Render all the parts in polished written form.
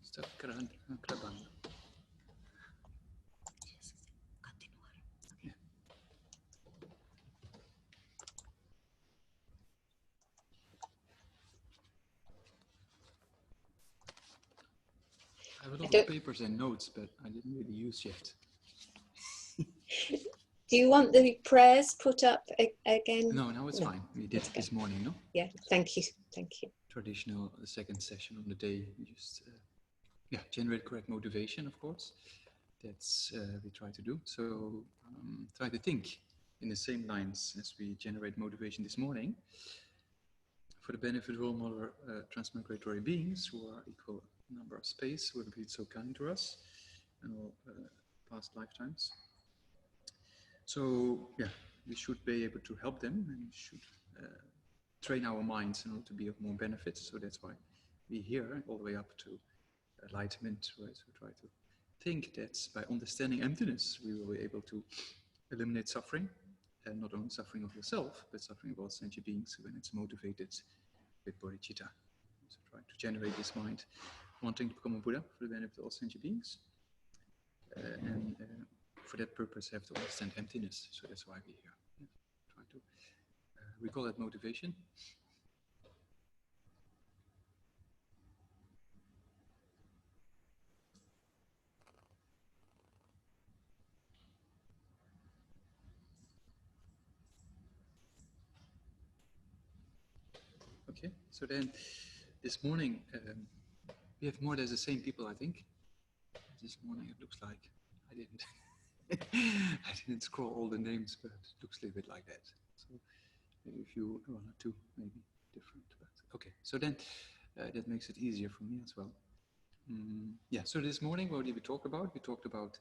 Está gravando. Yeah. I have a lot of papers and notes, but I didn't really use yet. Do you want the prayers put up again? No, it's fine. We did it this morning, no? Yeah, thank you. Thank you. Traditional second session of the day. Just generate correct motivation, of course. That's we try to do. So try to think in the same lines as we generate motivation this morning. For the benefit of all mother transmigratory beings who are equal number of space, who have been so kind to us in all past lifetimes. So we should be able to help them, and we should train our minds in order to be of more benefit. So that's why we're here all the way up to enlightenment, right? So try to think that by understanding emptiness, we will be able to eliminate suffering, and not only suffering of yourself, but suffering of all sentient beings when it's motivated with bodhicitta. So try to generate this mind, wanting to become a Buddha for the benefit of all sentient beings. And for that purpose, have to understand emptiness. So that's why we're here. Try to recall that motivation. Okay, so then this morning we have more or less the same people, I think. This morning it looks like I didn't scroll all the names, but it looks a little bit like that. So maybe a few, one or two, maybe different. But okay, so then that makes it easier for me as well. So this morning, what did we talk about? We talked about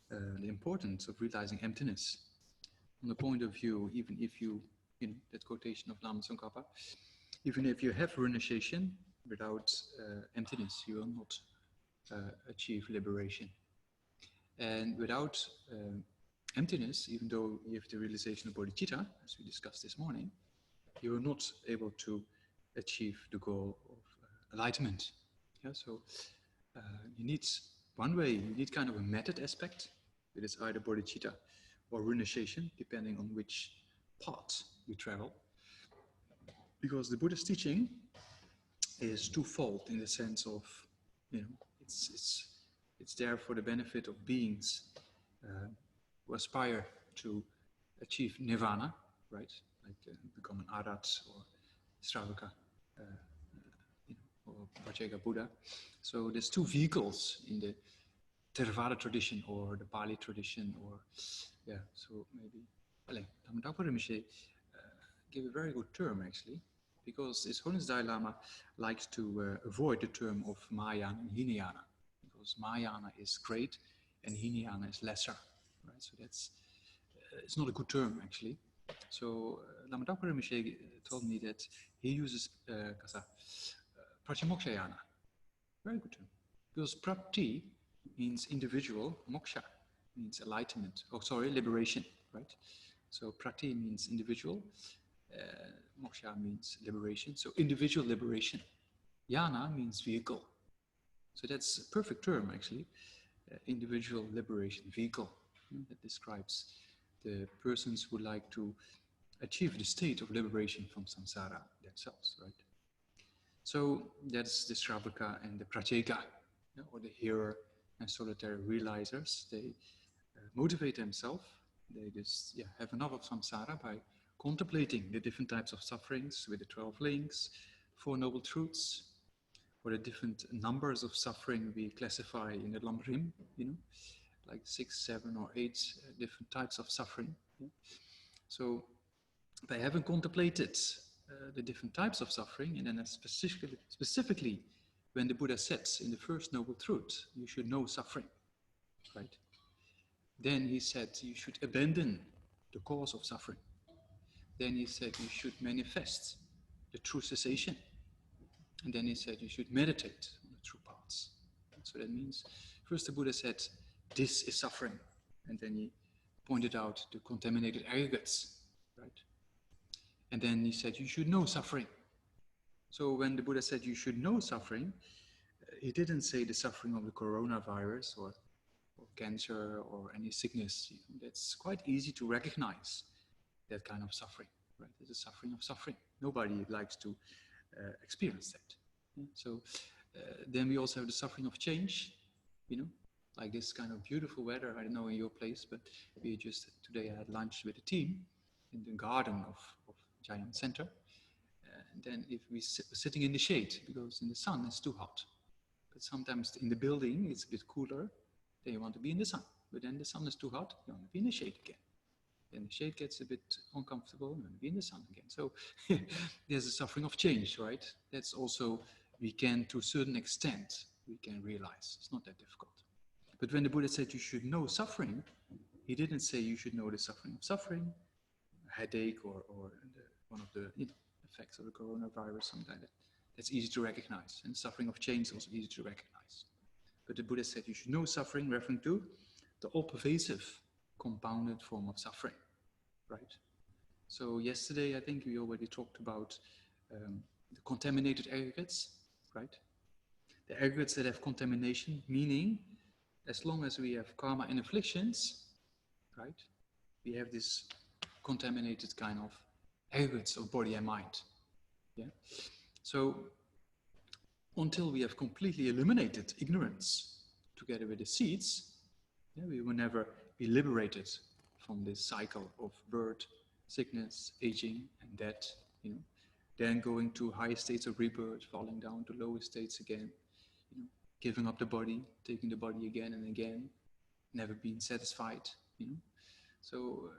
the importance of realizing emptiness. From the point of view, even if you, that quotation of Lama Tsongkhapa, even if you have renunciation, without emptiness, you will not achieve liberation. And without emptiness, even though you have the realization of bodhicitta, as we discussed this morning, you are not able to achieve the goal of enlightenment. Yeah, so you need one way, you need kind of a method aspect. It is either bodhicitta or renunciation, depending on which path you travel. Because the Buddha's teaching is twofold in the sense of, it's there for the benefit of beings who aspire to achieve nirvana, right? Like become an Arhat or Shravaka or Vajrayaga Buddha. So there's two vehicles in the Theravada tradition or the Pali tradition, or so maybe Dhammadakpa Rinpoche gave a very good term actually, because His Holiness Dalai Lama likes to avoid the term of Mahayana and Hinayana, because Mahayana is great and Hinayana is lesser, right? So that's it's not a good term actually. So Dhammadakpa Rinpoche told me that he uses Pratimokshayana, very good term, because Prati means individual, moksha means enlightenment, liberation, right? So Prati means individual, moksha means liberation, so individual liberation. Yana means vehicle. So that's a perfect term actually, individual liberation, vehicle, that describes the persons who like to achieve the state of liberation from samsara themselves, right? So that's the Shravaka and the Pratyeka, or the hearer and solitary realizers. They motivate themselves. They just have enough of samsara by contemplating the different types of sufferings with the 12 links, 4 noble truths, or the different numbers of suffering we classify in the Lamrim, like 6, 7, or 8 different types of suffering. So they haven't contemplated the different types of suffering, and then specifically when the Buddha says in the first noble truth, you should know suffering, right? Then he said you should abandon the cause of suffering. Then he said you should manifest the true cessation. And then he said you should meditate on the true paths. So that means, first the Buddha said, this is suffering. And then he pointed out the contaminated aggregates, right? And then he said you should know suffering. So when the Buddha said you should know suffering, he didn't say the suffering of the coronavirus or cancer or any sickness. That's quite easy to recognize, that kind of suffering, right? It's a suffering of suffering. Nobody likes to experience that. Yeah? So then we also have the suffering of change, like this kind of beautiful weather. I don't know in your place, but we just today I had lunch with a team in the garden of Giant Center. And then if we sitting in the shade, because in the sun it's too hot. But sometimes in the building it's a bit cooler, then you want to be in the sun. But then the sun is too hot, you want to be in the shade again. Then the shade gets a bit uncomfortable, and be in the sun again. So there's a suffering of change, right? That's also, we can, to a certain extent, we can realize. It's not that difficult. But when the Buddha said you should know suffering, he didn't say you should know the suffering of suffering, a headache, or one of the effects of the coronavirus, something like that. That's easy to recognize. And suffering of change is also easy to recognize. But the Buddha said you should know suffering, referring to the all-pervasive compounded form of suffering, right? So yesterday, I think we already talked about the contaminated aggregates, right? The aggregates that have contamination, meaning as long as we have karma and afflictions, right? We have this contaminated kind of aggregates of body and mind, yeah? So until we have completely eliminated ignorance together with the seeds, we will never be liberated from this cycle of birth, sickness, aging, and death, then going to high states of rebirth, falling down to lower states again, giving up the body, taking the body again and again, never being satisfied, So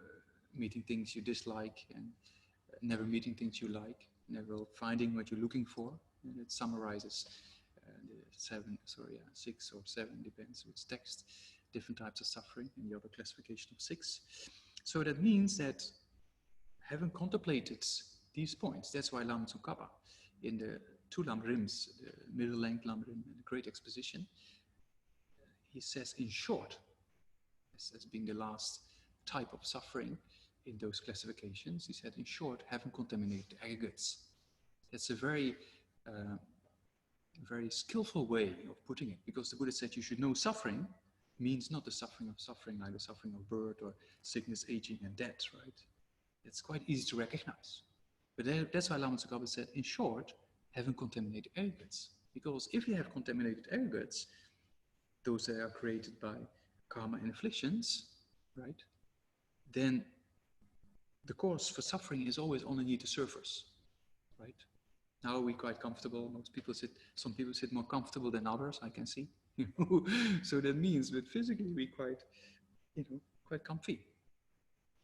meeting things you dislike and never meeting things you like, never finding what you're looking for. And it summarizes the 6 or 7, depends which text, different types of suffering, and the other classification of 6. So that means that having contemplated these points, that's why Lama Tsongkhapa, in the 2 Lamrims, the middle length Lamrim and the Great Exposition, he says in short, as being the last type of suffering in those classifications, he said in short, having contaminated aggregates. That's a very skillful way of putting it, because the Buddha said you should know suffering means not the suffering of suffering, like the suffering of birth or sickness, aging, and death, right? It's quite easy to recognize. But that's why Lama Tsongkhapa said, in short, having contaminated aggregates. Because if you have contaminated aggregates, those that are created by karma and afflictions, right, then the cause for suffering is always underneath the surface, right? Now we're quite comfortable. Some people sit more comfortable than others, I can see. So that means that physically we're quite comfy.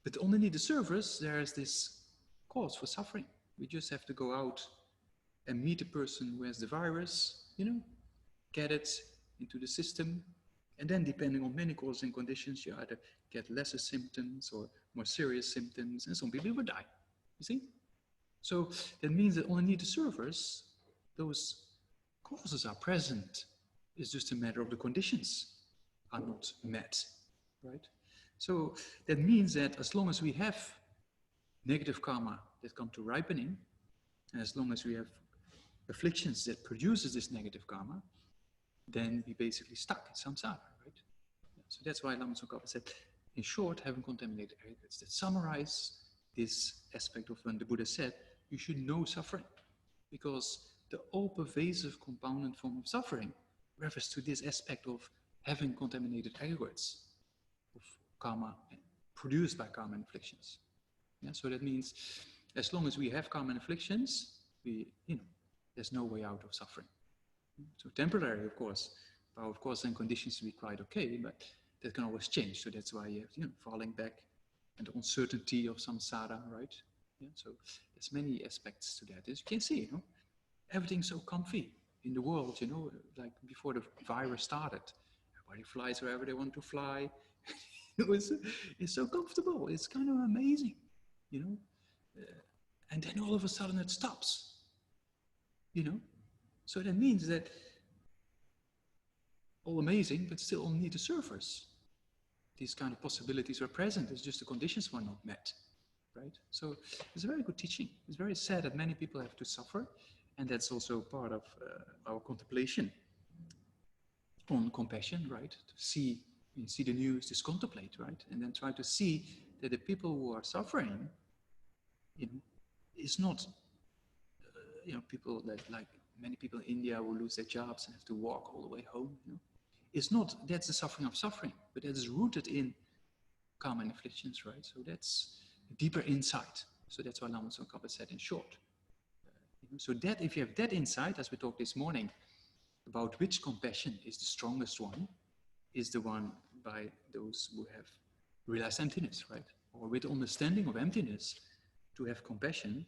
But underneath the surface, there's this cause for suffering. We just have to go out and meet a person who has the virus, get it into the system. And then depending on many causes and conditions, you either get lesser symptoms or more serious symptoms, and some people will die, you see? So that means that underneath the surface, those causes are present. It's just a matter of the conditions are not met, right? So that means that as long as we have negative karma that come to ripening, and as long as we have afflictions that produces this negative karma, then we basically stuck in samsara, right? So that's why Lama Tsongkhapa said, in short, having contaminated aggregates, that summarize this aspect of when the Buddha said, you should know suffering, because the all-pervasive compounded form of suffering refers to this aspect of having contaminated aggregates of karma produced by karma and afflictions. Yeah, so that means as long as we have karma and afflictions, there's no way out of suffering. So temporary, of course, of course, and conditions to be quite okay, but that can always change. So that's why you have falling back and the uncertainty of samsara, right? Yeah, so there's many aspects to that. As you can see, everything's so comfy in the world, like before the virus started. Everybody flies wherever they want to fly. It's so comfortable. It's kind of amazing, and then all of a sudden it stops, So that means that all amazing, but still underneath the surface, these kind of possibilities are present. It's just the conditions were not met, right? So it's a very good teaching. It's very sad that many people have to suffer, and that's also part of our contemplation. on compassion, right? To see, you see the news, just contemplate, right? And then try to see that the people who are suffering, you know, it's not, you know, people that, like many people in India who lose their jobs and have to walk all the way home, you know. It's not, that's the suffering of suffering, but that is rooted in karma and afflictions, right? So that's a deeper insight. So that's why Lama Tsongkhapa said in short. You know, so that if you have that insight, as we talked this morning, about which compassion is the strongest one, is the one by those who have realized emptiness, right? Or with understanding of emptiness, to have compassion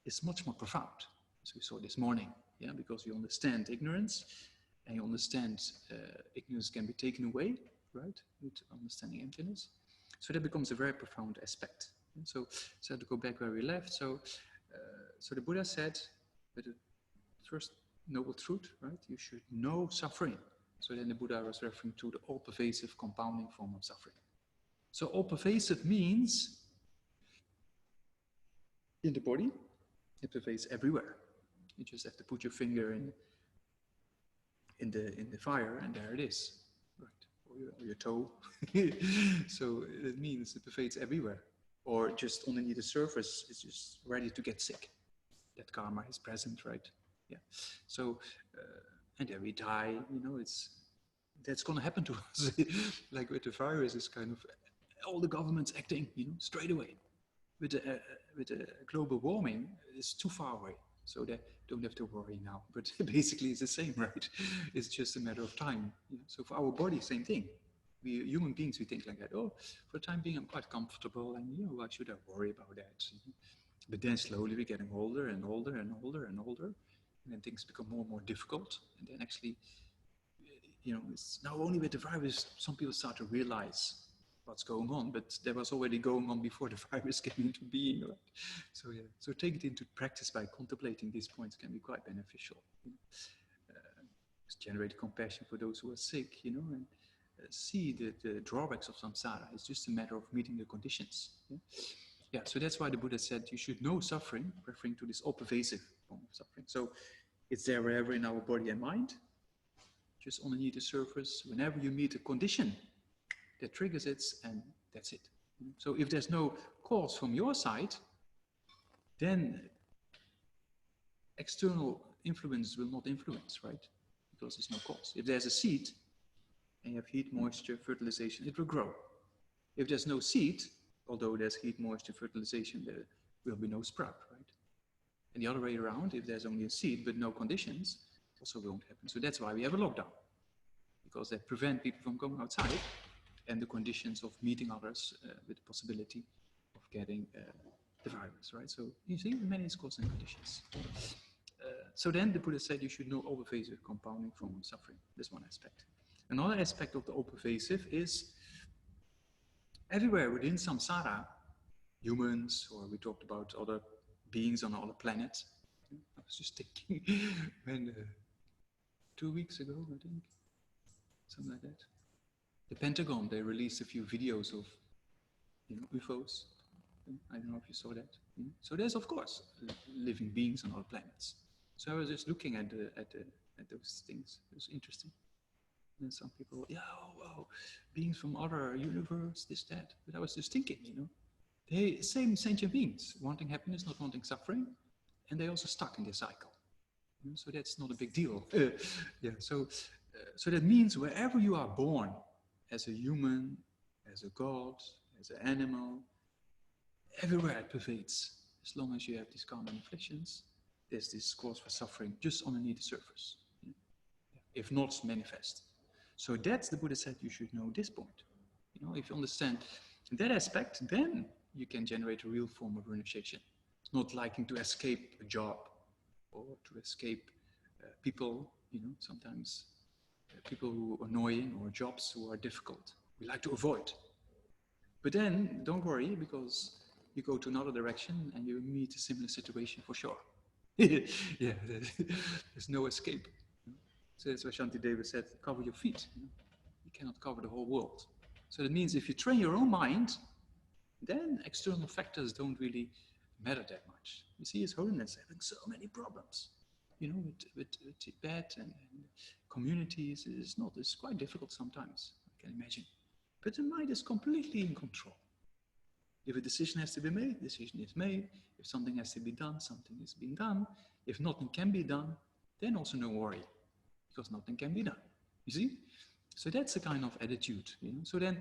is much more profound, as we saw this morning, yeah, because you understand ignorance, and you understand ignorance can be taken away, right, with understanding emptiness. So that becomes a very profound aspect. And so to go back where we left, so the Buddha said, with the first noble truth, right, you should know suffering. So then the Buddha was referring to the all-pervasive compounding form of suffering. So all-pervasive means in the body, it pervades everywhere. You just have to put your finger in the fire, and there it is, right? Or your toe. So it means it pervades everywhere. Or just underneath the surface, it's just ready to get sick. That karma is present, right? Yeah. So, and then we die. You know, that's going to happen to us. Like with the virus, it's kind of all the governments acting, you know, straight away. With the global warming, it's too far away, so they don't have to worry now. But basically, it's the same, right? It's just a matter of time. You know? So for our body, same thing. We human beings, we think like that. Oh, for the time being, I'm quite comfortable, and you know, why should I worry about that? But then slowly we're getting older and older and older and older, and then things become more and more difficult. And then actually, you know, it's now only with the virus some people start to realize what's going on, but that was already going on before the virus came into being, right? So yeah, so take it into practice by contemplating these points can be quite beneficial. You know? Generate compassion for those who are sick, you know, and see the drawbacks of samsara. It's just a matter of meeting the conditions. Yeah? Yeah, so that's why the Buddha said you should know suffering, referring to this all-pervasive form of suffering. So it's there wherever in our body and mind, just underneath the surface. Whenever you meet a condition that triggers it, and that's it. So if there's no cause from your side, then external influence will not influence, right? Because there's no cause. If there's a seed, and you have heat, moisture, fertilization, it will grow. If there's no seed, although there's heat, moisture, fertilization, there will be no sprout, right? And the other way around, if there's only a seed but no conditions, also won't happen. So that's why we have a lockdown, because that prevent people from going outside, and the conditions of meeting others with the possibility of getting the virus, right? So you see, many is cause and conditions. So then the Buddha said you should know all-pervasive compounding form of suffering. That's one aspect. Another aspect of the all-pervasive is everywhere within samsara, humans, or we talked about other beings on other planets. I was just thinking when 2 weeks ago, I think, something like that. The Pentagon, they released a few videos of, you know, UFOs. I don't know if you saw that. You know? So there's, of course, living beings on other planets. So I was just looking at those things. It was interesting. And some people, yeah, wow, beings from other universe, this, that. But I was just thinking, you know, they same sentient beings, wanting happiness, not wanting suffering, and they also stuck in this cycle. You know? So that's not a big deal. Yeah. So that means wherever you are born, as a human, as a god, as an animal, everywhere it pervades. As long as you have these karma and afflictions, there's this cause for suffering just underneath the surface, if not manifest. So that's the Buddha said you should know this point. You know, if you understand that aspect, then you can generate a real form of renunciation. Not liking to escape a job or to escape people, you know, sometimes people who are annoying or jobs who are difficult. We like to avoid. But then, don't worry, because you go to another direction and you meet a similar situation for sure. Yeah, there's no escape. So that's why Shantideva said, cover your feet. You cannot cover the whole world. So that means if you train your own mind, then external factors don't really matter that much. You see His Holiness having so many problems. with Tibet and communities, it's quite difficult sometimes, I can imagine. But the mind is completely in control. If a decision has to be made, decision is made. If something has to be done, something is being done. If nothing can be done, then also no worry, because nothing can be done. You see? So that's the kind of attitude. So then,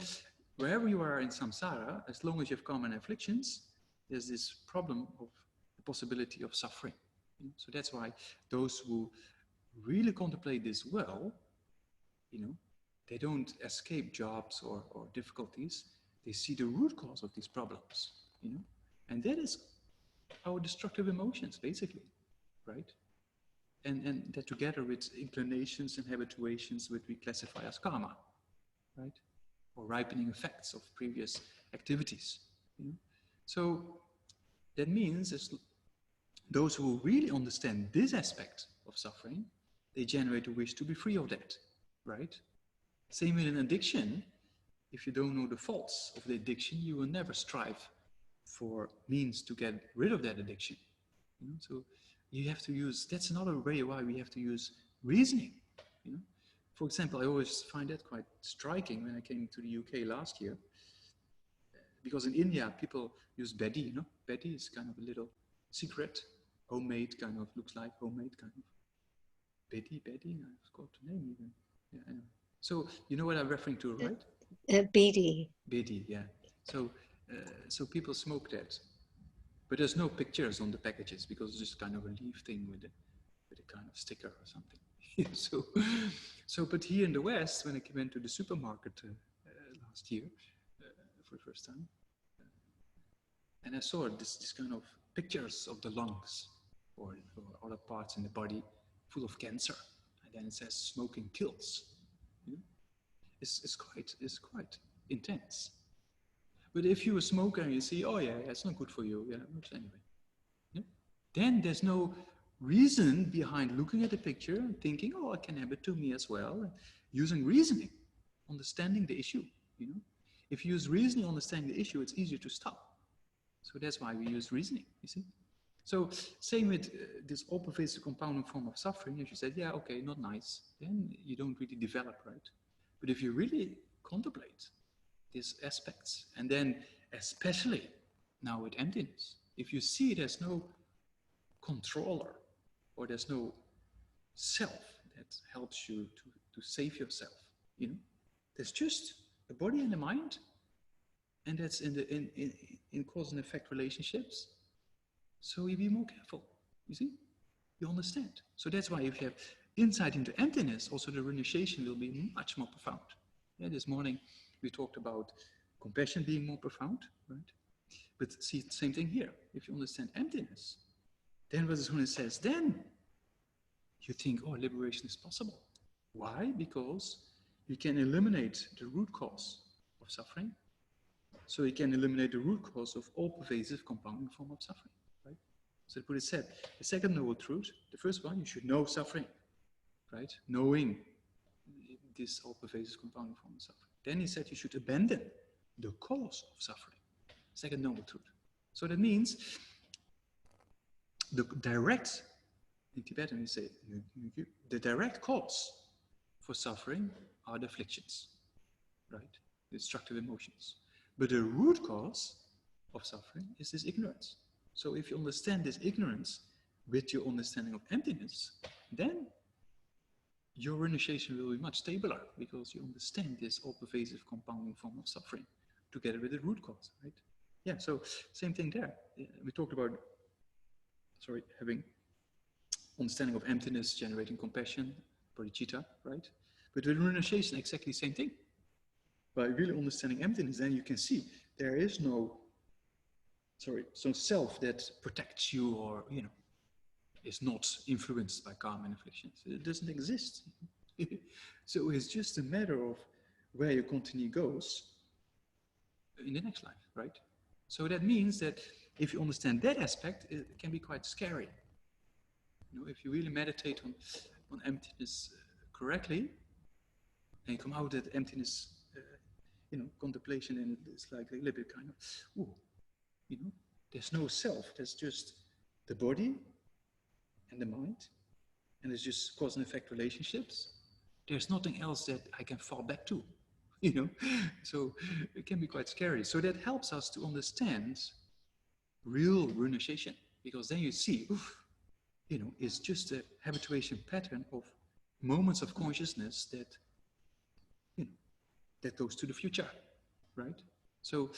wherever you are in samsara, as long as you have karma and afflictions, there's this problem of the possibility of suffering. So that's why those who really contemplate this well, they don't escape jobs or difficulties. They see the root cause of these problems, and that is our destructive emotions, basically, right? And that together with inclinations and habituations, which we classify as karma, right? Or ripening effects of previous activities. So that means those who really understand this aspect of suffering, they generate a wish to be free of that, right? Same with an addiction. If you don't know the faults of the addiction, you will never strive for means to get rid of that addiction. So you have to use, that's another way why we have to use reasoning. For example, I always find that quite striking when I came to the UK last year, because in India people use bedi. Bedi is kind of a little secret, homemade, kind of looks like homemade kind of bedi. I forgot the name even. Yeah, anyway. So you know what I'm referring to, right? Bidi. Bedi, yeah. So people smoke that, but there's no pictures on the packages because it's just kind of a leaf thing with a kind of sticker or something. But here in the West, when I went to the supermarket last year for the first time, and I saw this kind of pictures of the lungs or other parts in the body full of cancer, and then it says smoking kills. It's quite intense. But if you're a smoker and you see, oh yeah, it's not good for you, anyway, then there's no reason behind looking at the picture and thinking, oh, it can happen to me as well, and using reasoning, understanding the issue. If you use reasoning, understanding the issue, it's easier to stop. So that's why we use reasoning, you see. So same with this all-pervasive compounding form of suffering. If you said, yeah, okay, not nice, then you don't really develop, right? But if you really contemplate these aspects, and then especially now with emptiness, if you see there's no controller or there's no self that helps you to save yourself, there's just a body and a mind, and that's in cause and effect relationships. So you be more careful, you see, you understand. So that's why if you have insight into emptiness, also the renunciation will be much more profound. Yeah, this morning we talked about compassion being more profound, right? But see, same thing here. If you understand emptiness, then what Sune says, then you think, oh, liberation is possible. Why? Because you can eliminate the root cause of suffering. So you can eliminate the root cause of all pervasive compounding form of suffering, right? So the Buddha said, the second noble truth, the first one, you should know suffering, right? Knowing this all pervasive compounding form of suffering. Then he said you should abandon the cause of suffering. Second noble truth. So that means the direct, in Tibetan we say, the direct cause for suffering are the afflictions, right? The destructive emotions. But the root cause of suffering is this ignorance. So if you understand this ignorance with your understanding of emptiness, then your renunciation will be much stabler because you understand this all-pervasive compounding form of suffering together with the root cause, right? Yeah, so same thing there. We talked about, having understanding of emptiness, generating compassion, bodhicitta, right? But with renunciation, exactly the same thing. By really understanding emptiness, then you can see there is no self that protects you or, is not influenced by karma and afflictions. It doesn't exist. So it's just a matter of where your continuity goes in the next life, right? So that means that if you understand that aspect, it can be quite scary. If you really meditate on emptiness correctly, and you come out of that emptiness, contemplation, and it's like a little bit kind of, there's no self. There's just the body and the mind, and it's just cause and effect relationships, there's nothing else that I can fall back to, you know. So it can be quite scary. So that helps us to understand real renunciation, because then you see, oof, you know, it's just a habituation pattern of moments of consciousness that, you know, that goes to the future, right? So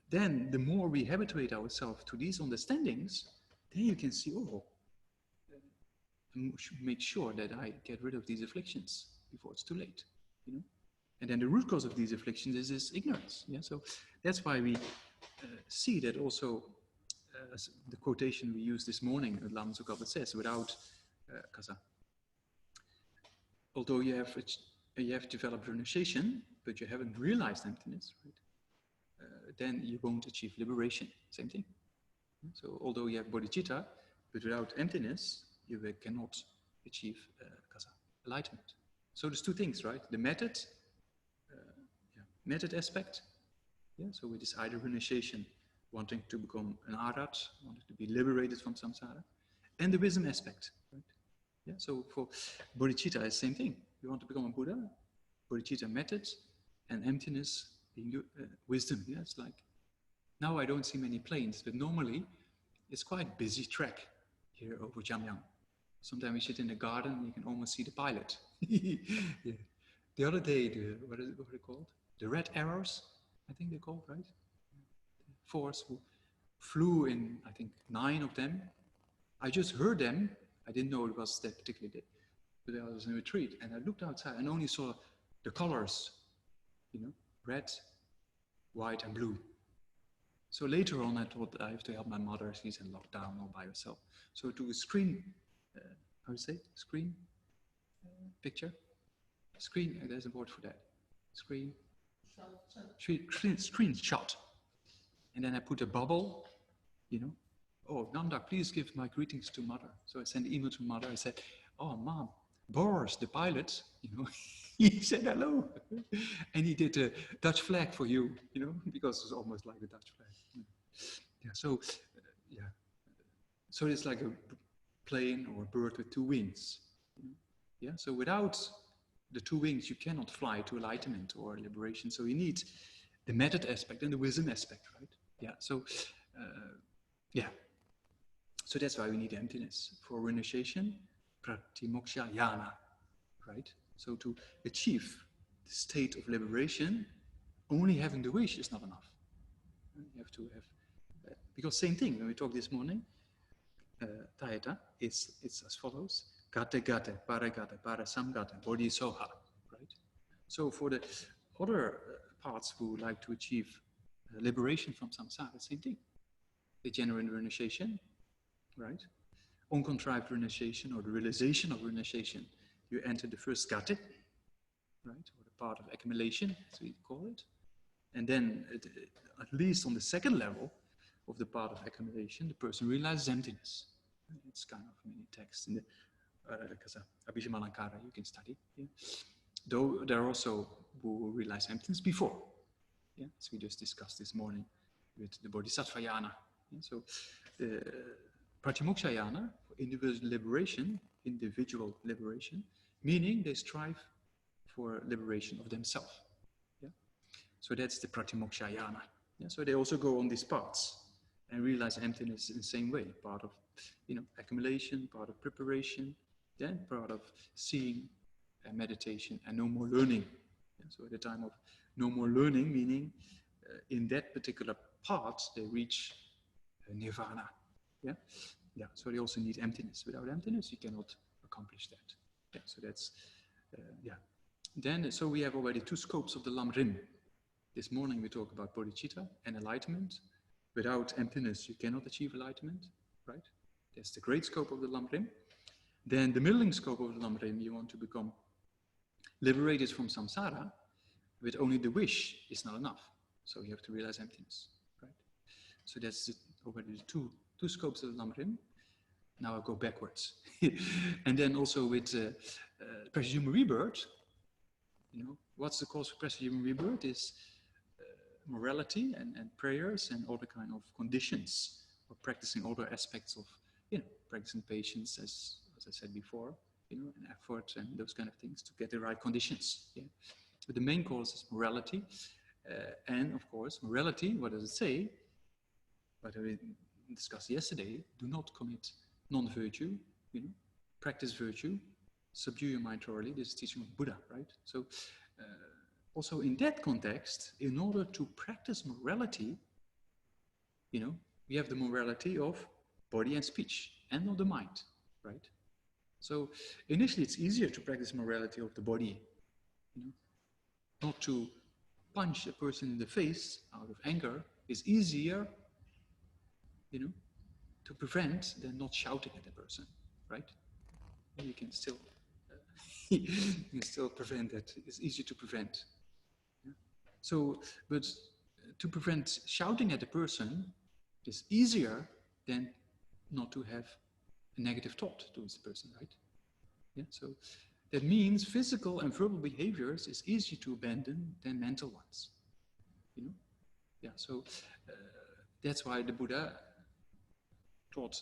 then the more we habituate ourselves to these understandings, then you can see, oh, make sure that I get rid of these afflictions before it's too late, you know. And then the root cause of these afflictions is ignorance. Yeah, so that's why we see that also. The quotation we used this morning, Lama Tsongkhapa says, without kasa, although you have developed renunciation, but you haven't realized emptiness, right? Then you won't achieve liberation. Same thing. So although you have bodhicitta, but without emptiness, you cannot achieve kasa, enlightenment. So there's two things, right? The method, method aspect. Yeah. So with this either renunciation, wanting to become an arat, wanting to be liberated from samsara, and the wisdom aspect, right? Yeah. So for bodhicitta, it's the same thing. You want to become a Buddha, bodhicitta method, and emptiness being wisdom. Yeah. It's like, now I don't see many planes, but normally it's quite busy track here over Jamyang. Sometimes we sit in the garden and you can almost see the pilot. Yeah. The other day, what are they called? The red arrows, I think they're called, right? Force who flew in, I think, 9 of them. I just heard them. I didn't know it was that particular day, but I was in a retreat and I looked outside and only saw the colors, you know, red, white, and blue. So later on, I thought I have to help my mother. She's in lockdown all by herself. So I took a screen, how do you say, screen picture? Screen, there's a word for that. Screenshot. And then I put a bubble, you know. Oh, Namdak, please give my greetings to mother. So I sent an email to mother. I said, oh, Mom, Boris, the pilot, you know, he said hello. And he did a Dutch flag for you, you know, because it's almost like a Dutch flag. Yeah, so, yeah. So it's like a plane or a bird with 2 wings. Yeah, so without the 2 wings, you cannot fly to enlightenment or liberation. So you need the method aspect and the wisdom aspect, right? Yeah, so, yeah. So that's why we need emptiness. For renunciation, pratimoksha yana, right? So to achieve the state of liberation, only having the wish is not enough. You have to have, because same thing, when we talked this morning, Tayata, it's as follows: gate gate, para samgate, bodhisoha, right? So for the other parts who like to achieve liberation from samsara, same thing. The genuine renunciation, right? Uncontrived renunciation or the realization of renunciation, you enter the first gate, right? Or the part of accumulation, as we call it. And then, at least on the second level of the part of accumulation, the person realizes emptiness. It's kind of many texts in the Abhijamalankara you can study. Yeah? Though there are also who realize emptiness before. Yeah? As we just discussed this morning with the Bodhisattva yana. Yeah? So Pratimoksha yana, for individual liberation, meaning they strive for liberation of themselves. Yeah? So that's the Pratimoksha yana. Yeah? So they also go on these paths and realize emptiness in the same way, part of, you know, accumulation, part of preparation, then part of seeing and meditation and no more learning. Yeah? So at the time of no more learning, meaning in that particular part, they reach nirvana. Yeah? Yeah, so they also need emptiness. Without emptiness, you cannot accomplish that. Yeah, so that's, yeah. Then, so we have already 2 scopes of the Lam Rim. This morning we talk about bodhicitta and enlightenment. Without emptiness, you cannot achieve enlightenment, right? That's the great scope of the Lam Rim. Then the middling scope of the Lam Rim, you want to become liberated from samsara, but only the wish is not enough. So you have to realize emptiness, right? So that's already the two scopes of the Lam Rim. Now I go backwards. And then also with precious human rebirth, you know, what's the cause for precious human rebirth is morality and prayers and all the kind of conditions of practicing other aspects of, you know, practicing patience as as I said before, and effort and those kind of things to get the right conditions. Yeah? But the main cause is morality. And of course, morality, what does it say? What we discussed yesterday, do not commit non-virtue, practice virtue, subdue your mind thoroughly. This is teaching of Buddha, right? So also in that context, in order to practice morality, we have the morality of body and speech and of the mind, right? So initially it's easier to practice morality of the body, not to punch a person in the face out of anger is easier, to prevent than not shouting at a person, right? You can still, prevent that. It's easier to prevent. Yeah? So, but to prevent shouting at a person is easier than not to have a negative thought towards the person, right? Yeah. So that means physical and verbal behaviors is easier to abandon than mental ones. Yeah. So that's why the Buddha taught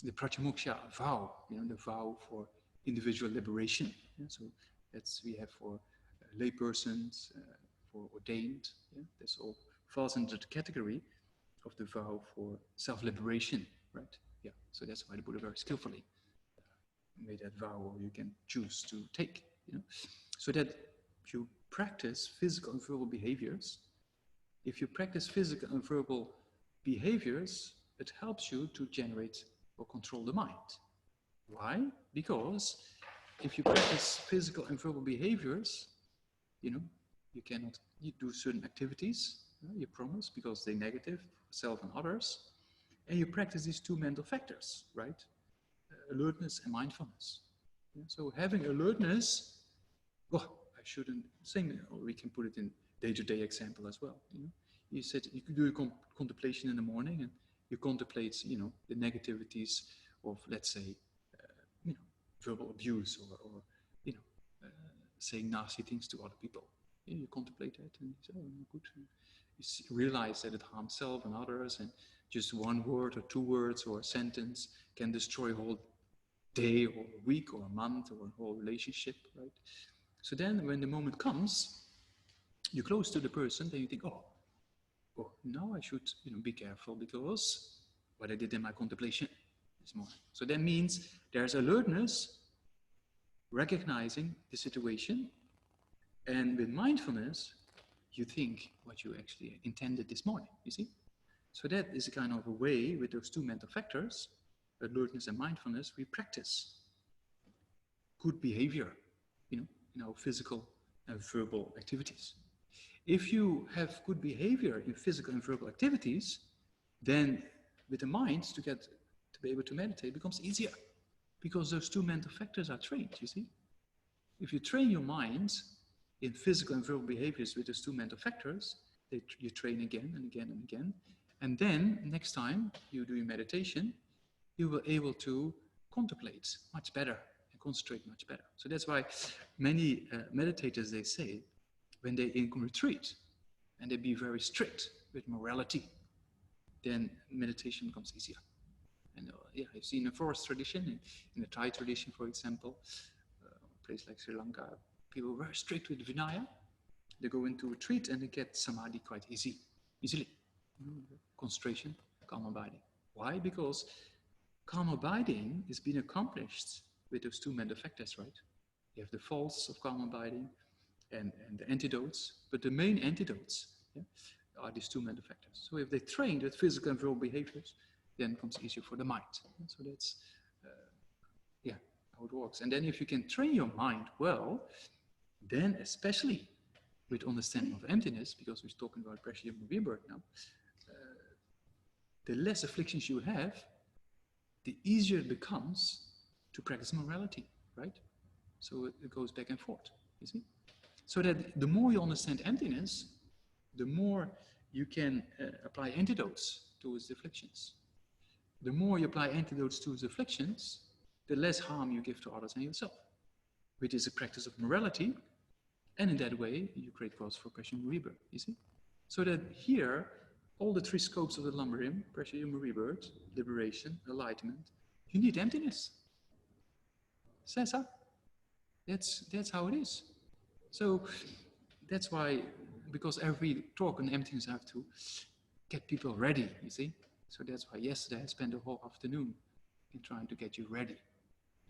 the Pratimoksha vow, the vow for individual liberation. Yeah? So that's we have for lay persons, for ordained. Yeah? This all falls into the category of the vow for self-liberation, right? Yeah. So that's why the Buddha very skillfully made that vow, or you can choose to take. So that you practice physical and verbal behaviors. If you practice physical and verbal behaviors, it helps you to generate or control the mind. Why? Because if you practice physical and verbal behaviors, you cannot do certain activities, you promise, because they're negative for self and others. And you practice these two mental factors, right? Alertness and mindfulness. Yeah? So having alertness, I shouldn't sing, or we can put it in day-to-day example as well. You said you could do a contemplation in the morning, and you contemplate, the negativities of, let's say, verbal abuse or saying nasty things to other people. You contemplate that, and you say, oh, no, good. You realize that it harms self and others, and just one word or two words or a sentence can destroy a whole day or a week or a month or a whole relationship, right? So then when the moment comes, you're close to the person, then you think, oh, now I should be careful because what I did in my contemplation this morning. So that means there's alertness, recognizing the situation, and with mindfulness, you think what you actually intended this morning, you see? So that is a kind of a way with those two mental factors, alertness and mindfulness, we practice good behavior, in our physical and verbal activities. If you have good behavior in physical and verbal activities, then with the mind to be able to meditate becomes easier, because those two mental factors are trained, you see? If you train your mind in physical and verbal behaviors with those two mental factors, you train again and again and again. And then next time you do your meditation, you will be able to contemplate much better and concentrate much better. So that's why many meditators, they say, when they in retreat and they be very strict with morality, then meditation becomes easier. And I've seen a forest tradition, in the Thai tradition, for example, a place like Sri Lanka, people are very strict with Vinaya. They go into retreat and they get samadhi quite easily. Concentration, calm abiding. Why? Because calm abiding is being accomplished with those two mental factors, right? You have the faults of calm abiding and the antidotes, but the main antidotes are these two mental factors. So if they train with physical and verbal behaviors, then it becomes easier for the mind. So that's how it works. And then if you can train your mind well, then especially with understanding of emptiness, because we're talking about pressure and rebirth now, the less afflictions you have, the easier it becomes to practice morality, right? So it goes back and forth, you see? So that the more you understand emptiness, the more you can apply antidotes towards the afflictions. The more you apply antidotes towards afflictions, the less harm you give to others and yourself, which is a practice of morality. And in that way, you create cause for pressure and rebirth, you see? So that here, all the three scopes of the Lamrim, pressure and rebirth, liberation, enlightenment, you need emptiness. Sesa. That's how it is. So that's why, because every talk on emptiness I have to get people ready, you see. So that's why yesterday I spent the whole afternoon in trying to get you ready.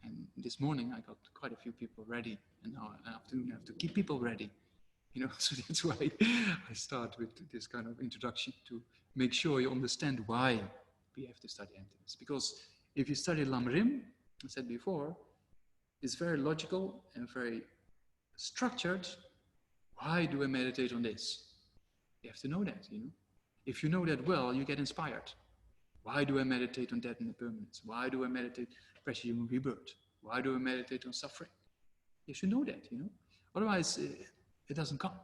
And this morning I got quite a few people ready, and now in the afternoon I have to keep people ready. You know, so that's why I start with this kind of introduction to make sure you understand why we have to study emptiness. Because if you study Lamrim, I said before, it's very logical and very structured. Why do I meditate on this? You have to know that, you know. If you know that well, you get inspired. Why do I meditate on death and impermanence? Why do I meditate pressure human rebirth? Why do I meditate on suffering? You should know that, you know. Otherwise, it doesn't come.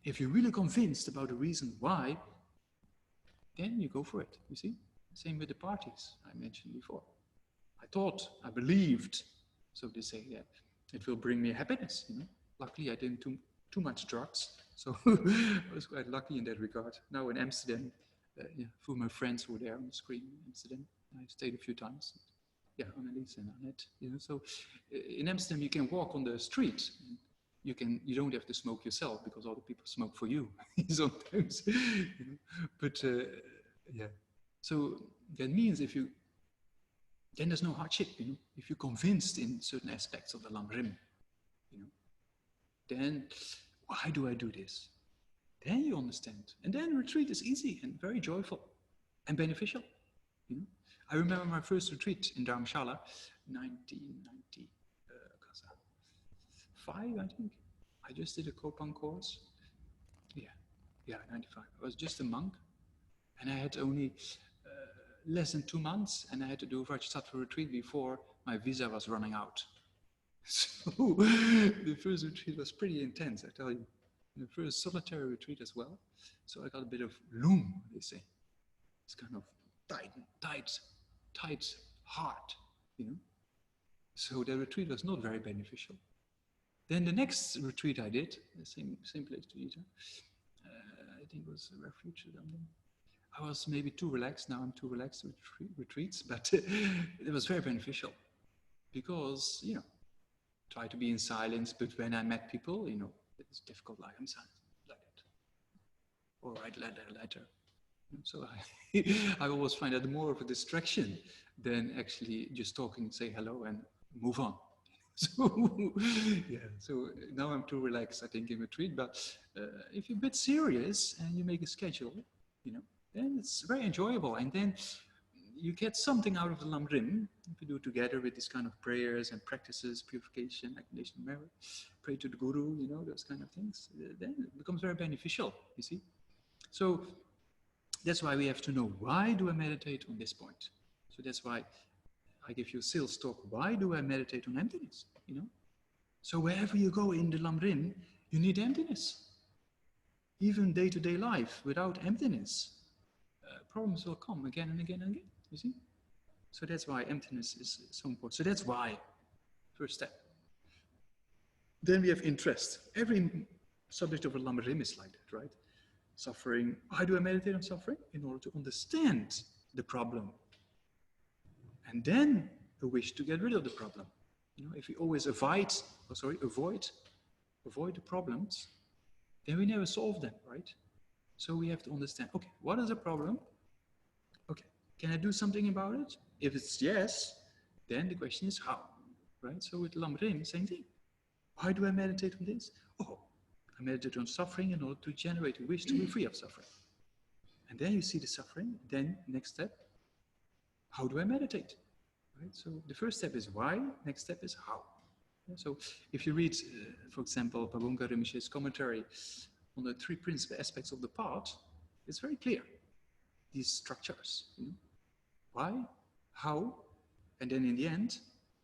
If you're really convinced about the reason why, then you go for it, you see. Same with the parties I mentioned before. I believed, so to say, that it will bring me happiness, you know. Luckily, I didn't do too much drugs, so I was quite lucky in that regard. Now in Amsterdam, for my friends who were there on the screen in Amsterdam, I stayed a few times. Yeah, Annelies and Annette, you know. So in Amsterdam, you can walk on the street. You don't have to smoke yourself because other people smoke for you sometimes, you know? But yeah. So that means then there's no hardship, you know. If you're convinced in certain aspects of the Lamrim, you know, then why do I do this? Then you understand. And then retreat is easy and very joyful and beneficial, you know. I remember my first retreat in Dharmashala, 1995, I think. I just did a Kopang course. Yeah, 95. I was just a monk, and I had only less than 2 months, and I had to do a Vajrasattva retreat before my visa was running out. So the first retreat was pretty intense, I tell you. The first solitary retreat as well. So I got a bit of loom, they say. It's kind of tight heart, you know. So the retreat was not very beneficial. Then the next retreat I did, the same place to eat, I think it was a refuge or something. I was maybe too relaxed. Now I'm too relaxed with retreats, but it was very beneficial because, you know, try to be in silence, but when I met people, you know, it's difficult, like I'm silent, like that. Or write letter. So I always find that more of a distraction than actually just talking, say hello and move on. So yeah, so now I'm too relaxed, I think, in retreat. But if you're a bit serious and you make a schedule, you know, then it's very enjoyable. And then you get something out of the Lamrim if you do together with these kind of prayers and practices, purification, accumulation of merit, pray to the Guru, you know, those kind of things. Then it becomes very beneficial, you see. So that's why we have to know, why do I meditate on this point? So that's why I give you a sales talk. Why do I meditate on emptiness? You know, so wherever you go in the Lamrim, you need emptiness. Even day-to-day life, without emptiness, problems will come again and again and again. You see, so that's why emptiness is so important. So that's why, first step. Then we have interest. Every subject of a Lamrim is like that, right? Suffering. Why do I meditate on suffering? In order to understand the problem. And then a wish to get rid of the problem. You know, if we always avoid the problems, then we never solve them, right? So we have to understand, okay, what is a problem? Okay, can I do something about it? If it's yes, then the question is how, right? So with Lamrim, same thing. Why do I meditate on this? Oh, I meditate on suffering in order to generate a wish to be free of suffering. And then you see the suffering. Then next step, how do I meditate? Right? So the first step is why. Next step is how. So if you read, for example, Pabunga Rinpoche's commentary on the 3 principal aspects of the path, it's very clear. These structures, you know? Why, how, and then in the end,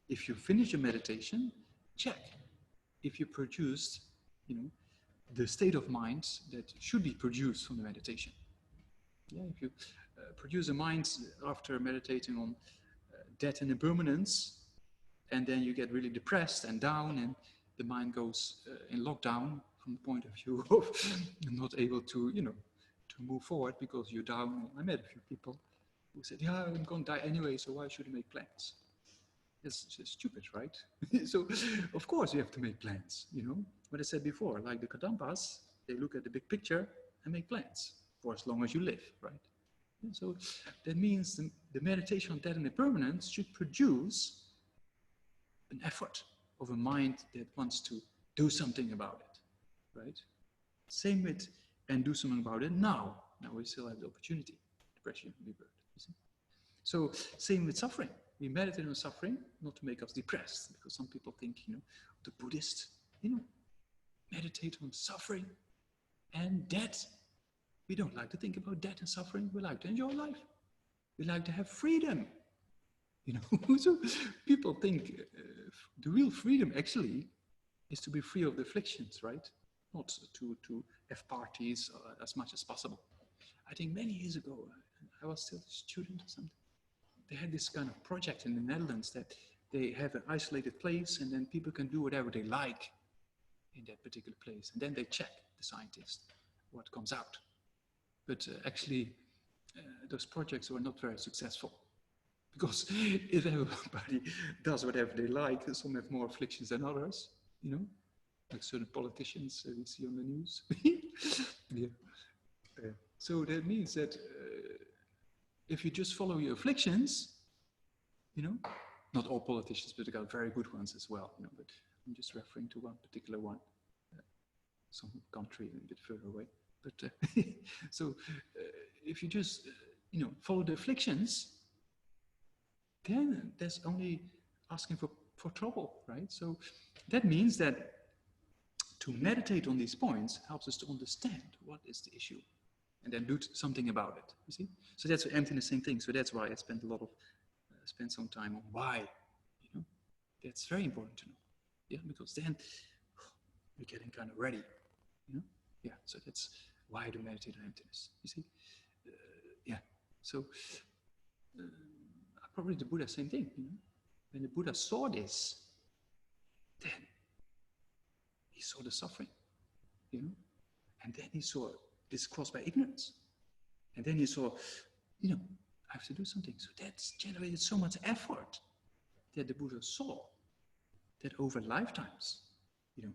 if you finish your meditation, check if you produced, you know, the state of mind that should be produced from the meditation. Yeah, if you produce a mind after meditating on death and impermanence, and then you get really depressed and down, and the mind goes in lockdown from the point of view of not able to, you know, to move forward because you're down. I met a few people who said, yeah, I'm going to die anyway, so why should I make plans? It's just stupid, right? So, of course, you have to make plans, you know. What I said before, like the Kadampas, they look at the big picture and make plans for as long as you live, right? And so that means the meditation on death and impermanence should produce an effort of a mind that wants to do something about it, right? Same with, and do something about it now. Now we still have the opportunity, depression, rebirth, you see? So same with suffering. We meditate on suffering, not to make us depressed, because some people think, you know, the Buddhists, you know, meditate on suffering and death. We don't like to think about death and suffering. We like to enjoy life. We like to have freedom. You know, so people think the real freedom actually is to be free of the afflictions, right? Not to have parties as much as possible. I think many years ago, I was still a student or something. They had this kind of project in the Netherlands that they have an isolated place and then people can do whatever they like in that particular place. And then they check, the scientists, what comes out. But actually, those projects were not very successful. Because if everybody does whatever they like, some have more afflictions than others, you know, like certain politicians we see on the news. Yeah. So that means that if you just follow your afflictions, you know, not all politicians, but there are very good ones as well, you know, but I'm just referring to one particular one, some country a bit further away. But so if you just, you know, follow the afflictions, then there's only asking for trouble, right? So that means that to meditate on these points helps us to understand what is the issue and then do something about it, you see? So that's the emptiness same thing. So that's why I spent spend some time on why, you know? That's very important to know, yeah? Because then we're getting kind of ready, you know? Yeah, so that's why I do meditate on emptiness, you see? Yeah, so probably the Buddha, same thing, you know? When the Buddha saw this, then he saw the suffering, you know? And then he saw this caused by ignorance. And then he saw, you know, I have to do something. So that's generated so much effort that the Buddha saw that over lifetimes, you know,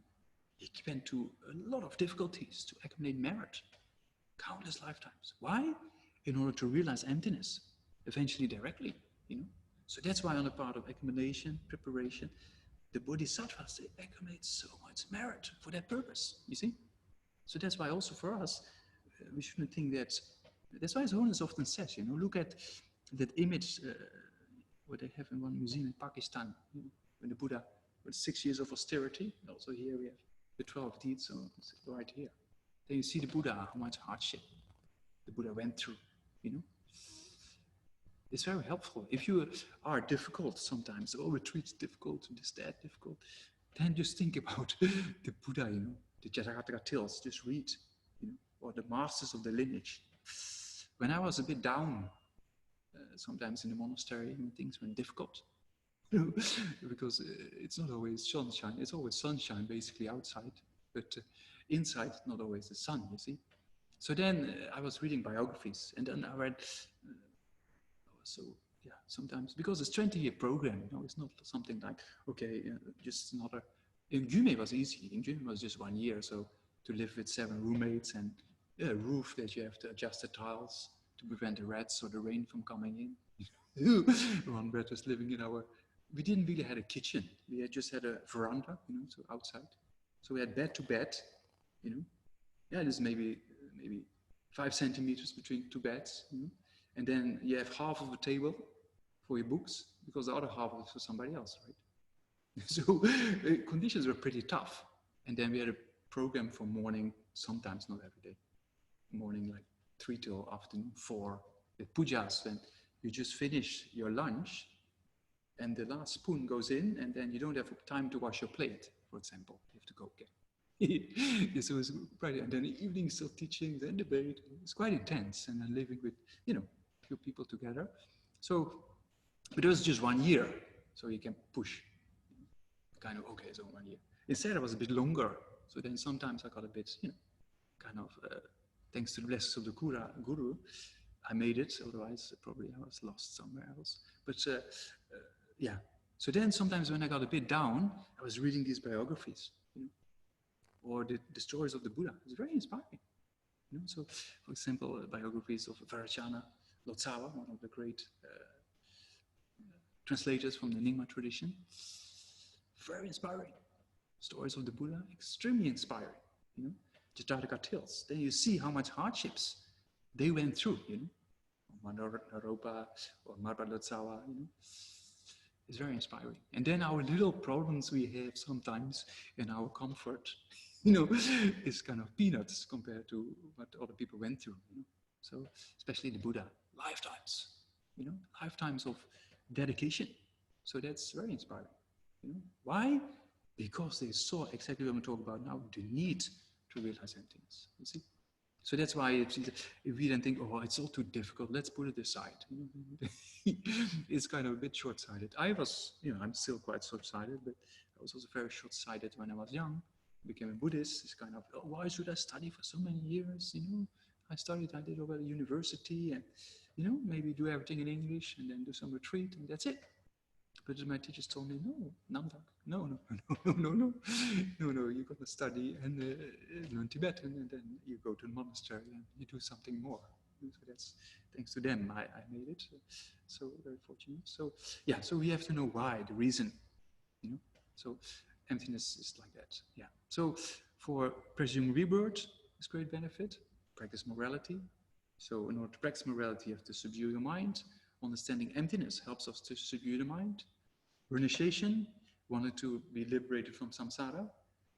he went to a lot of difficulties to accumulate merit, countless lifetimes. Why? In order to realize emptiness, eventually directly, you know. So that's why on the part of accumulation, preparation, the bodhisattvas, they accumulate so much merit for that purpose, you see. So that's why also for us, we shouldn't think that's why His Holiness often says, you know, look at that image what they have in one museum in Pakistan, you know, when the Buddha, with 6 years of austerity, also here we have the 12 deeds, so right here. Then you see the Buddha, how much hardship the Buddha went through, you know. It's very helpful. If you are difficult sometimes, oh, retreat's difficult, this, that, difficult, then just think about the Buddha, you know, the Jataka tales, just read, you know, or the masters of the lineage. When I was a bit down, sometimes in the monastery, when things were difficult, you know, because it's not always sunshine, it's always sunshine basically outside, but inside, not always the sun, you see. So then I was reading biographies, and then I read, so yeah, sometimes, because it's 20-year program, you know, it's not something like, okay, just another, in Jume was easy, in Jume was just 1 year, so to live with 7 roommates and a roof that you have to adjust the tiles to prevent the rats or the rain from coming in. One bed was living in we didn't really have a kitchen, we had just had a veranda, you know, so outside. So we had bed to bed, you know, yeah, there's maybe 5 centimeters between 2 beds, you know? And then you have half of a table for your books, because the other half is for somebody else, right? So conditions were pretty tough. And then we had a program for morning, sometimes not every day, morning like 3 till afternoon 4, with pujas, when you just finish your lunch and the last spoon goes in, and then you don't have time to wash your plate, for example. You have to go again. Yes, it was Friday, and then the evening still teaching, then debate. It's quite intense, and then living with, you know, a few people together. So, but it was just 1 year, so you can push. Kind of, okay, so 1 year. Instead, it was a bit longer. So then sometimes I got a bit, you know, kind of, thanks to the blessings of the Guru, I made it. Otherwise, probably I was lost somewhere else. But yeah, So then sometimes when I got a bit down, I was reading these biographies, or the stories of the Buddha. It's very inspiring. So, for example, biographies of Vajrayana Lotsawa, one of the great translators from the Nyingma tradition. Very inspiring. Stories of the Buddha, extremely inspiring. Jataka tales. Then you see how much hardships they went through. Naropa or Marpa Lotsawa. It's very inspiring. And then our little problems we have sometimes in our comfort, is kind of peanuts compared to what other people went through. So especially the Buddha, lifetimes, lifetimes of dedication. So that's very inspiring. Why? Because they saw exactly what I'm talking about now, the need to realize emptiness. You see? So that's why if we then think, oh, it's all too difficult, let's put it aside. It's kind of a bit short-sighted. I'm still quite short-sighted, but I was also very short-sighted when I was young. Became a Buddhist. It's kind of, why should I study for so many years? I did over at university and, maybe do everything in English and then do some retreat and that's it. But my teachers told me, no, Namdak, no, you're going to study and learn Tibetan and then you go to the monastery and you do something more. So that's, thanks to them, I made it. So very fortunate. So yeah, so we have to know why, the reason, So emptiness is like that, yeah. So for presumed rebirth, is great benefit. Practice morality. So in order to practice morality, you have to subdue your mind. Understanding emptiness helps us to subdue the mind. Renunciation, wanted to be liberated from samsara.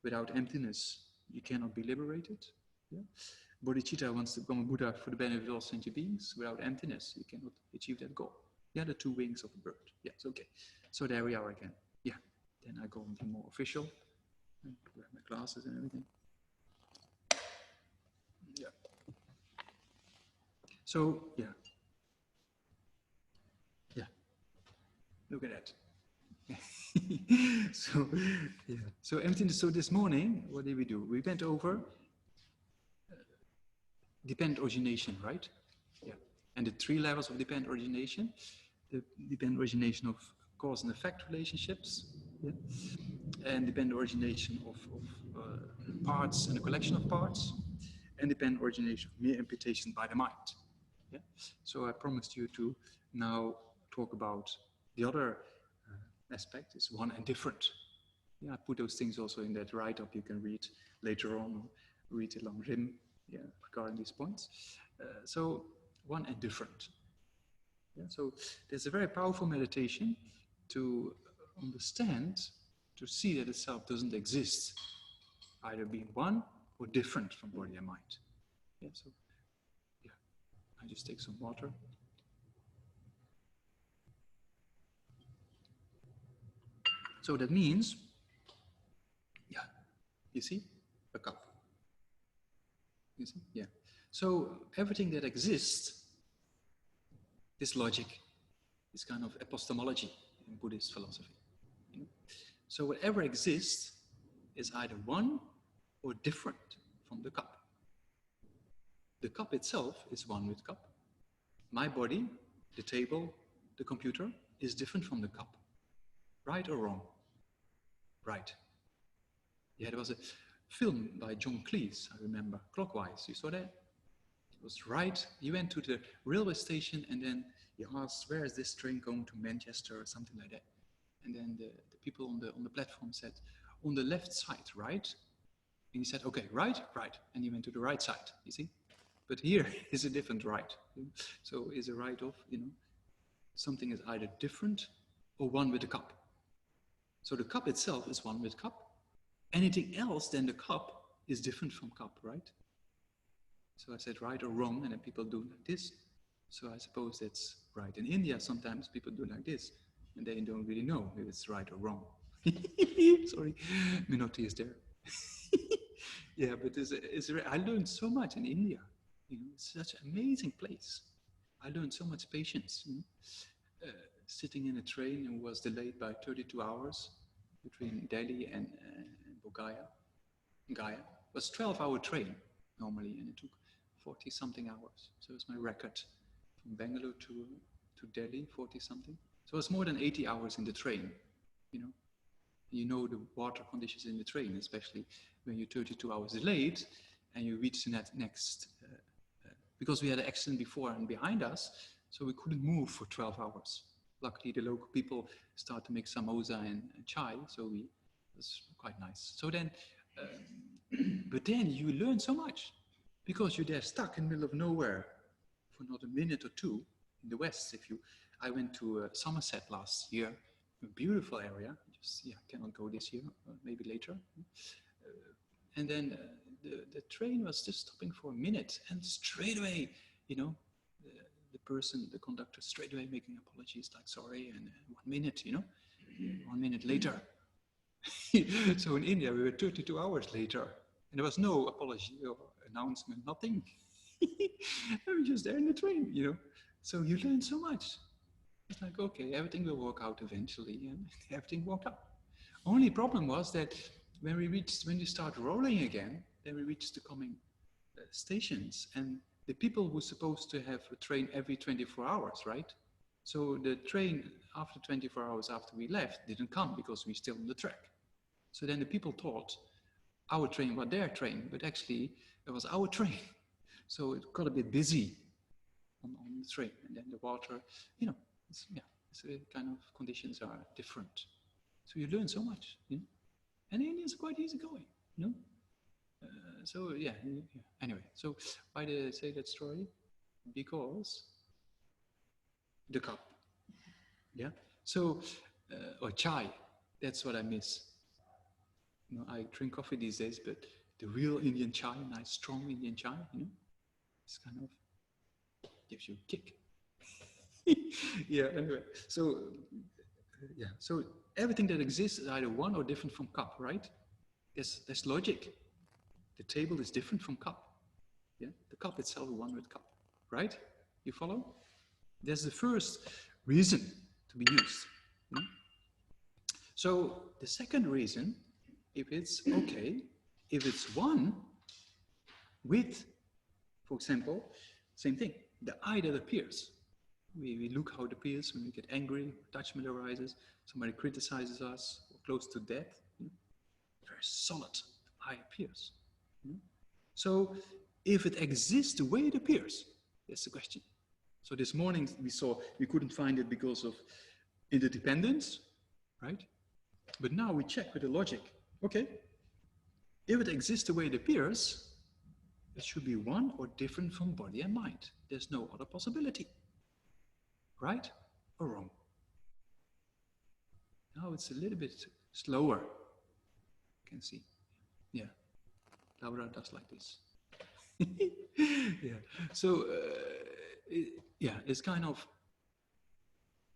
Without emptiness, you cannot be liberated. Yeah? Bodhicitta wants to become a Buddha for the benefit of all sentient beings. Without emptiness, you cannot achieve that goal. Yeah, the two wings of a bird. Yes, okay. So there we are again. Yeah. Then I go into more official. Wear my glasses and everything. Yeah. So, yeah. Yeah. Look at that. So, yeah. So emptiness. So this morning, what did we do? We went over dependent origination, right? Yeah. And the three levels of dependent origination. The dependent origination of cause and effect relationships. Yeah. And dependent origination of parts and a collection of parts. And dependent origination of mere imputation by the mind. Yeah. So I promised you to now talk about the other aspect is one and different. Yeah, I put those things also in that write-up you can read later on, read it along Rim, yeah, regarding these points. So one and different. Yeah, so there's a very powerful meditation to understand, to see that the self doesn't exist, either being one or different from body and mind. Yeah, so yeah, I just take some water. So that means, yeah, you see, a cup. You see, yeah. So everything that exists, this logic, is kind of epistemology in Buddhist philosophy. So whatever exists is either one or different from the cup. The cup itself is one with cup. My body, the table, the computer, is different from the cup. Right or wrong? Right. Yeah, there was a film by John Cleese, I remember, Clockwise. You saw that? It was right. You went to the railway station and then you asked, where is this train going to Manchester or something like that? And then the people on the platform said, on the left side, right? And he said, okay, right, right. And he went to the right side, you see? But here is a different right. So is a right of, something is either different or one with the cup. So the cup itself is one with cup. Anything else than the cup is different from cup, right? So I said right or wrong, and then people do like this. So I suppose that's right. In India, sometimes people do like this, and they don't really know if it's right or wrong. Sorry, Minotti is there. Yeah, but I learned so much in India. It's such an amazing place. I learned so much patience. Sitting in a train and was delayed by 32 hours between Delhi and Gaya. It was a 12-hour train normally, and it took 40-something hours. So it's my record from Bangalore to Delhi, 40-something. So it's more than 80 hours in the train. You know the water conditions in the train, especially when you're 32 hours late and you reach the next, because we had an accident before and behind us, so we couldn't move for 12 hours. Luckily, the local people start to make samosa and chai, so it was quite nice. So then, but then you learn so much because you're there stuck in the middle of nowhere for not a minute or two in the West. I went to Somerset last year, a beautiful area. Cannot go this year, maybe later. And then the train was just stopping for a minute, and straight away, the conductor straight away making apologies, like sorry, and 1 minute, 1 minute later. So in India, we were 32 hours later, and there was no apology or announcement, nothing. We were just there in the train, So you learn so much. It's like, okay, everything will work out eventually, and everything worked out. Only problem was that when you start rolling again, then we reached the coming stations, and the people were supposed to have a train every 24 hours, right? So the train after 24 hours after we left didn't come because we're still on the track. So then the people thought our train was their train, but actually it was our train. So it got a bit busy on the train, and then the water, kind of conditions are different. So you learn so much, and Indians are quite easygoing, Anyway, so why did I say that story? Because the cup, yeah. So or chai, that's what I miss. I drink coffee these days, but the real Indian chai, nice strong Indian chai, it's kind of gives you a kick. Yeah. Anyway, so so everything that exists is either one or different from cup, right? That's logic. The table is different from cup. Yeah, the cup itself is one with cup, right? You follow? That's the first reason to be used. So the second reason, if it's one with, for example, same thing, the I that appears. We look how it appears when we get angry, attachment arises, somebody criticizes us, or close to death. Very solid, the I appears. So if it exists the way it appears, that's the question. So this morning we couldn't find it because of interdependence, right? But now we check with the logic. Okay, if it exists the way it appears, it should be one or different from body and mind. There's no other possibility. Right or wrong? Now it's a little bit slower. You can see. Yeah. Laura does like this. Yeah. So, it's kind of,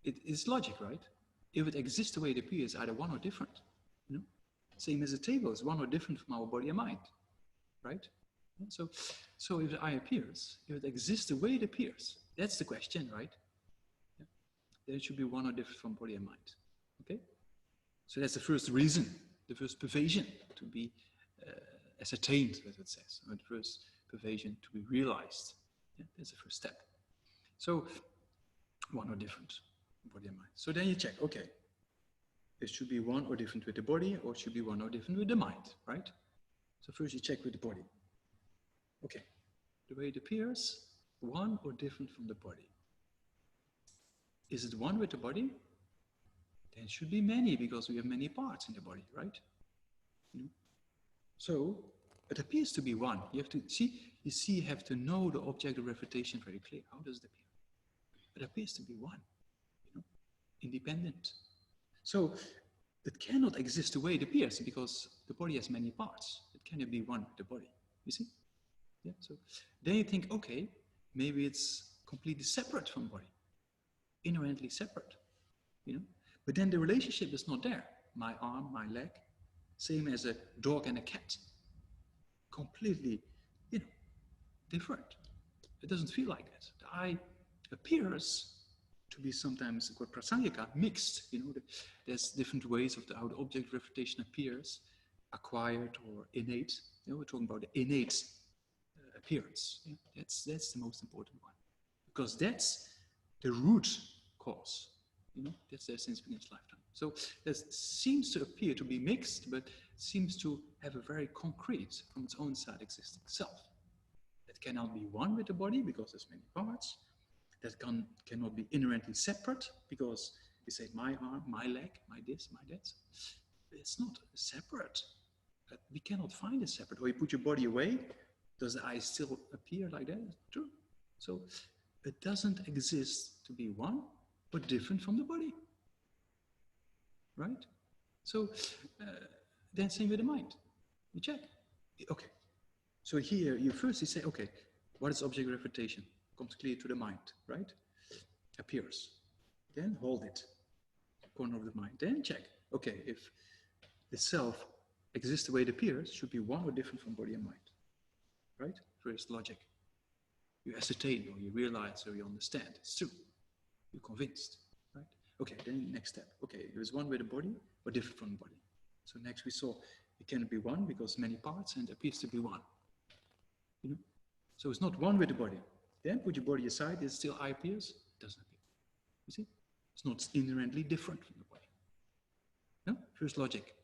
it's logic, right? If it exists the way it appears, either one or different. Same as a table is one or different from our body and mind, right? So if the I appears, if it exists the way it appears, that's the question, right? Yeah. Then it should be one or different from body and mind. Okay? So that's the first reason, the first pervasion to be ascertained, as it says, or the first pervasion to be realized. Yeah, that's the first step. So one or different, body and mind. So then you check, okay, it should be one or different with the body, or it should be one or different with the mind, right? So first you check with the body. Okay, the way it appears, one or different from the body. Is it one with the body? Then it should be many, because we have many parts in the body, right? So it appears to be one. You have to see, you have to know the object of refutation very clear. How does it appear? It appears to be one, independent. So it cannot exist the way it appears, because the body has many parts. It cannot be one with the body. You see? Yeah. So then you think, okay, maybe it's completely separate from body, inherently separate. But then the relationship is not there. My arm, my leg, same as a dog and a cat. Completely, different. It doesn't feel like that. The I appears to be sometimes called prasangika, mixed. There's different ways of how the object of refutation appears, acquired or innate. We're talking about the innate appearance. Yeah? That's the most important one, because that's the root cause. That's there since beginner's lifetime. So it seems to appear to be mixed, but seems to have a very concrete, from its own side, existing self. It cannot be one with the body because there's many parts. That cannot be inherently separate because we say my arm, my leg, my this, my that. It's not separate. We cannot find it separate. Or you put your body away, does the eye still appear like that? True. So it doesn't exist to be one, but different from the body. Right? So then same with the mind. You check. Okay. So here you say, okay, what is object refutation? Comes clear to the mind, right? Appears. Then hold it. Corner of the mind. Then check. Okay, if the self exists the way it appears, should be one or different from body and mind. Right? First logic. You ascertain or you realize or you understand. It's true. You're convinced. Right? Okay, then next step. Okay, there's one with the body or different from the body. So next we saw it cannot be one because many parts and appears to be one. You know? So it's not one with the body. Then put your body aside, it still eye appears, it doesn't appear. You see? It's not inherently different from the body. No? First logic.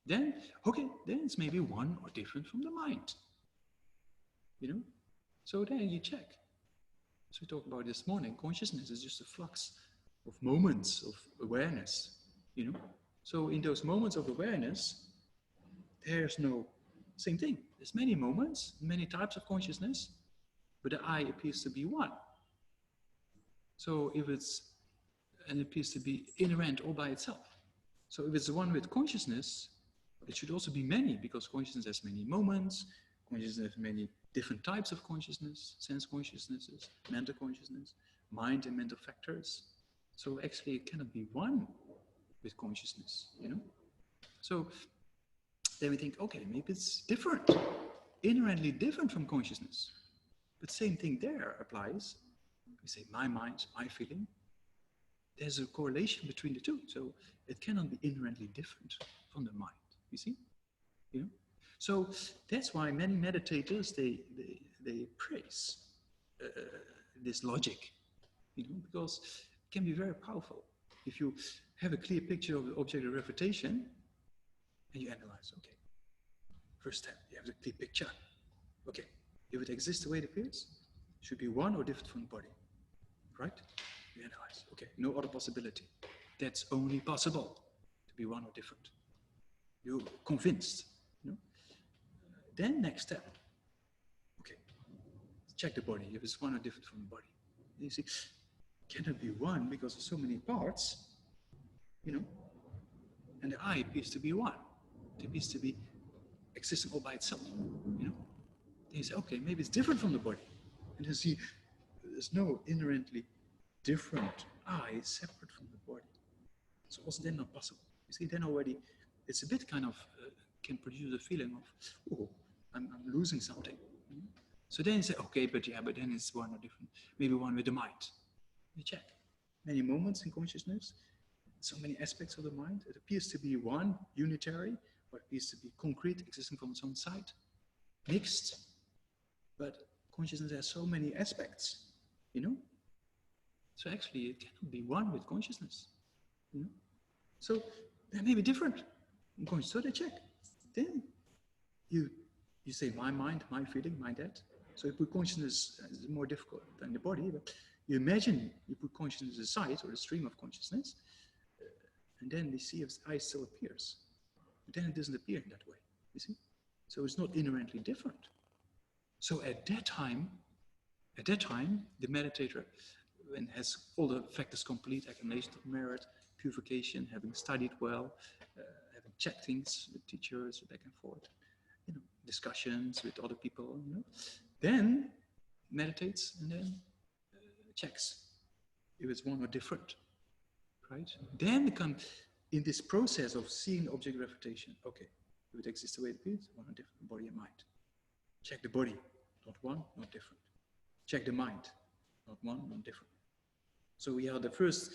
Then, okay, then it's maybe one or different from the mind. You know? So then you check. As we talked about this morning, consciousness is just a flux of moments of awareness. You know? So in those moments of awareness, there's no same thing. There's many moments, many types of consciousness, but the I appears to be one. So if it appears to be inherent all by itself. So if it's the one with consciousness, it should also be many, because consciousness has many moments, consciousness has many different types of consciousness, sense consciousnesses, mental consciousness, mind and mental factors. So actually it cannot be one with consciousness, you know? So then we think, okay, maybe it's different, inherently different from consciousness. But same thing there applies. We say my mind, my feeling. There's a correlation between the two. So it cannot be inherently different from the mind, you see? You know? So that's why many meditators, they praise this logic, you know, because it can be very powerful. If you have a clear picture of the object of refutation, and you analyze, okay, first step, you have the clear picture. Okay, if it exists the way it appears, it should be one or different from the body, right? You analyze, okay, no other possibility. That's only possible, to be one or different. You're convinced, you know? Then next step, okay, check the body, if it's one or different from the body. You see, can it be one because of so many parts, you know? And the eye appears to be one. It appears to be existing all by itself, you know? Then you say, okay, maybe it's different from the body. And you see, there's no inherently different eye separate from the body. So also then not possible. You see, then already it's a bit kind of, can produce a feeling of, oh, I'm losing something. You know? So then you say, okay, but then it's one or different. Maybe one with the mind. You check. Many moments in consciousness, so many aspects of the mind. It appears to be one, unitary, or it appears to be concrete, existing from its own side, mixed. But consciousness has so many aspects, you know? So actually it cannot be one with consciousness, you know? So they may be different in consciousness. So they check. Then you say my mind, my feeling, my that. So you put consciousness is more difficult than the body, but you imagine you put consciousness aside, or the stream of consciousness, and then you see if the eye still appears. But then it doesn't appear in that way, you see? So it's not inherently different. So at that time, the meditator, when has all the factors complete, accumulation of merit, purification, having studied well, having checked things with teachers, back and forth, you know, discussions with other people, you know, then meditates and then checks if it's one or different, right? Then come in this process of seeing object refutation. Okay, if it exists the way it appears, one or different, body and mind. Check the body, not one, not different. Check the mind, not one, not different. So we are the first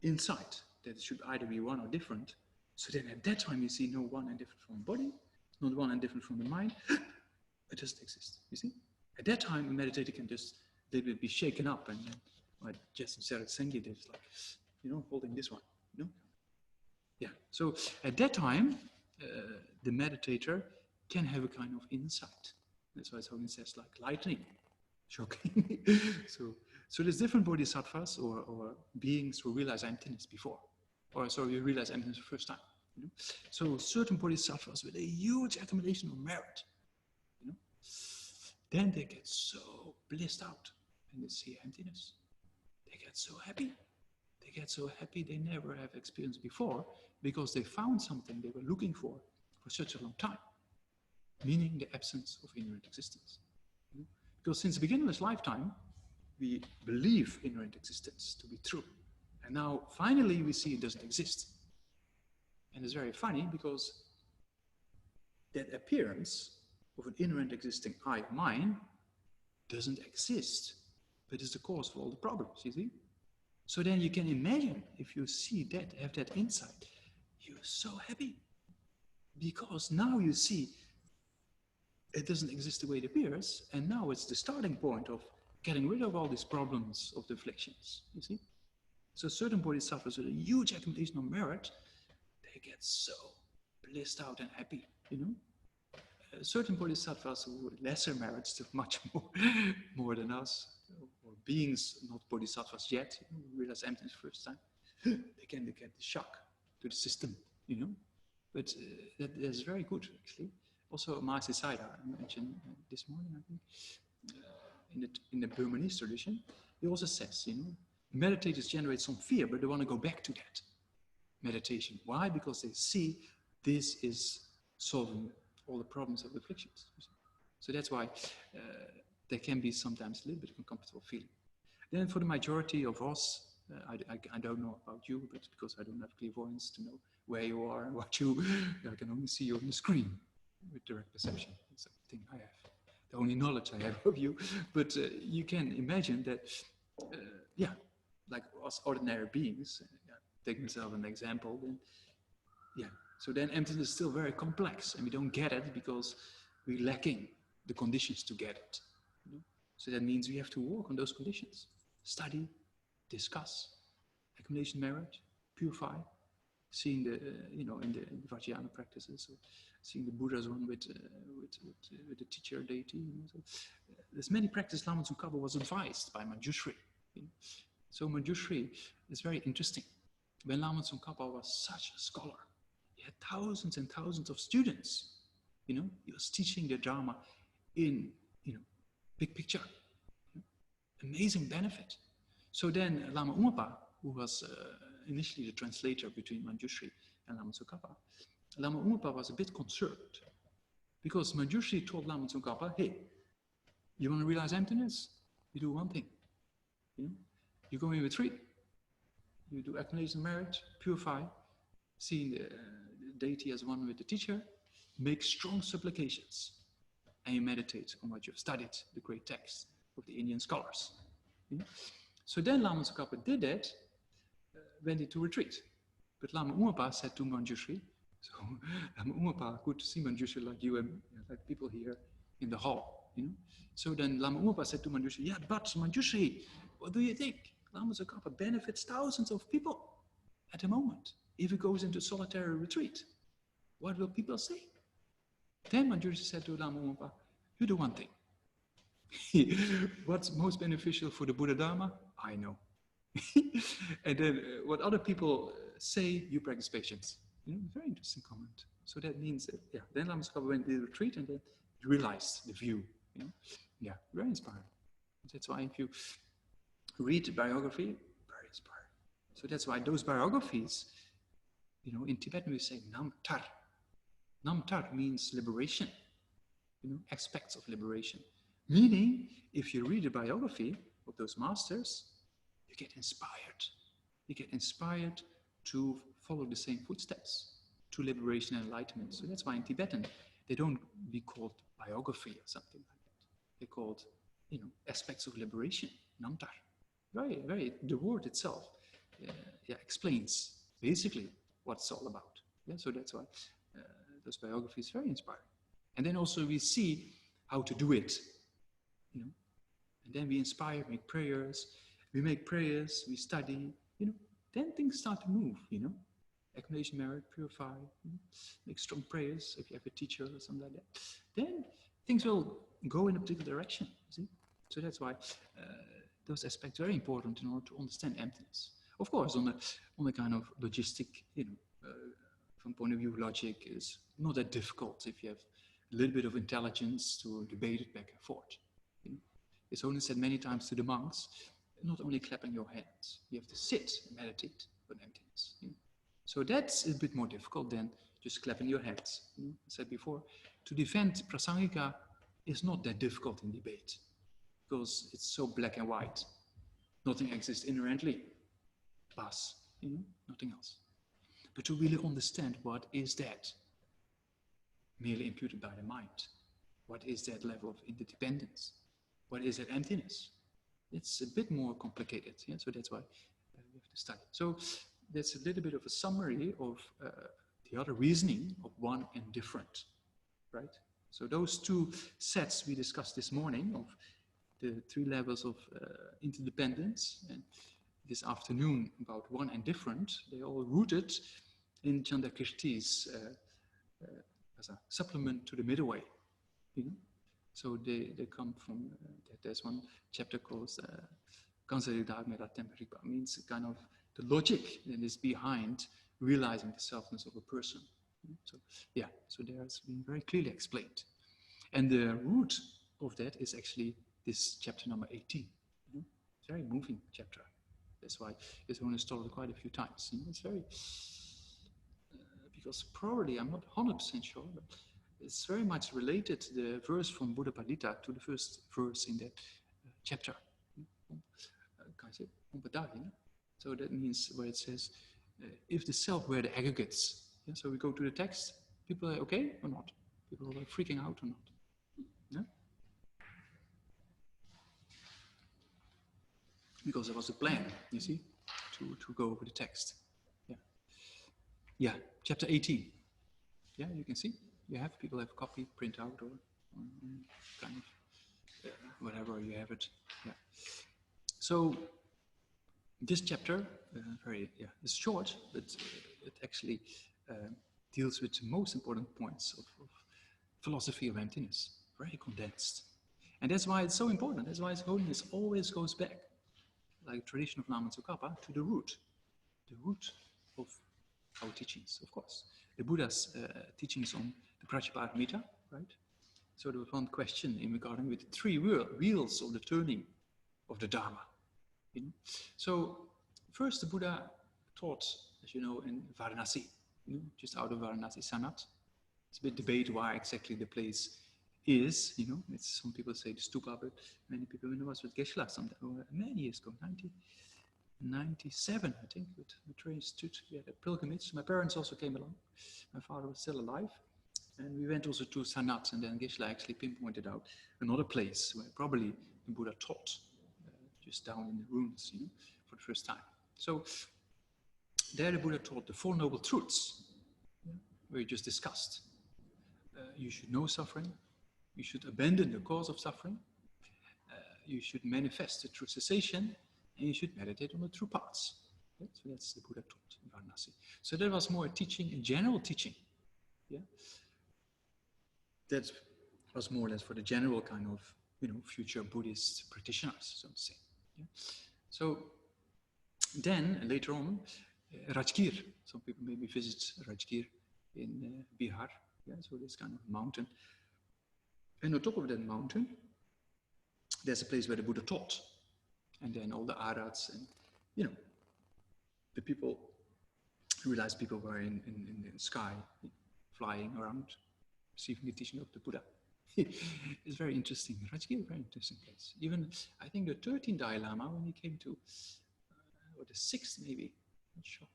insight that it should either be one or different. So then at that time you see no one and different from the body, not one and different from the mind. It just exists, you see? At that time, a meditator can just, they will be shaken up and what Geshe Namdak did is like, you know, holding this one, You know? Yeah. So at that time, the meditator can have a kind of insight. That's why Hogan says like lightning, shocking. so there's different bodhisattvas or beings who realize emptiness before, or sorry, you realize emptiness the first time. You know? So certain bodhisattvas with a huge accumulation of merit, you know, then they get so blissed out and they see emptiness. They get so happy. They get so happy they never have experienced before because they found something they were looking for such a long time, meaning the absence of inherent existence. You know? Because since the beginning of this lifetime, we believe inherent existence to be true. And now finally we see it doesn't exist. And it's very funny because that appearance of an inherent existing I, mine, doesn't exist, but is the cause for all the problems, you see? So then you can imagine, if you see that, have that insight, you're so happy. Because now you see it doesn't exist the way it appears, and now it's the starting point of getting rid of all these problems of the afflictions, you see? So certain bodhisattvas with a huge accumulation of merit, they get so blissed out and happy, you know? Certain bodhisattvas who with lesser merits, still much more than us, or beings not bodhisattvas yet, you know, realize emptiness first time, they can get the shock to the system, you know? But that is very good, actually. Also, Mahasi Sayadaw, I mentioned this morning, I think, in the Burmese tradition, he also says, you know, meditators generate some fear, but they want to go back to that meditation. Why? Because they see this is solving all the problems of the afflictions. So that's why there can be sometimes a little bit of uncomfortable feeling. Then for the majority of us, I don't know about you, but because I don't have clairvoyance to know where you are and what you, I can only see you on the screen with direct perception. That's the thing I have, the only knowledge I have of you. But you can imagine that, yeah, like us ordinary beings, take myself an example, then, yeah, so then emptiness is still very complex and we don't get it because we're lacking the conditions to get it. You know? So that means we have to work on those conditions. Study, discuss, accumulation merit, purify, seeing the, you know, in the Vajrayana practices, so seeing the Buddha's one with the teacher deity. You know? So, there's many practices Lama Tsongkhapa was advised by Manjushri. You know? So Manjushri is very interesting. When Lama Tsongkhapa was such a scholar, he had thousands and thousands of students. You know, he was teaching the Dharma in, you know, big picture. You know? Amazing benefit. So then Lama Umapa, who was initially the translator between Manjushri and Lama Tsongkhapa, Lama Umapa was a bit concerned because Manjushri told Lama Tsongkhapa, hey, you want to realize emptiness? You do one thing. You know? You go in retreat. You do accumulation merit, purify, seeing the deity as one with the teacher, make strong supplications, and you meditate on what you've studied, the great texts of the Indian scholars. You know? So then Lama Tsongkhapa did that, went into retreat. But Lama Umapa said to Manjushri, so Lama Umapa, good to see Manjushri like you and like people here in the hall, you know. So then Lama Umapa said to Manjushri, yeah, but Manjushri, what do you think? Lama Tsongkhapa benefits thousands of people at the moment. If he goes into solitary retreat, what will people say? Then Manjushri said to Lama Umapa, you do one thing. What's most beneficial for the Buddha Dharma? I know. And then what other people say, you practice patience. You know, very interesting comment. So that means that, yeah, then Lama Tsongkhapa went to the retreat and then realized the view. You know? Yeah, very inspiring. That's why if you read the biography, very inspiring. So that's why those biographies, you know, in Tibetan we say Nam Tar. Nam Tar means liberation, you know, aspects of liberation. Meaning, if you read the biography of those masters, you get inspired. You get inspired to follow the same footsteps to liberation and enlightenment. So that's why in Tibetan, they don't be called biography or something like that. They're called, you know, aspects of liberation, Namtar. The word itself explains basically what it's all about. Yeah, so that's why those biographies are very inspiring. And then also we see how to do it, you know. And then we inspire, make prayers. We make prayers, we study, you know. then things start to move, Accumulation, merit, purify, make strong prayers if you have a teacher or something like that. Then things will go in a particular direction, see? So that's why those aspects are very important in order to understand emptiness. Of course, on a kind of logistic, from point of view, logic is not that difficult if you have a little bit of intelligence to debate it back and forth. It's only said many times to the monks, not only clapping your hands, you have to sit and meditate on emptiness. So that's a bit more difficult than just clapping your hands. I said before, to defend prasangika is not that difficult in debate because it's so black and white. Nothing exists inherently. Plus, nothing else. But to really understand what is that merely imputed by the mind, what is that level of interdependence, what is that emptiness, it's a bit more complicated. So that's why we have to study. So that's a little bit of a summary of the other reasoning of one and different, right? So those two sets we discussed this morning of the 3 levels of interdependence, and this afternoon about one and different, they all rooted in Chandrakirti's as a supplement to the middle way. So they come from, there's one chapter called Kansaridar Mera Temperipa, means kind of the logic that is behind realizing the selfness of a person. So yeah, so there's been very clearly explained. And the root of that is actually this chapter number 18. Very moving chapter. That's why it's only started quite a few times. It's very, because probably, I'm not 100% sure, but it's very much related to the verse from Buddha Padita to the first verse in that chapter. So that means where it says, if the self were the aggregates. So we go to the text, people are okay or not? People are freaking out or not? Yeah? Because there was a plan, you see, to go over the text. Yeah, chapter 18. Yeah, you can see. People have a copy, print out, or kind of whatever you have it. Yeah. So this chapter, is short, but it actually deals with the most important points of philosophy of emptiness, very condensed. And that's why it's so important. That's why His Holiness always goes back, like tradition of Lama Tsongkhapa, to the root of our teachings, of course. The Buddha's teachings on the Prajnaparamita, right? So there was one question in regarding with the 3 wheels of the turning of the Dharma. So first the Buddha taught, as you know, in Varanasi, just out of Varanasi, Sanat. It's a bit debate why exactly the place is, It's, some people say the stupa, but many people know us with Geshe many years ago, 1997, I think, with the Institute. We had a pilgrimage. My parents also came along. My father was still alive. And we went also to Sanat, and then Geshe actually pinpointed out another place where probably the Buddha taught, just down in the ruins, for the first time. So there the Buddha taught the 4 Noble Truths, we just discussed. You should know suffering. You should abandon the cause of suffering. You should manifest the true cessation, and you should meditate on the true paths. Yeah? So that's the Buddha taught in Varanasi. So that was more a teaching, a general teaching. Yeah, that was more or less for the general kind of, future Buddhist practitioners, so to say. Yeah? So then later on, Rajgir. Some people maybe visit Rajgir in Bihar. Yeah, so this kind of mountain. And on top of that mountain, there's a place where the Buddha taught. And then all the arhats and, the people, realized people were in the sky, flying around, receiving the teaching of the Buddha. It's very interesting. Rajgir, very interesting place. Even, I think the 13th Dalai Lama, when he came to, or the 6th maybe, not sure.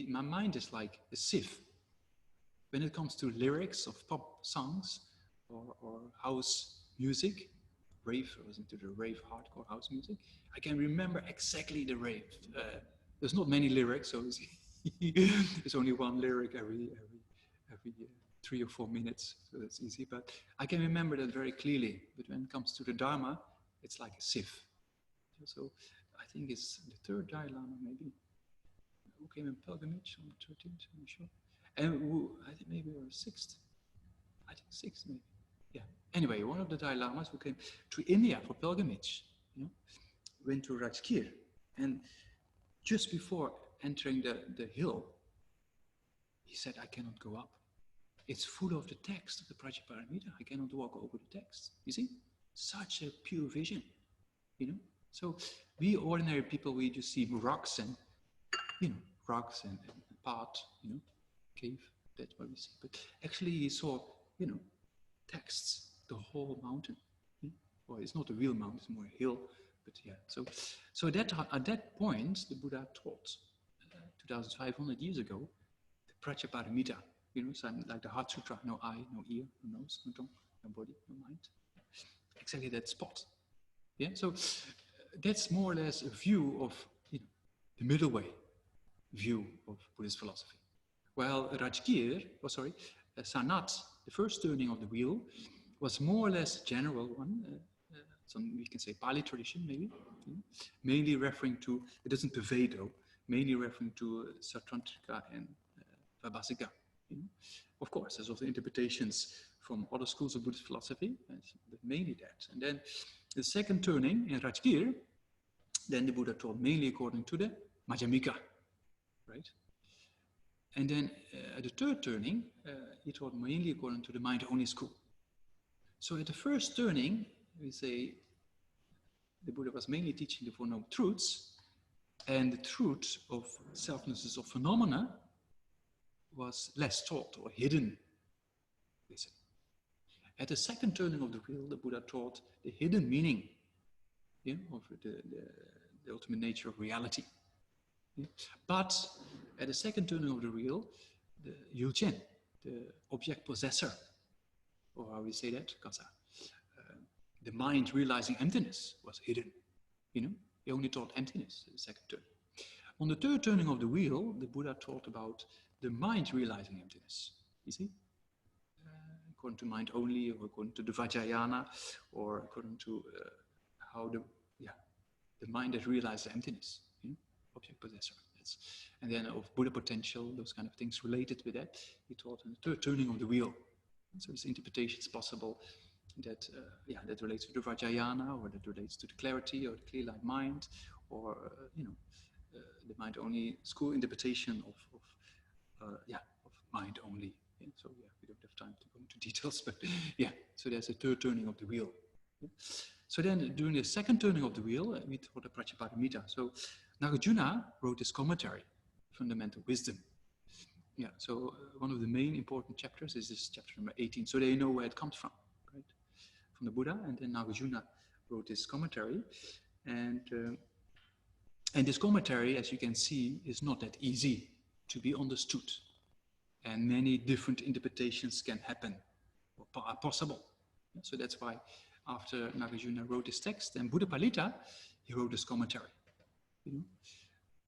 My mind is like a sieve. When it comes to lyrics of pop songs or house music, rave, I was into the rave hardcore house music, I can remember exactly the rave. There's not many lyrics, so it's only one lyric every 3 or 4 minutes, so that's easy. But I can remember that very clearly. But when it comes to the Dharma, it's like a sieve. So I think it's the 3rd Dalai Lama, maybe. who came in pilgrimage on the 13th, I'm not sure. And who, I think maybe we were 6th. I think 6th maybe. Yeah. Anyway, one of the Dalai Lamas who came to India for pilgrimage, went to Rajgir. And just before entering the hill, he said, I cannot go up. It's full of the text of the Prajnaparamita. I cannot walk over the text. You see? Such a pure vision. So we ordinary people, we just see rocks and rocks and path, cave, that's what we see. But actually he saw, texts, the whole mountain. Well, it's not a real mountain, it's more a hill, but yeah. So that at that point, the Buddha taught 2,500 years ago, the Prajnaparamita, something like the Heart Sutra, no eye, no ear, no nose, no tongue, no body, no mind. Exactly that spot. Yeah, so that's more or less a view of the middle way view of Buddhist philosophy. While Sanat, the first turning of the wheel, was more or less a general one, some we can say Pali tradition maybe, mainly referring to, it doesn't pervade though, mainly referring to Sautrantika and Vibhasika. Of course, there's also interpretations from other schools of Buddhist philosophy, but mainly that. And then the second turning in Rajgir, then the Buddha taught mainly according to the Madhyamika, right? And then at the third turning, he taught mainly according to the mind-only school. So at the first turning, we say the Buddha was mainly teaching the Four Noble Truths, and the truth of selflessness of phenomena was less taught or hidden. Listen. At the second turning of the wheel, the Buddha taught the hidden meaning of the ultimate nature of reality. But at the second turning of the wheel, the Yulchen, the object possessor, or how we say that, Kasa, the mind realizing emptiness was hidden. He only taught emptiness at the second turn. On the third turning of the wheel, the Buddha taught about the mind realizing emptiness. You see? According to mind only, or according to the Vajrayana, or according to how the mind that realizes emptiness, object possessor. And then of Buddha potential, those kind of things related with that, he taught in the third turning of the wheel. So this interpretation is possible that that relates to the Vajrayana, or that relates to the clarity or the clear-light mind, or the mind-only school interpretation of mind only. Yeah? So we don't have time to go into details, but so there's a third turning of the wheel. Yeah? So then during the second turning of the wheel, we taught the Prajnaparamita. So Nagarjuna wrote this commentary, Fundamental Wisdom. Yeah, so one of the main important chapters is this chapter number 18. So they know where it comes from, right? From the Buddha, and then Nagarjuna wrote this commentary. And this commentary, as you can see, is not that easy to be understood. And many different interpretations can happen, or are possible. So that's why after Nagarjuna wrote this text, then Buddhapalita, he wrote this commentary.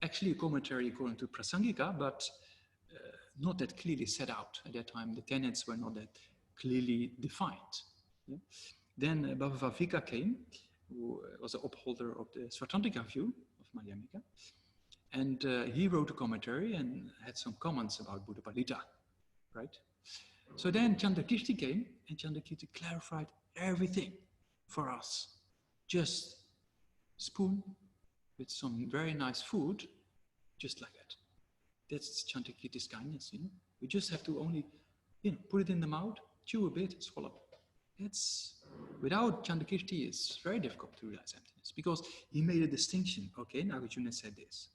Actually a commentary according to Prasangika, but not that clearly set out. At that time, the tenets were not that clearly defined. Yeah? Then Bhavavika came, who was an upholder of the Svatrantika view of Madhyamika, and he wrote a commentary and had some comments about Buddhapalita, right? So then Chandrakirti came, and Chandrakirti clarified everything for us. Just spoon with some very nice food, just like that. That's Chandrakirti's kindness, We just have to only, put it in the mouth, chew a bit, swallow. It's, without Chandrakirti, it's very difficult to realize emptiness, because he made a distinction. Okay, Nagarjuna said this,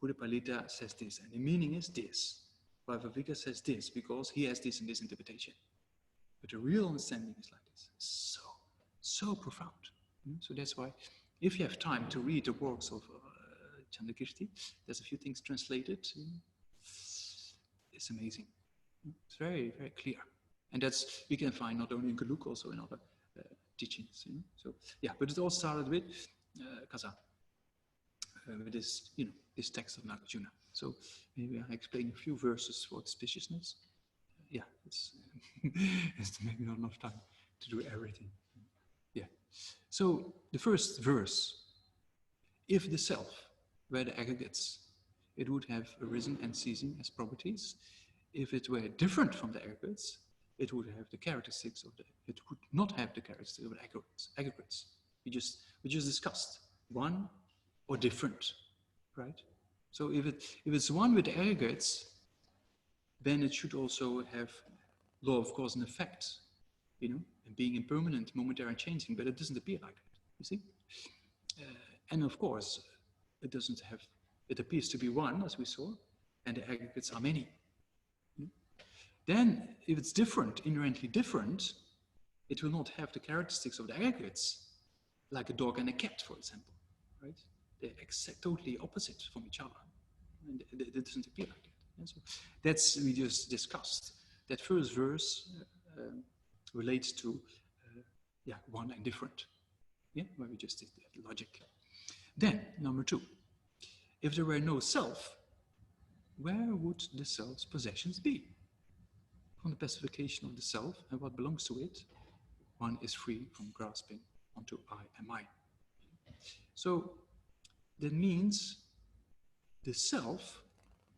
Buddhapalita says this, and the meaning is this. Bhavavika says this, because he has this and this interpretation. But the real understanding is like this. So profound. So that's why, if you have time to read the works of Chandrakirti, there's a few things translated. It's amazing. It's very, very clear. And that's, we can find not only in Geluk, also in other teachings. So, but it all started with Kasa, with this, this text of Nagarjuna. So maybe I explain a few verses for spaciousness. It's, it's maybe not enough time to do everything. So the first verse, if the self were the aggregates it would have arisen and ceasing as properties. If it were different from the aggregates, it would have the characteristics of the, it would not have the characteristics of the aggregates. We just discussed one or different, right? So if it's one with the aggregates, then it should also have law of cause and effect, you know, and being impermanent, momentary and changing, but it doesn't appear like that, you see? And of course, it doesn't have, it appears to be one, as we saw, and the aggregates are many. Then, if it's different, inherently different, it will not have the characteristics of the aggregates, like a dog and a cat, for example, right? They're totally opposite from each other, and it doesn't appear like that. And so that's, we just discussed. That first verse relates to, one and different, where we just did the logic. Then, number 2, if there were no self, where would the self's possessions be? From the pacification of the self and what belongs to it, one is free from grasping onto I and mine. So that means the self,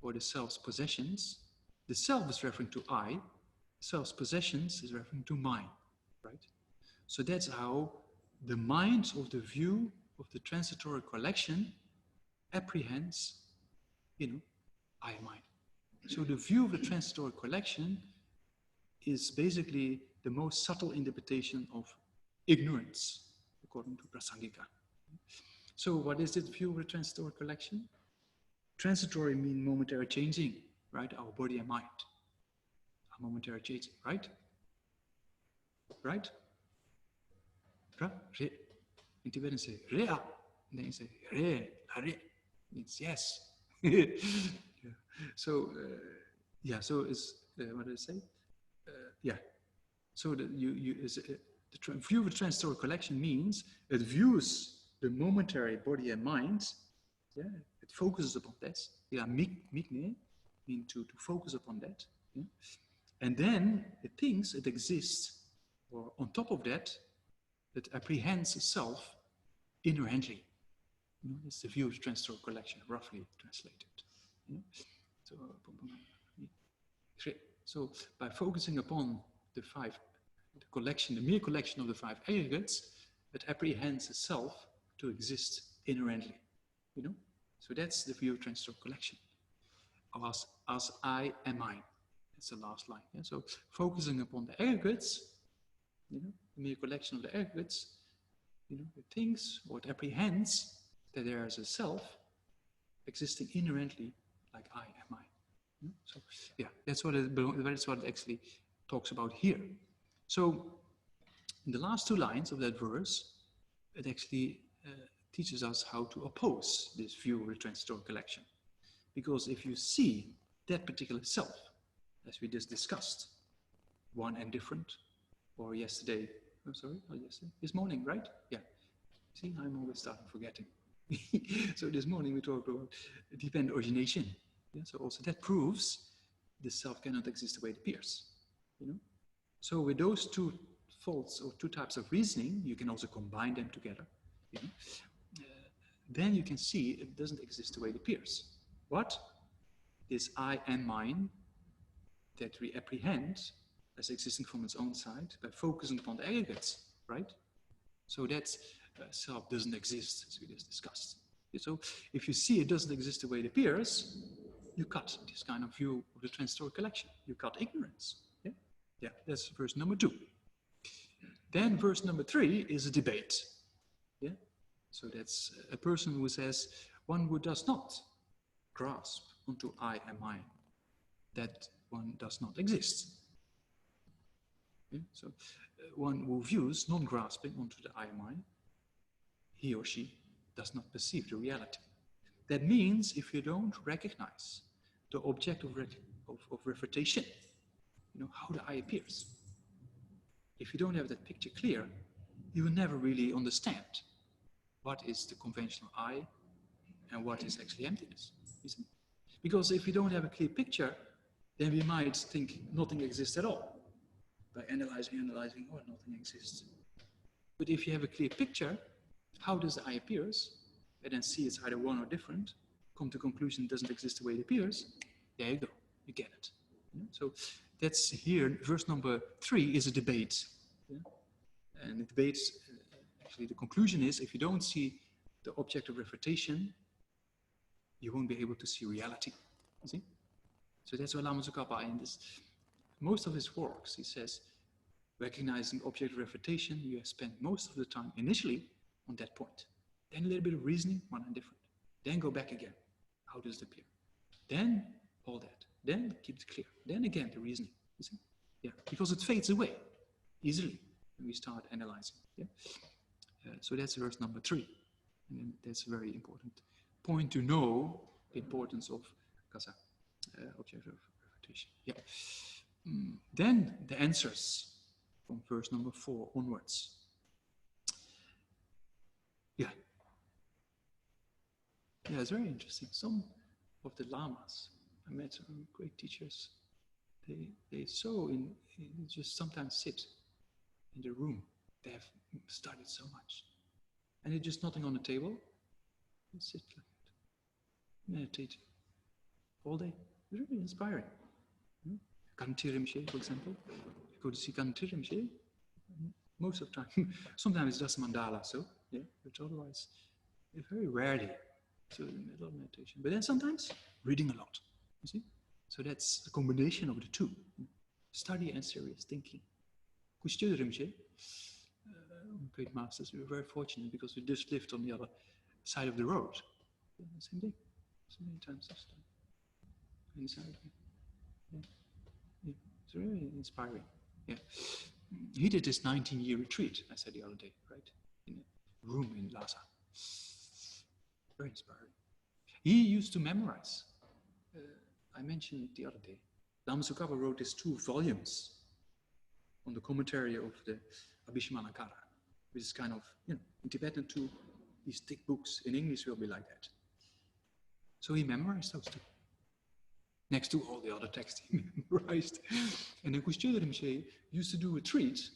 or the self's possessions, the self is referring to I, self's possessions is referring to mine, right? So that's how the mind of the view of the transitory collection apprehends, I and mine. So the view of the transitory collection is basically the most subtle interpretation of ignorance, according to Prasangika. So what is this view of the transitory collection? Transitory means momentary changing, right? Our body and mind are momentary changing, right? Right? Ra, re. And Tibetans say rea, and then you say re, la re, means yes. Yeah. So, so it's, what did I say? So the view of the transitory collection means it views the momentary body and mind, it focuses upon this. Mikne, mean to focus upon that. And then it thinks it exists, or on top of that, it apprehends itself inherently. It's the view of the transitory collection, roughly translated. So by focusing upon the mere collection of the 5 aggregates, it apprehends itself to exist inherently. So that's the view of transitory collection. As I and mine. That's the last line. So focusing upon the aggregates, the mere collection of the aggregates, it thinks or it apprehends that there is a self existing inherently like I and mine. So that's what it actually talks about here. So in the last 2 lines of that verse, it actually teaches us how to oppose this view of the transitory collection. Because if you see that particular self, as we just discussed, one and different, or yesterday, this morning, right? Yeah. See, I'm always starting forgetting. So this morning we talked about dependent origination. So also that proves the self cannot exist the way it appears. So with those 2 faults or 2 types of reasoning, you can also combine them together. Then you can see it doesn't exist the way it appears. What? This I and mine that we apprehend as existing from its own side by focusing upon the aggregates, right? So that self doesn't exist, as we just discussed. So if you see it doesn't exist the way it appears, you cut this kind of view of the transitory collection. You cut ignorance. Yeah, that's verse number 2. Then verse number 3 is a debate. So that's a person who says, one who does not grasp onto I and mine, that one does not exist. So one who views non-grasping onto the I and mine, he or she does not perceive the reality. That means if you don't recognize the object of refutation, how the I appears. If you don't have that picture clear, you will never really understand what is the conventional I and what is actually emptiness. You see? Because if you don't have a clear picture, then we might think nothing exists at all. By analyzing, nothing exists. But if you have a clear picture, how does the I appears, and then see it's either one or different, come to conclusion it doesn't exist the way it appears, there you go, you get it. So that's here, verse number 3 is a debate. And the debate, actually the conclusion is, if you don't see the object of refutation, you won't be able to see reality. You see? So that's why Lama Tsongkhapa in this, most of his works, he says, recognizing object of refutation, you have spent most of the time initially on that point. Then a little bit of reasoning, one and different. Then go back again. How does it appear? Then all that. Then keep it clear. Then again the reasoning. You see? Yeah, because it fades away easily when we start analyzing. Yeah. So that's verse number 3, and then that's a very important point to know the importance of kasa, object of refutation. Yeah. Then the answers from verse number 4 onwards. Yeah. Yeah, it's very interesting. Some of the lamas, I met some great teachers, they just sometimes sit in the room. They have studied so much. And they're just nothing on the table. They sit like that, meditate all day. It's really inspiring. Kanti Rinpoche, for example. You go to see Kanti Rinpoche, most of the time. Sometimes it's just mandala, so, yeah, but otherwise, very rarely. So in the middle of meditation. But then sometimes reading a lot, you see? So that's a combination of the two. Study and serious thinking. Kushtu Rinpoche, great masters, we were very fortunate because we just lived on the other side of the road. Same thing. So many times this time. Inside. Yeah. Yeah. It's really inspiring. Yeah. He did this 19-year retreat, I said the other day, right? In a room in Lhasa. Very inspiring. He used to memorize. I mentioned it the other day. Lama Tsongkhapa wrote these 2 volumes on the commentary of the Abhismanakara, which is kind of, in Tibetan too, these thick books. In English will be like that. So he memorized those 2. Next to all the other texts he memorized. And then Kushtu Rinpoche used to do a retreat,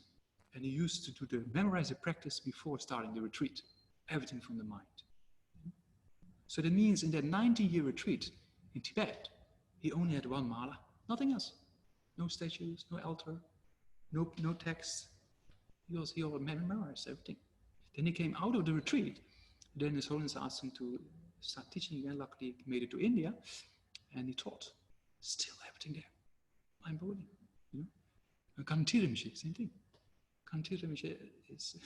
and he used to do the memorizer practice before starting the retreat. Everything from the mind. So that means in that 90-year retreat in Tibet, he only had 1 mala, nothing else. No statues, no altar, no text. He all memorized everything. Then he came out of the retreat. Then His Holiness asked him to start teaching again. Luckily, he made it to India, and he taught. Still everything there, mind-blowing. And Kanti Rinpoche, same thing. Kanti Rinpoche is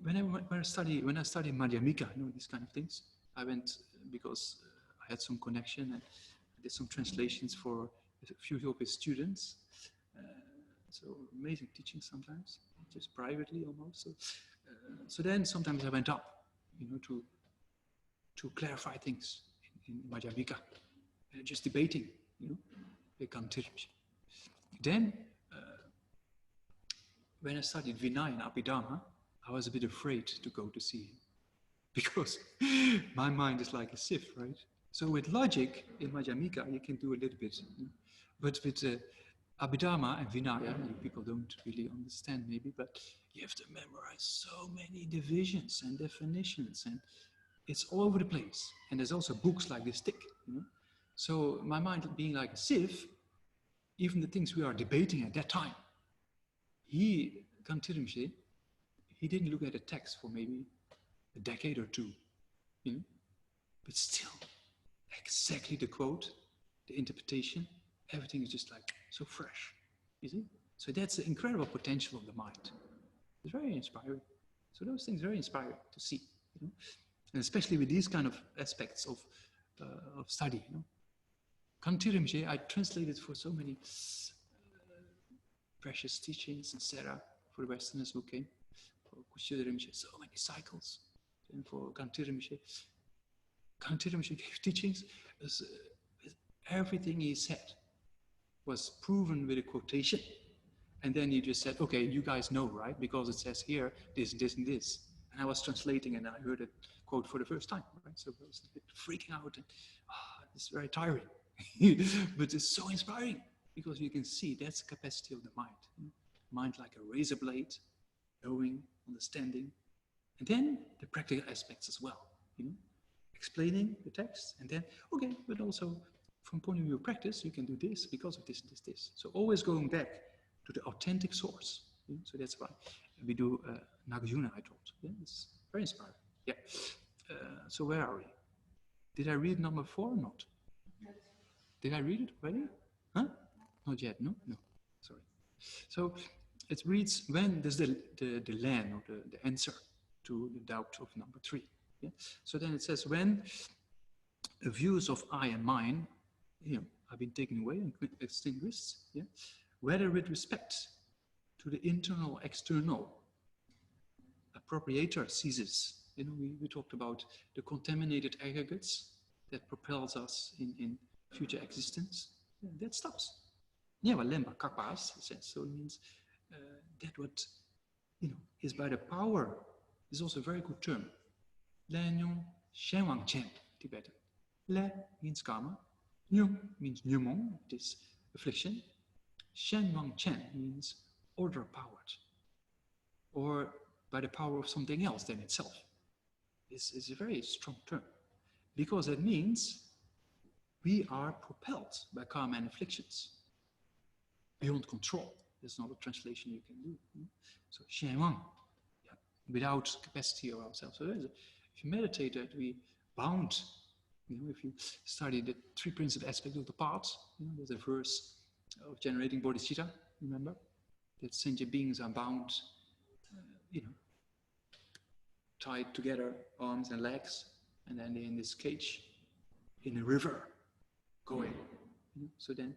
when I studied Madhyamika, these kind of things, I went because I had some connection and I did some translations for a few of his students. So amazing teaching sometimes, just privately almost. So then sometimes I went up, to clarify things in Madhyamika, just debating, the Kanti Rinpoche. Then, when I studied Vinaya and Abhidharma, I was a bit afraid to go to see him because my mind is like a sieve, right? So with logic in Madhyamika, you can do a little bit, but with Abhidharma and Vinaya, people don't really understand maybe, but you have to memorize so many divisions and definitions, and it's all over the place. And there's also books like this thick, So my mind being like a sieve, even the things we are debating at that time, Kanti Rinpoche, he didn't look at a text for maybe a decade or 2, but still, exactly the quote, the interpretation, everything is just like so fresh, you see? So that's the incredible potential of the mind. It's very inspiring. So those things are very inspiring to see, and especially with these kind of aspects of study. Kanti Rinpoche, I translated for so many precious teachings, etc. for the Westerners who came. For Kushtu Rinpoche, so many cycles. And for Kanti Rinpoche gave teachings. Everything he said was proven with a quotation. And then he just said, okay, you guys know, right? Because it says here, this, this, and this. And I was translating and I heard a quote for the first time, right? So I was a bit freaking out and it's very tiring. But it's so inspiring because you can see that's the capacity of the mind. Mind like a razor blade, knowing, understanding, and then the practical aspects as well. explaining the text, and then, okay, but also from point of view of practice, you can do this because of this, this, this. So always going back to the authentic source. Yeah? So that's why we do Nagarjuna, I thought. Yeah? It's very inspiring. Yeah. So where are we? Did I read number 4 or not? Did I read it already? Huh? Not yet, no? No, sorry. So it reads, when does the land or the answer to the doubt of number 3. Yeah? So then it says, when the views of I and mine, have been taken away and extinguished, yeah? Whether with respect to the internal, external, appropriator ceases. We talked about the contaminated aggregates that propels us in future existence. Yeah, that stops. Yeah, well, lemba kapas says, so it means that what is by the power is also a very good term. Lenyong shenwang chen, Tibetan. Le means karma. Nyung means nyumong, it is affliction. Shenwang chen means overpowered, or by the power of something else than itself. This is a very strong term, because it means we are propelled by karma and afflictions beyond control. There's not a translation you can do. So shenwang, yeah, without capacity of ourselves. So if you meditate that we bound, if you study the 3 principal aspects of the path, there's a verse of generating bodhicitta, remember? That sentient beings are bound, tied together, arms and legs, and then they're in this cage, in a river, going. So then,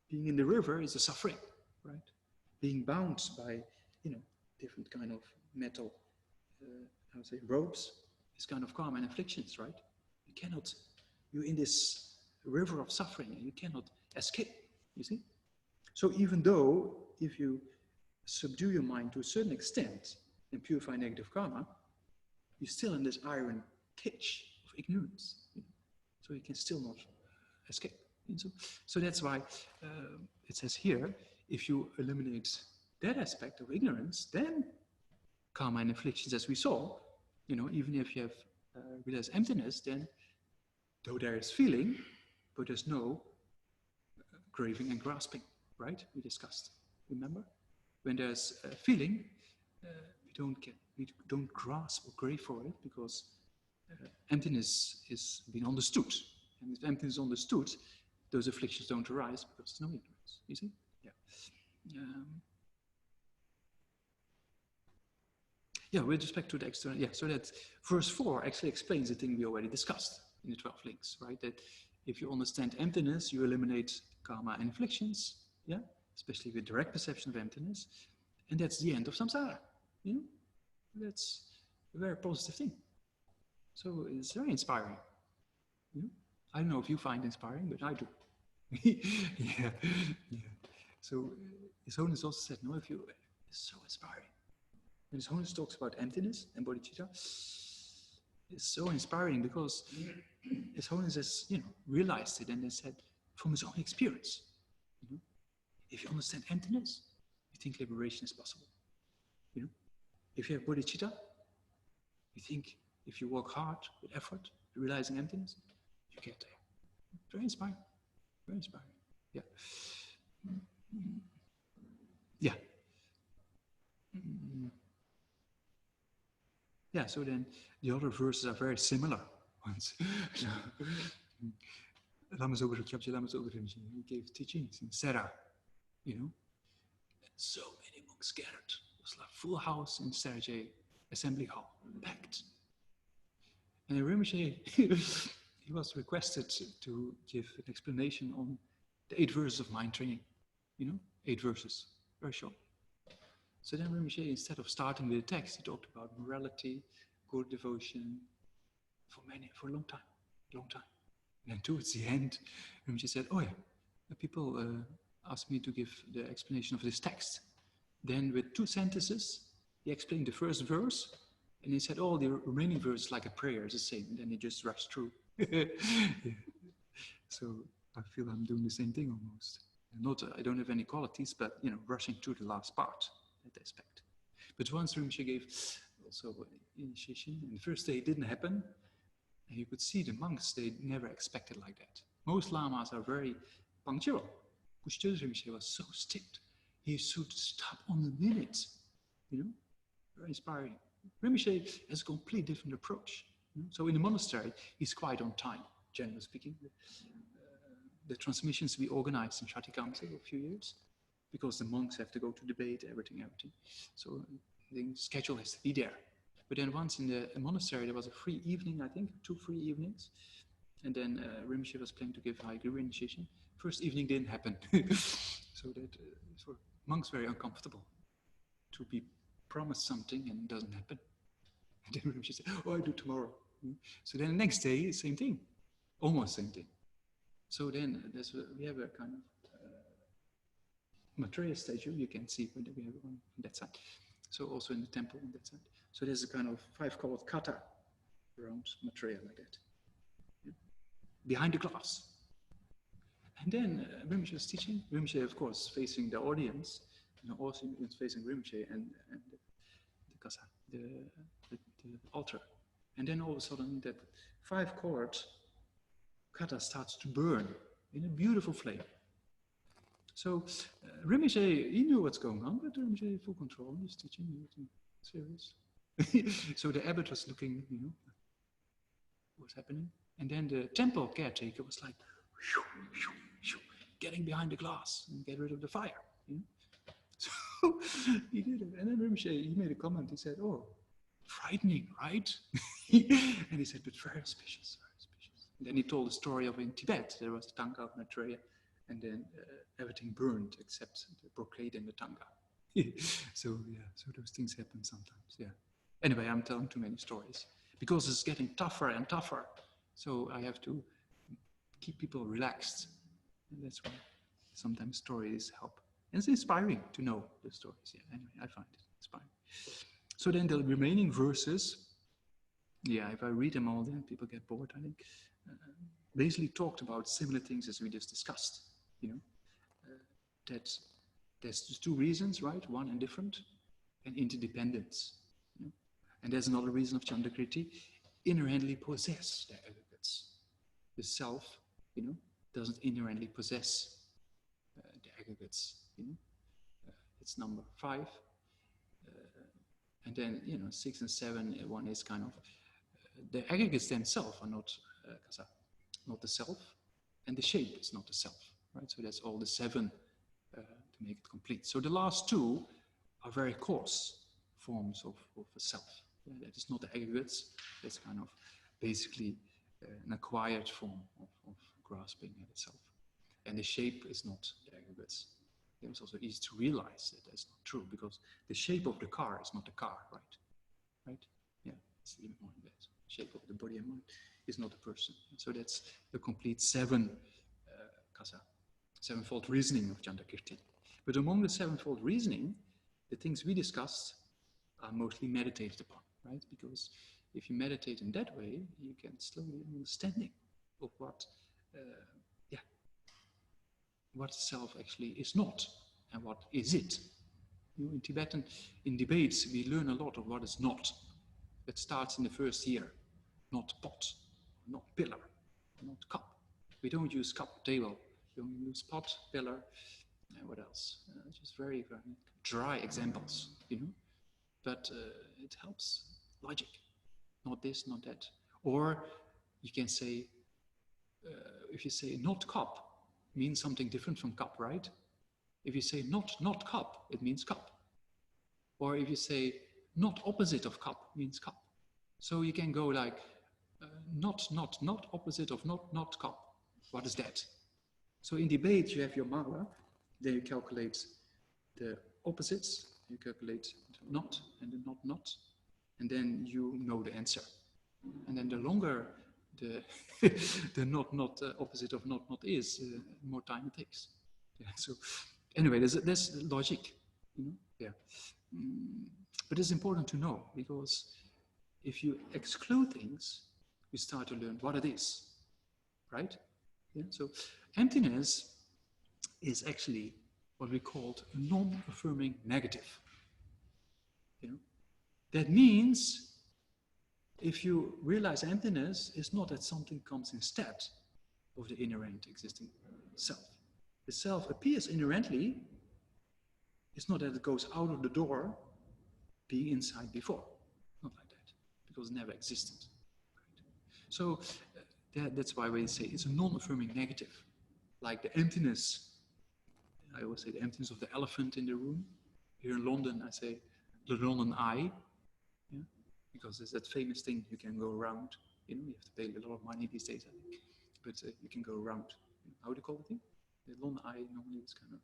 being in the river is a suffering, right? Being bound by, different kind of metal, ropes, is kind of karma and afflictions, right? You're in this river of suffering and you cannot escape, you see? So even though, if you subdue your mind to a certain extent and purify negative karma, you're still in this iron cage of ignorance. So you can still not escape. So that's why it says here, if you eliminate that aspect of ignorance, then karma and afflictions, as we saw, even if you have realized emptiness, then though there is feeling, but there's no craving and grasping, right? We discussed, remember? When there's feeling, we don't grasp or crave for it, because emptiness is being understood. And if emptiness is understood, those afflictions don't arise because there's no ignorance, you see? Yeah. With respect to the external, so that verse 4 actually explains the thing we already discussed in the 12 links, right? That if you understand emptiness, you eliminate karma and afflictions, especially with direct perception of emptiness, and that's the end of samsara. That's a very positive thing. So it's very inspiring. I don't know if you find it inspiring, but I do. yeah. So His Holiness also said, it's so inspiring. And His Holiness talks about emptiness and bodhicitta. It's so inspiring because His Holiness has, realized it and has said from his own experience. If you understand emptiness, you think liberation is possible. If you have bodhicitta, you think if you work hard with effort, realizing emptiness, you get there. Very inspiring. Very inspiring. Yeah. Yeah. Yeah, so then the other verses are very similar ones. He gave teachings in Sera, so many monks gathered. It was like full house in Sergei Assembly Hall, packed. And Rinpoche, he was requested to give an explanation on the 8 verses of mind training. 8 verses, very short. So then Rinpoche, instead of starting with the text, he talked about morality, good devotion, for a long time. And then towards the end, Rinpoche said, people asked me to give the explanation of this text. Then with 2 sentences, he explained the first verse, and he said, the remaining verses, like a prayer, is the same. And then he just rushed through. So I feel I'm doing the same thing almost. I don't have any qualities, but rushing through the last part, that aspect. But once Rinpoche gave also initiation, and the first day it didn't happen, And you could see the monks, they never expected like that. Most lamas are very punctual. Pushtu's Rinpoche was so strict. He should stop on the minute. You know, very inspiring. Rinpoche has a completely different approach. You know? So in the monastery, he's quite on time, generally speaking. The transmissions we organized in Shatikamsa for a few years, because the monks have to go to debate, everything. So the schedule has to be there. But then once in the monastery, there was a free evening, I think, 2 free evenings. And then Rinpoche was planning to give high guru initiation. First evening didn't happen. So that for monks very uncomfortable to be promised something and it doesn't happen. And then Rinpoche said, oh, I'll do tomorrow. So then the next day, same thing. Almost same thing. So then we have a kind of Maitreya statue. You can see we have one on that side. So also in the temple on that side. So there's a kind of 5-colored kata around Maitreya like that. Yeah. Behind the glass. And then Rinpoche was teaching. Rinpoche, of course, facing the audience. You know, also facing Rinpoche and the kasa, the altar. And then all of a sudden that 5-colored kata starts to burn in a beautiful flame. So Rinpoche, he knew what's going on, but Rinpoche full control. He's teaching, serious. So the abbot was looking, you know, what's happening. And then the temple caretaker was like, shoo, shoo, shoo, getting behind the glass and get rid of the fire. You know? So he did it. And then Rinpoche, he made a comment. He said, oh, frightening, right? And he said, but very auspicious, very auspicious. And then he told the story of in Tibet, there was the Tanka of Maitreya, and then everything burned except the brocade and the Tanka. So yeah, so those things happen sometimes, yeah. Anyway, I'm telling too many stories because it's getting tougher and tougher. So I have to keep people relaxed. And that's why sometimes stories help. And it's inspiring to know the stories. Yeah, anyway, I find it inspiring. So then the remaining verses, yeah, if I read them all, then people get bored, I think. Basically talked about similar things as we just discussed, you know. That there's 2 reasons, right? One, indifferent, and interdependence. You know? And there's another reason of Chandakriti, inherently possess the aggregates. The self, you know, doesn't inherently possess the aggregates, you know. It's number 5. And then, you know, 6 and 7, one is kind of, the aggregates themselves are not the self, and the shape is not the self, right? So that's all the 7 to make it complete. So the last 2 are very coarse forms of a self. Yeah, that is not the aggregates, that's kind of basically an acquired form of grasping at itself. And the shape is not the aggregates. It's also easy to realize that that's not true because the shape of the car is not the car, right? Right? Yeah, it's even more than that. Shape of the body and mind is not a person. So that's the complete 7-fold reasoning of Chandakriti. But among the 7-fold reasoning, the things we discussed are mostly meditated upon, right? Because if you meditate in that way, you can slowly understanding of what self actually is not and what is it. You know, in Tibetan, in debates, we learn a lot of what is not. It starts in the first year. Not pot, not pillar, not cup. We don't use cup, table. We don't use pot, pillar, and what else? Just very, very dry examples, you know. But it helps logic. Not this, not that. Or you can say, if you say not cup, means something different from cup, right? If you say not cup, it means cup. Or if you say not opposite of cup, means cup. So you can go like, not opposite of not cup. What is that? So in debate, you have your mala, then you calculate the opposites, you calculate the not and the not, and then you know the answer. And then the longer the the not opposite of not is, more time it takes. Yeah, so anyway, there's logic, you know. Yeah, but it's important to know because if you exclude things, you start to learn what it is, right? Yeah. So emptiness is actually what we called non-affirming negative. You know, that means if you realize emptiness, it's not that something comes instead of the inherent existing self. The self appears inherently. It's not that it goes out of the door being inside before. Not like that, because it never existed. So that's why we say it's a non-affirming negative. Like the emptiness, I always say the emptiness of the elephant in the room. Here in London, I say the London eye. Yeah? Because there's that famous thing you can go around. You have to pay a lot of money these days, I think. But you can go around. How do you call the thing? The London eye normally is kind of,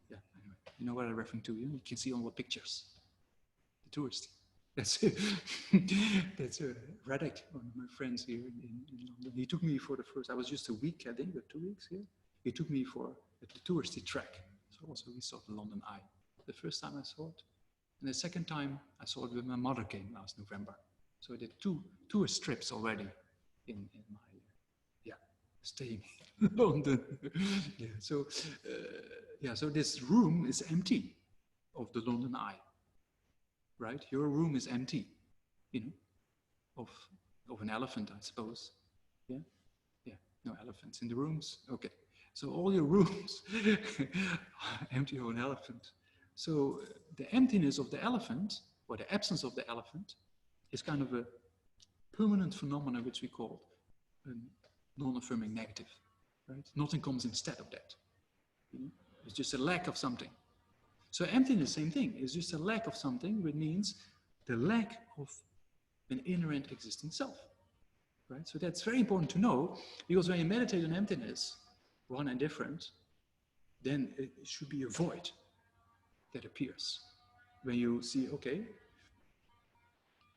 yeah, anyway. You know what I'm referring to, you can see on what pictures. The tourist. That's Radek, one of my friends here in London. He took me for the first, I was just a week, I think, or 2 weeks here. He took me for a touristy trek. So also we saw the London Eye. The first time I saw it. And the second time I saw it when my mother came last November. So I did 2 tourist trips already in my, staying in London. So this room is empty of the London Eye. Right? Your room is empty, of an elephant, I suppose. Yeah? Yeah, no elephants in the rooms. Okay. So all your rooms are empty of an elephant. So the emptiness of the elephant, or the absence of the elephant, is kind of a permanent phenomenon which we call a non-affirming negative. Right? Nothing comes instead of that. It's just a lack of something. So emptiness, same thing. It's just a lack of something, which means the lack of an inherent existing self. Right? So that's very important to know, because when you meditate on emptiness, one and different, then it should be a void that appears. When you see, okay,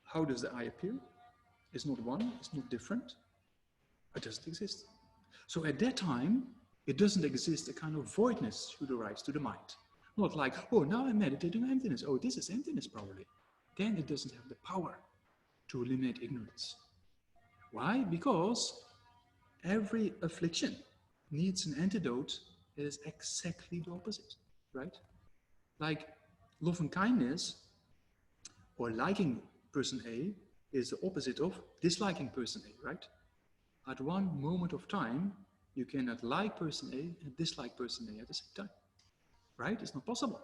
how does the eye appear? It's not one, it's not different, it doesn't exist. So at that time, it doesn't exist, a kind of voidness should arise to the mind. Not like, oh, now I'm meditating on emptiness. Oh, this is emptiness probably. Then it doesn't have the power to eliminate ignorance. Why? Because every affliction needs an antidote that is exactly the opposite, right? Like love and kindness, or liking person A, is the opposite of disliking person A, right? At one moment of time, you cannot like person A and dislike person A at the same time. Right? It's not possible.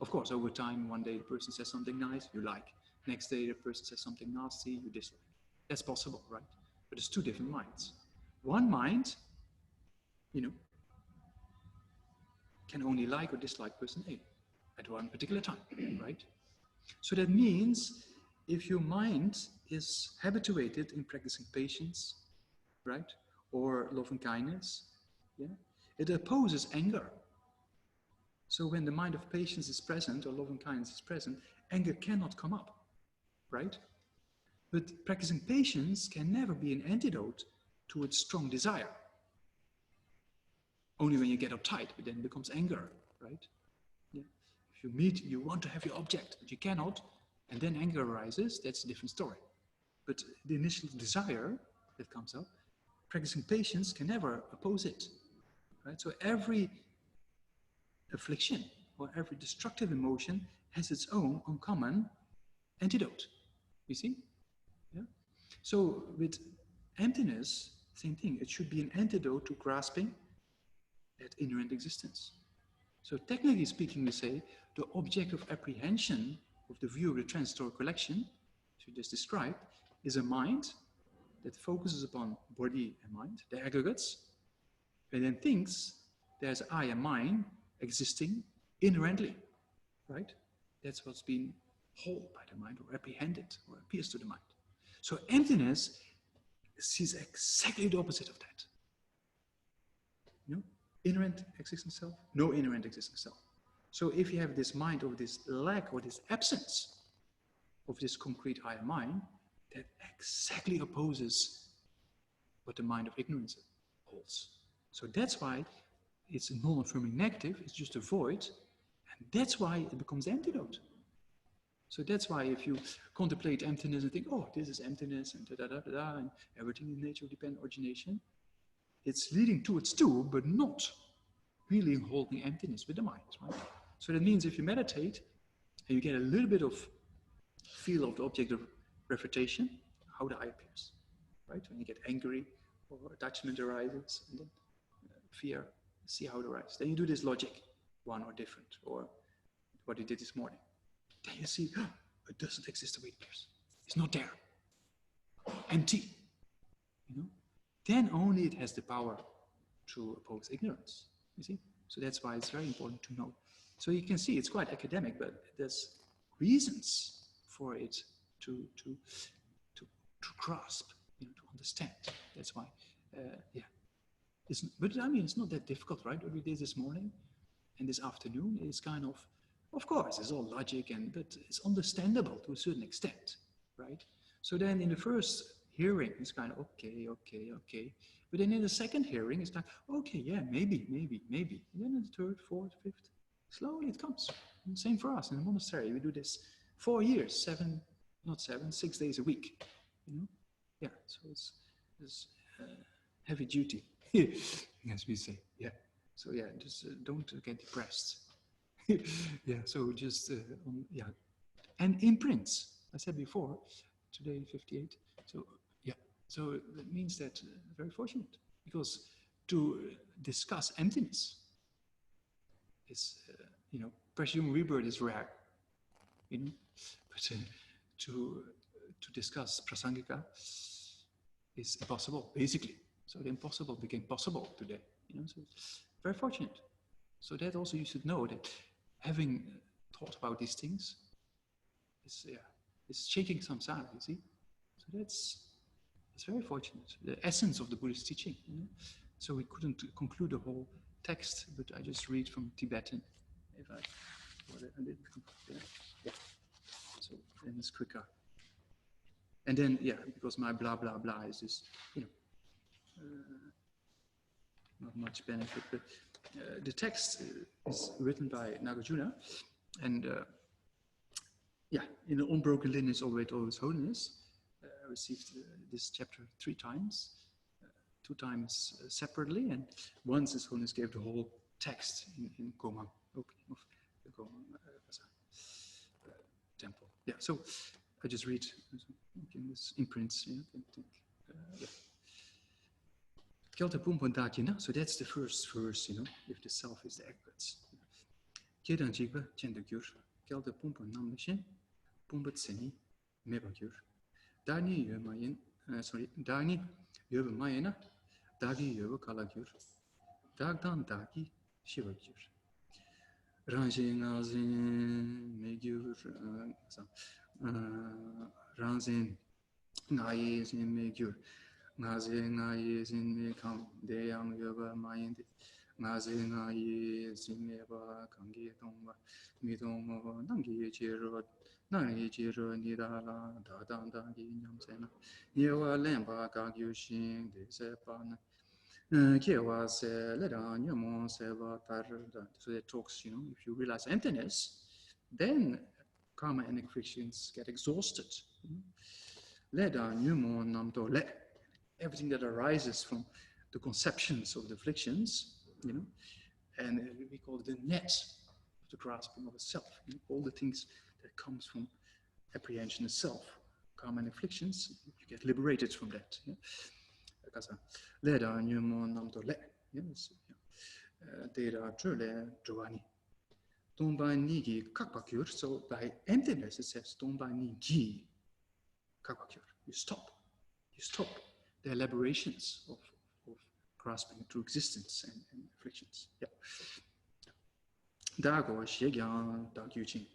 Of course, over time, one day the person says something nice, you like. Next day the person says something nasty, you dislike. That's possible, right? But it's 2 different minds. One mind, can only like or dislike person A at one particular time, right? So that means if your mind is habituated in practicing patience, right? Or love and kindness, it opposes anger. So when the mind of patience is present, or love and kindness is present, anger cannot come up, right? But practicing patience can never be an antidote towards strong desire. Only when you get uptight, it then becomes anger, right? Yeah. If you meet, you want to have your object, but you cannot, and then anger arises, that's a different story. But the initial desire that comes up, practicing patience can never oppose it, right? So every affliction or every destructive emotion has its own uncommon antidote. You see? Yeah. So with emptiness, same thing. It should be an antidote to grasping that inherent existence. So technically speaking, we say the object of apprehension of the view of the transitory collection, which we just described, is a mind that focuses upon body and mind, the aggregates, and then thinks there's I and mine existing inherently, right? That's what's been held by the mind or apprehended or appears to the mind. So emptiness sees exactly the opposite of that. Inherent existing self, no inherent existing self. So if you have this mind of this lack or this absence of this concrete I and mine, that exactly opposes what the mind of ignorance holds. So that's why it's a non-affirming negative, it's just a void, and that's why it becomes antidote. So that's why if you contemplate emptiness and think, oh, this is emptiness, and da-da-da-da-da, and everything in nature depends on origination, it's leading towards 2, but not really holding emptiness with the mind, right? So that means if you meditate, and you get a little bit of feel of the object of refutation, how the I appears, right? When you get angry or attachment arises, and then fear, see how it arises. Then you do this logic, one or different, or what you did this morning. Then you see, oh, it doesn't exist the way it appears. It's not there. Empty. You know? Then only it has the power to oppose ignorance. You see? So that's why it's very important to know. So you can see it's quite academic, but there's reasons for it to grasp, to understand. That's why, yeah. But I mean, it's not that difficult, right? What we did this morning and this afternoon is kind of course, it's all logic, but it's understandable to a certain extent, right? So then in the first hearing, it's kind of okay. But then in the second hearing, it's like, okay, yeah, maybe. And then in the third, fourth, fifth, slowly it comes. And same for us in the monastery. We do this 4 years, 6 days a week, Yeah, so it's heavy duty, as we say, yeah. So yeah, just don't get depressed. Yeah, so just, yeah. And imprints, I said before, today 58, so yeah. So that means that very fortunate, because to discuss emptiness is, presumed rebirth is rare, but to discuss prasangika is impossible, basically. So the impossible became possible today, so very fortunate. So that also you should know that having thought about these things is shaking samsara, you see. So it's very fortunate. The essence of the Buddhist teaching. So we couldn't conclude the whole text, but I just read from Tibetan. Yeah. So then it's quicker. And then, yeah, because my blah, blah, blah is just, not much benefit. But the text is written by Nagarjuna. And yeah, in the unbroken lineage of His Holiness, I received this chapter 3 times, 2 times separately, and once His Holiness gave the whole text in Gomang, opening of the Gomang temple. Yeah, so I just read this imprints. Yeah. So that's the first verse, if the self is the aggregates. Kedan jigba chendagyur, kelda pumpa namlishin, pumpa tseni, mebagyur. Dani yomayin, Dani yobayina, Dagi yobakalagyur, Dagdan Dagi shivagyur. Ranjin azin megyur, Ranjin ngayizin megyur. Ngaze zin kam deyang yoba mayindi. Ngaze zin eba kangi tongba. Midong nangi jiro nidala dadang dangi nyamsena. Yewa lemba kagyu shing de sepana. Kewa se leda nyamon seba tar. So it talks, if you realize emptiness, then karma and afflictions get exhausted. Leda nyamon namto le. Everything that arises from the conceptions of the afflictions, and we call it the net of the grasping of a self. All the things that comes from apprehension of self, karma and afflictions, you get liberated from that. So by emptiness it says you stop the elaborations of grasping into existence and afflictions. Yeah. Dago Shegyan Dagyuching.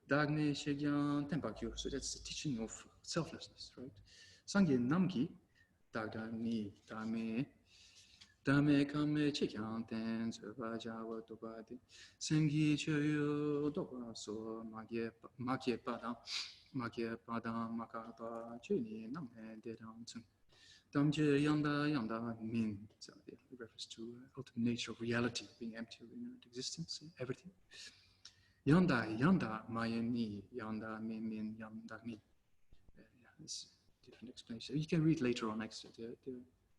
Dagne Shegyan Tempakyu. So that's the teaching of selflessness, right? Sangye Namgi Dagdani Dame Dame Kame Chekyan Ten Sova Jawa Dobadi Sengi Choyo Doba So Magye Padam Makapa Chuni Name Dedan Tsung. Damje Yanda Min. So it refers to ultimate nature of reality, being empty of inherent existence, everything. Yanda Mayani, Yanda Min, Yanda Ni. Yeah, it's a different explanation. You can read later on next the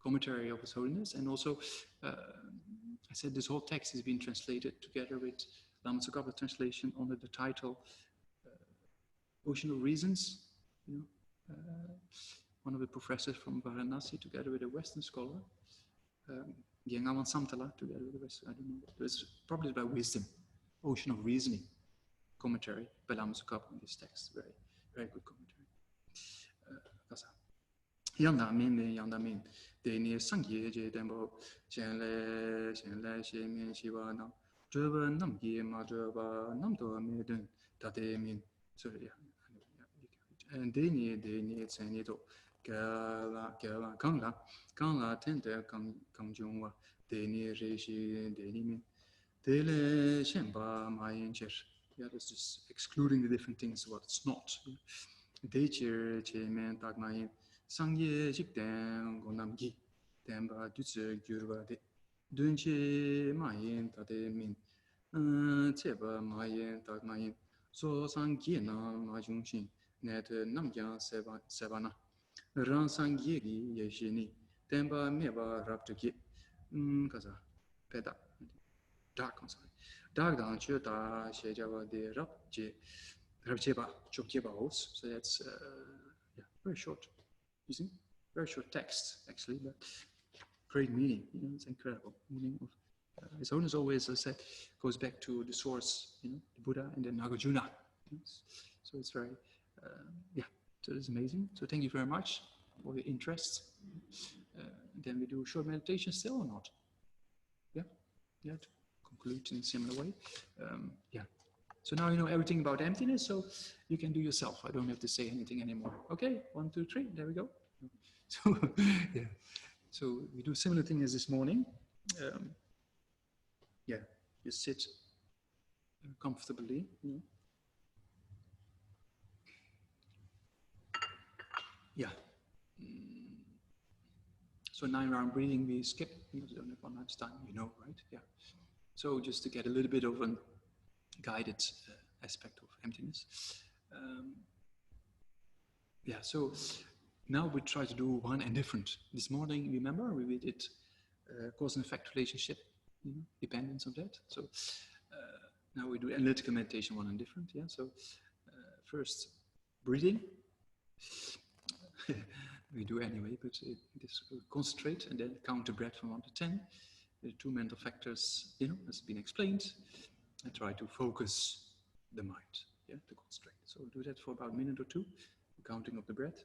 commentary of His Holiness, and also I said this whole text has been translated together with Lama Tsongkhapa's translation under the title Ocean of Reasons. one of the professors from Varanasi, together with a Western scholar, Gengawan Samtala, together with the Western, I don't know, it's probably about wisdom, ocean of reasoning, commentary, Balam Sukab on this text, very, very good commentary. Yanda min, Deni Sangye Je Dembo, Shenle, Shemin Shivana, Dreva Namgi Madreva, Namdo Midden, Tate Min, sorry, yeah. And Deni Senito, Kangla, Tender, Kangjungwa, Deni Reshi, Deni Min, Dele Shemba, Mayan Chesh. Yeah, that's just excluding the different things, what it's not. Decher, Chemen, Tagmayin. Sangye Jikden Gonamgi, Demba Dutze Gurvade, Dunche Mayin Tade Min, Teba Mayin Tagmayin, So Sangye Na Majungshin, Net Namgyan Sevana, Ran Sangye Yeshini, Demba Meva Raptuki, Kaza, Peda, Dark, I'm sorry. Dark down Chuta, Shejava de Rapjeba, Chokjeba Os, so that's very short. You see, very short text actually, but great meaning. It's incredible meaning of His Holiness always said goes back to the source, the Buddha and then Nagarjuna. So it's very, so it's amazing. So thank you very much for your interest. Then we do a short meditation still or not? Yeah, to conclude in a similar way. So now you know everything about emptiness, so you can do yourself. I don't have to say anything anymore. Okay, 1, 2, 3, there we go. So, so we do a similar thing as this morning. You sit comfortably. So 9-round breathing we skip. We don't have 1 night's time, right? Yeah. So just to get a little bit of a guided aspect of emptiness. So now we try to do one and different. This morning, remember, we did cause and effect relationship, dependence of that. So now we do analytical meditation, one and different. Yeah. So first, breathing. We do anyway, but just concentrate and then count the breath from 1 to 10. The 2 mental factors, has been explained. And try to focus the mind, to concentrate. So do that for about a minute or 2, counting of the breath.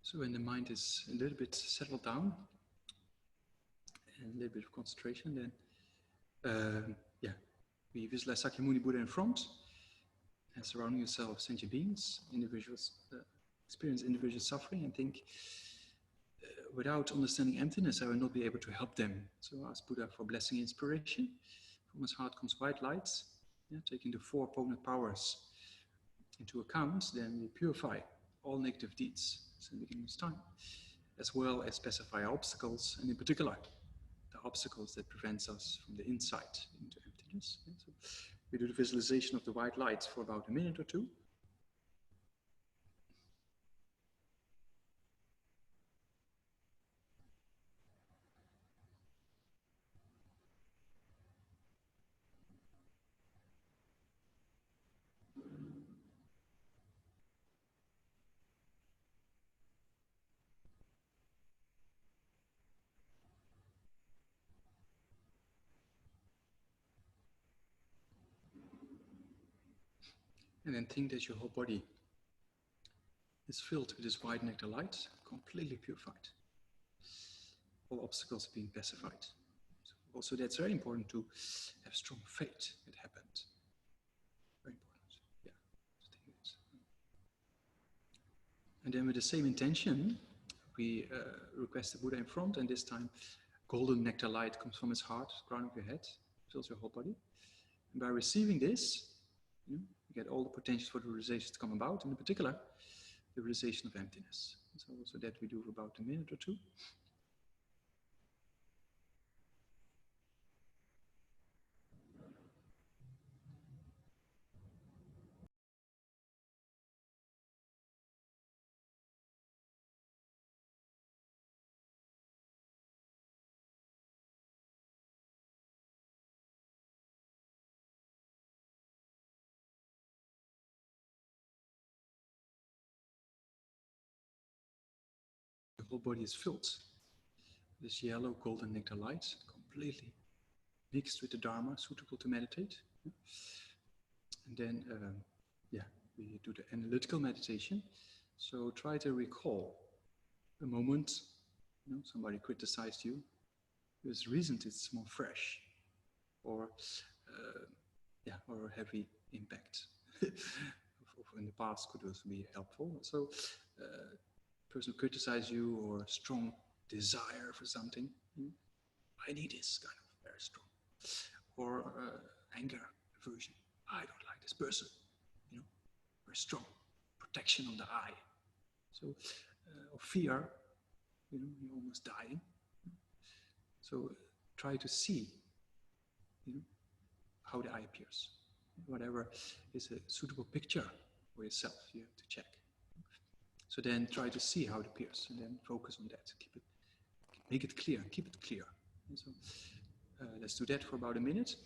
So when the mind is a little bit settled down and a little bit of concentration, then we visualize Sakyamuni Buddha in front and surrounding yourself with sentient beings, individuals, experience individual suffering, and think, without understanding emptiness, I will not be able to help them. So ask Buddha for blessing and inspiration. From his heart comes white light, taking the 4 opponent powers into account, then we purify all negative deeds in the beginning of time, as well as specify obstacles, and in particular, the obstacles that prevents us from the insight into emptiness. So we do the visualization of the white light for about a minute or 2. And then think that your whole body is filled with this white nectar light, completely purified. All obstacles being pacified. So also, that's very important to have strong faith it happened. Very important. And then with the same intention, we request the Buddha in front, and this time golden nectar light comes from his heart, crown of your head, fills your whole body. And by receiving this, get all the potentials for the realization to come about, and in particular, the realization of emptiness. So that we do for about a minute or two. The whole body is filled. This yellow golden nectar light, completely mixed with the Dharma, suitable to meditate. And then, we do the analytical meditation. So try to recall a moment, somebody criticized you. There's reasons it's more fresh, or a heavy impact. In the past could also be helpful. So, person who criticizes you, or a strong desire for something. I need this, kind of very strong. Or anger, aversion. I don't like this person. Very strong. Protection of the I. So, or fear. You're almost dying. So try to see, how the I appears. Whatever is a suitable picture for yourself, you have to check. So then try to see how it appears, and then focus on that. Make it clear, keep it clear. And so let's do that for about a minute.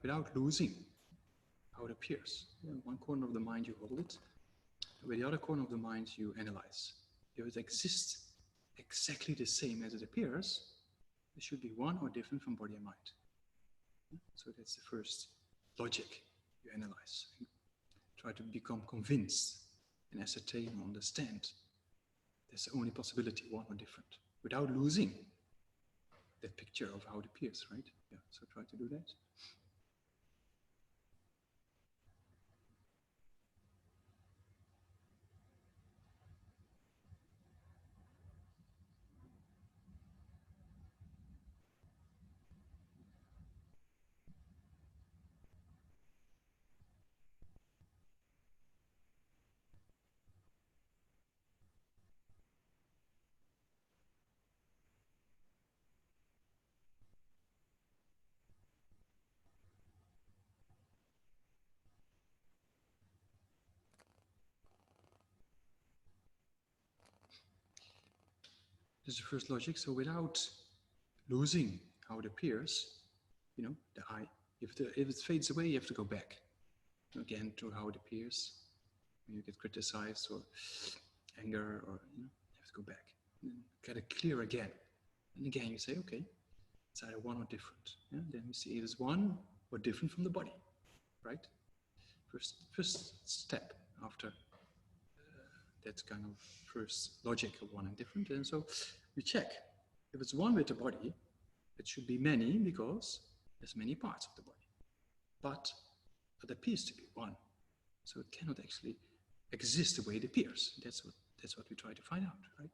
Without losing how it appears. In one corner of the mind you hold it, with the other corner of the mind you analyze. If it exists exactly the same as it appears, it should be one or different from body and mind. So that's the first logic you analyze. Try to become convinced and ascertain and understand. That's the only possibility, one or different, without losing that picture of how it appears, right? Yeah, so try to do that. This is the first logic. So without losing how it appears, the I, if it fades away, you have to go back again to how it appears. When you get criticized or anger, or you have to go back and get it clear again. And again, you say, okay, it's either one or different. Yeah? Then we see it as one or different from the body, right? First step after that kind of first logic of one and different. And so we check. If it's one with the body, it should be many because there's many parts of the body. But it appears to be one. So it cannot actually exist the way it appears. That's what we try to find out, right?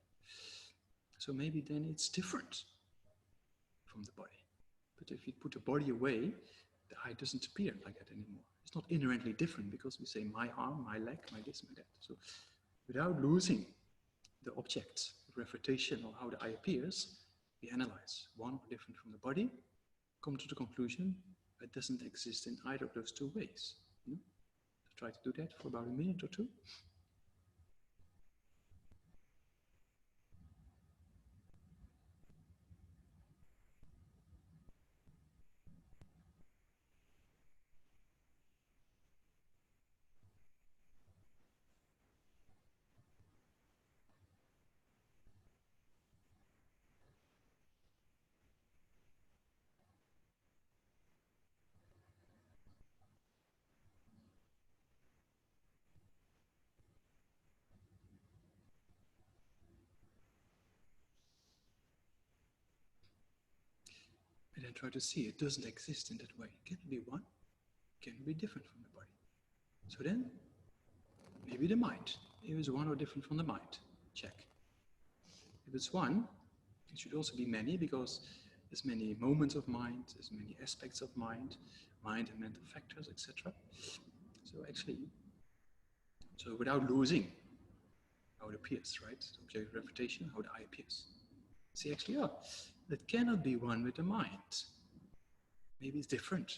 So maybe then it's different from the body. But if you put the body away, the I doesn't appear like that anymore. It's not inherently different because we say my arm, my leg, my this, my that. So without losing the object of refutation or how the I appears, we analyze one or different from the body, come to the conclusion it doesn't exist in either of those two ways. So try to do that for about a minute or two. then try to see it doesn't exist in that way. Can it be one? Can it be different from the body? So then, maybe the mind. If it's one or different from the mind, check. If it's one, it should also be many, because there's many moments of mind, there's many aspects of mind and mental factors, etc. So actually, so without losing how it appears, right? Objective refutation, how the eye appears. See, actually, oh, that cannot be one with the mind. Maybe it's different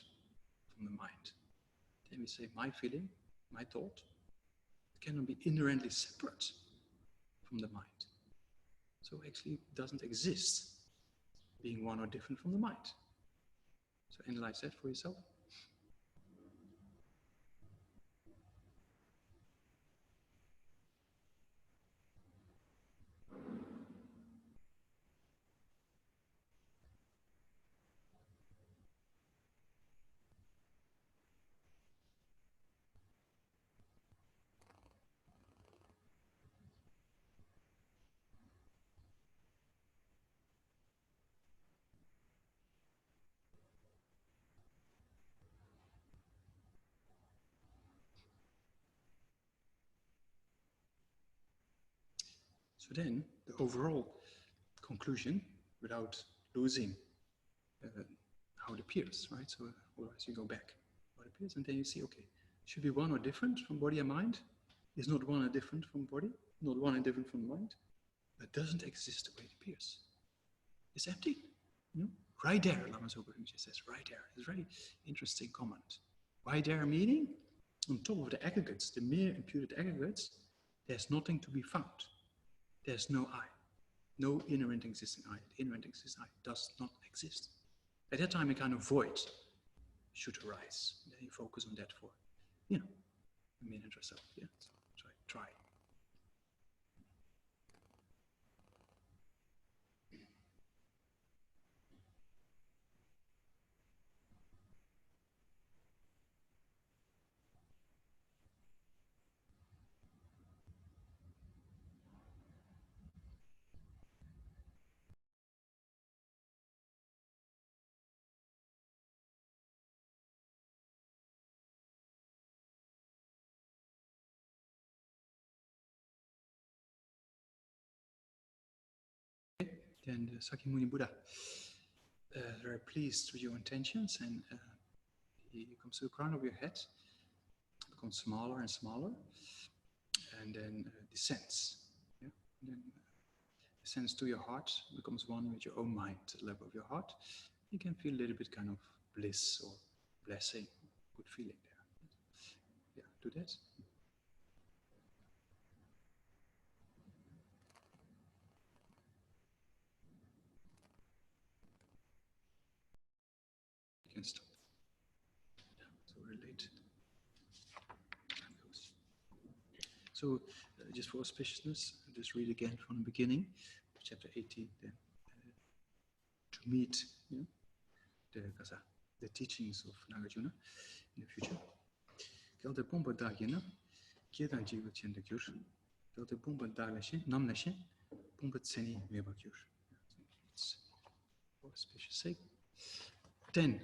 from the mind. Then we say, my feeling, my thought, it cannot be inherently separate from the mind. So actually, it doesn't exist being one or different from the mind. So analyze that for yourself. So then, the overall conclusion, without losing how it appears, right? So otherwise you go back, how it appears, and then you see, okay, should be one or different from body and mind. Is not one or different from body, not one and different from mind, but doesn't exist the way it appears. It's empty. You know? Right there, Lama Zopa Rinpoche says, right there. It's a very interesting comment. Right there meaning, on top of the aggregates, the mere imputed aggregates, there's nothing to be found. There's no I. No inherent existing I. The inherent existing I does not exist. At that time, a kind of void should arise. Then you focus on that for, a minute or so. Yeah, so try. Then the Sakyamuni Buddha, very pleased with your intentions, and he comes to the crown of your head, becomes smaller and smaller, and then descends. Yeah? And then descends to your heart, becomes one with your own mind at the level of your heart. You can feel a little bit kind of bliss or blessing, good feeling there. Yeah, do that. You can stop. Yeah, so relate. So, just for auspiciousness, I'll just read again from the beginning, chapter 18, then, to meet the teachings of Nagarjuna in the future. Kelde pompa dagina, kiedan jiva chendakyur, kelde pompa daglashin, namlashin, pompa tseni mebakyur. It's for auspicious sake. 10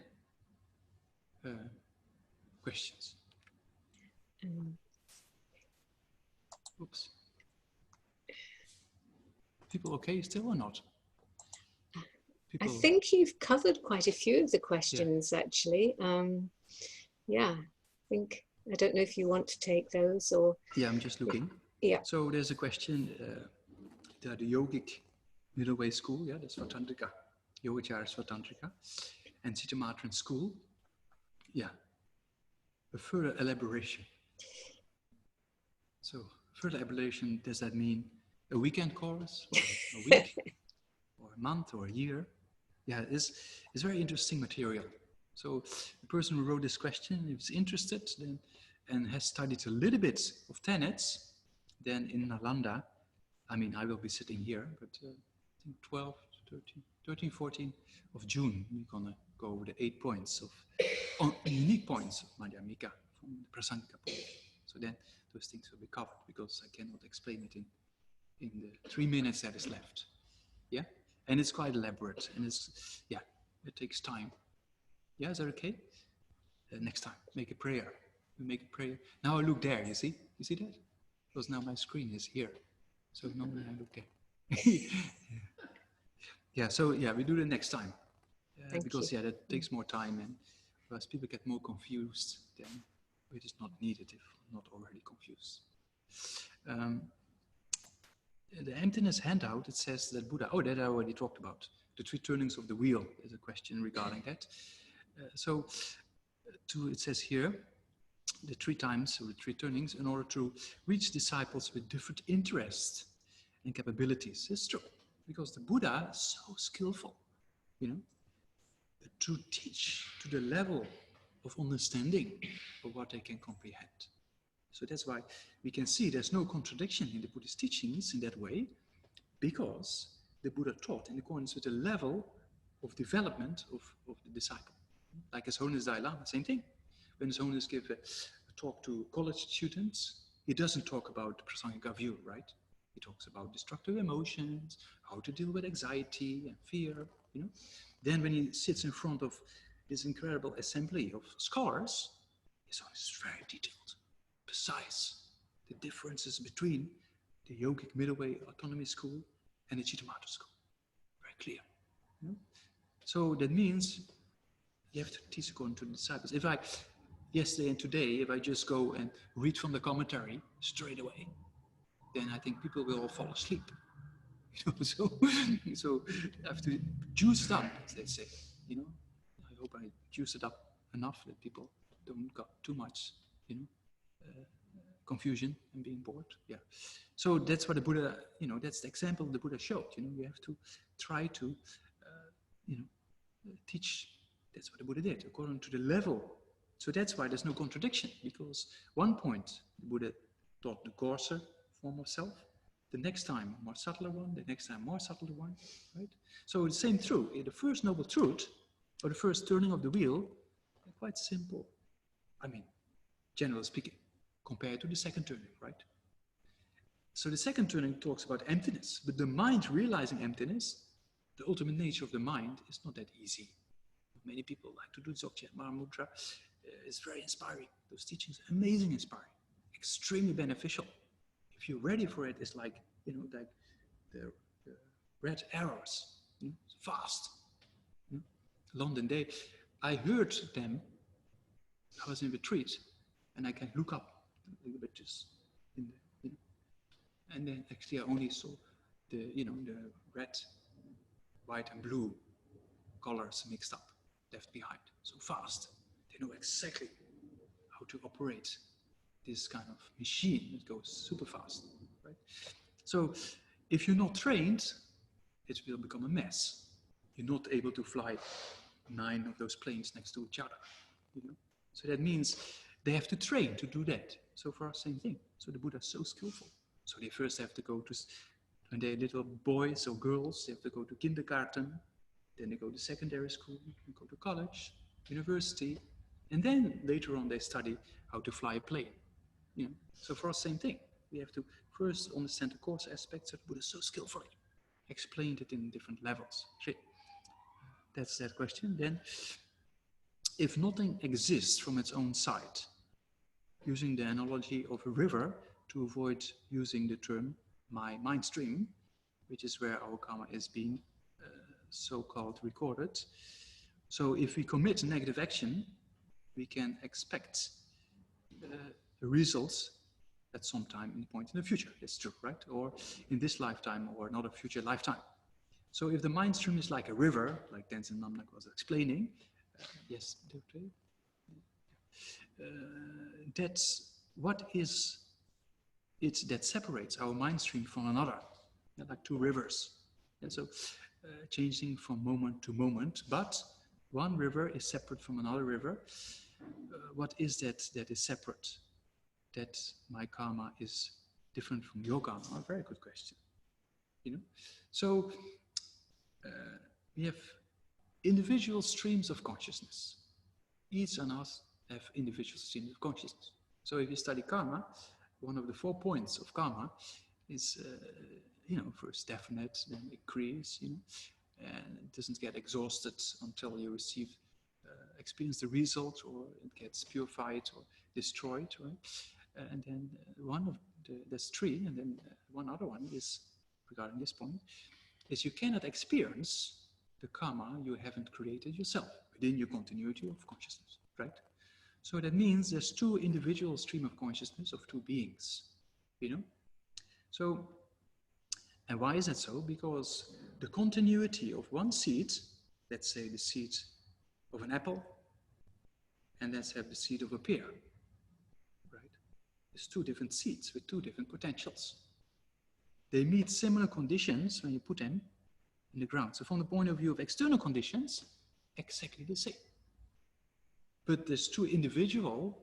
questions. Oops. People okay still or not? I think you've covered quite a few of the questions, actually. Yeah, I don't know if you want to take those or... Yeah, I'm just looking. Yeah. So there's a question, the yogic middle way school, yeah, that's Svatantrika. Yogacara Svatantrika. And Siddhamatran school, yeah, a further elaboration. So further elaboration, does that mean a weekend course, or a week, or a month, or a year? Yeah, it's very interesting material. So the person who wrote this question, if he's interested then, and has studied a little bit of tenets, then in Nalanda, I mean, I will be sitting here, but I think 12, 13, 14 of June, we're gonna go over the 8 points of unique points of Madhyamika from the Prasangika point. So then those things will be covered, because I cannot explain it in the 3 minutes that is left. Yeah, and it's quite elaborate, and it's It takes time. Yeah, is that okay? Next time, make a prayer. We make a prayer. Now I look there, you see? You see that? Because now my screen is here. So normally I look there. Yeah, so yeah, we do it next time. Because yeah, that takes more time, and whereas people get more confused, then it is not needed if not already confused. The emptiness handout, it says that Buddha, oh, that I already talked about. The three turnings of the wheel, there's a question regarding that. It says here, the three times, or the three turnings, in order to reach disciples with different interests and capabilities. It's true, because the Buddha is so skillful, you know, to teach to the level of understanding of what they can comprehend. So that's why we can see there's no contradiction in the Buddhist teachings in that way, because the Buddha taught in accordance with the level of development of the disciple. Like His Holiness Dalai Lama, same thing. When His Holiness gives a talk to college students, he doesn't talk about Prasangika view, right? He talks about destructive emotions, how to deal with anxiety and fear, you know. Then when he sits in front of this incredible assembly of scholars, his Holiness is very detailed, precise. The differences between the yogic middle-way autonomy school and the Chittamatra school. Very clear. You know? So that means you have to teach according to the disciples. If I, yesterday and today, if I just go and read from the commentary straight away, then I think people will all fall asleep. You know, so I have to juice it up, as they say. You know, I hope I juice it up enough that people don't got too much, you know, confusion and being bored. Yeah. So that's what the Buddha, you know, that's the example the Buddha showed. You know, you have to try to, you know, teach. That's what the Buddha did, according to the level. So that's why there's no contradiction, because one point the Buddha taught the coarser form of self, the next time more subtler one, the next time more subtler one, right? So the same truth, the first noble truth, or the first turning of the wheel, quite simple. I mean, generally speaking, compared to the second turning, right? So the second turning talks about emptiness, but the mind realizing emptiness, the ultimate nature of the mind, is not that easy. Many people like to do Dzogchen, Mahamudra. It's very inspiring. Those teachings are amazing, inspiring, extremely beneficial. If you're ready for it, it's like, you know, like the red arrows, you know, fast. You know? London Day, I heard them. I was in retreat, and I can look up a little bit just in the, you know, and then actually I only saw the, you know, the red, white, and blue colors mixed up, left behind. So fast. They know exactly how to operate this kind of machine that goes super fast, right? So if you're not trained, it will become a mess. You're not able to fly 9 of those planes next to each other, you know? So that means they have to train to do that. So for us, same thing. So the Buddha is so skillful. So they first have to go to, when they're little boys or girls, they have to go to kindergarten, then they go to secondary school, they go to college, university, and then later on they study how to fly a plane. You know? So for us, same thing. We have to first understand the course aspects that Buddha so skillfully explained it in different levels. That's that question. Then, if nothing exists from its own side, using the analogy of a river to avoid using the term my mind stream, which is where our karma is being so-called recorded. So if we commit negative action, we can expect the results at some time in the point in the future. That's true, right? Or in this lifetime or another future lifetime. So if the mind stream is like a river, like Geshe Namdak was explaining, yes, that's what is it that separates our mind stream from another, like two rivers. And so changing from moment to moment, but one river is separate from another river. What is that that is separate? That my karma is different from your karma? A very good question. You know, so we have individual streams of consciousness. Each of us have individual streams of consciousness. So if you study karma, one of the 4 points of karma is, you know, first definite, then increase, you know, and it doesn't get exhausted until you experience the result, or it gets purified or destroyed, right? And then there's three, and then one other one is, regarding this point, is you cannot experience the karma you haven't created yourself within your continuity of consciousness, right? So that means there's two individual stream of consciousness of two beings, you know? So, and why is that so? Because the continuity of one seed, let's say the seed of an apple, and let's have the seed of a pear, right? There's two different seeds with two different potentials. They meet similar conditions when you put them in the ground. So from the point of view of external conditions, exactly the same. But there's two individual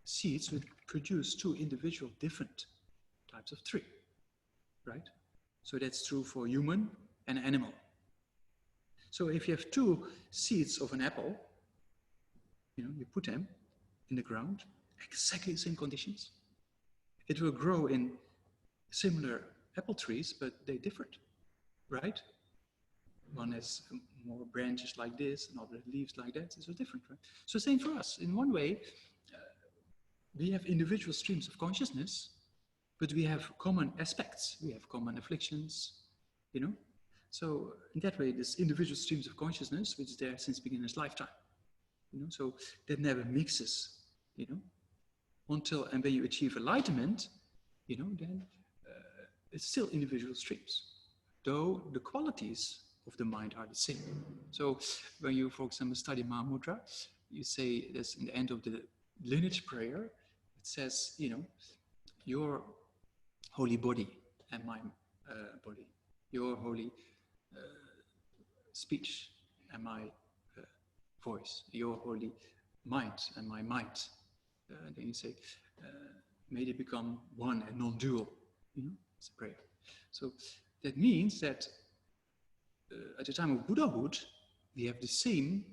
seeds which produce two individual different types of tree, right? So that's true for human and animal. So if you have two seeds of an apple, you know, you put them in the ground, exactly the same conditions. It will grow in similar apple trees, but they're different, right? One has more branches like this, another leaves like that. It's so different, right? So same for us. In one way, we have individual streams of consciousness, but we have common aspects. We have common afflictions, you know? So in that way, this individual streams of consciousness, which is there since beginner's lifetime, you know? So that never mixes, you know? Until, and when you achieve enlightenment, you know, then it's still individual streams, though the qualities of the mind are the same. So when you, for example, study Mahamudra, you say this in the end of the lineage prayer, it says, you know, your holy body and my body, your holy speech and my voice, your holy mind and my mind. Then you say, may they become one and non-dual. You know, it's a prayer. So that means that at the time of Buddhahood, we have the same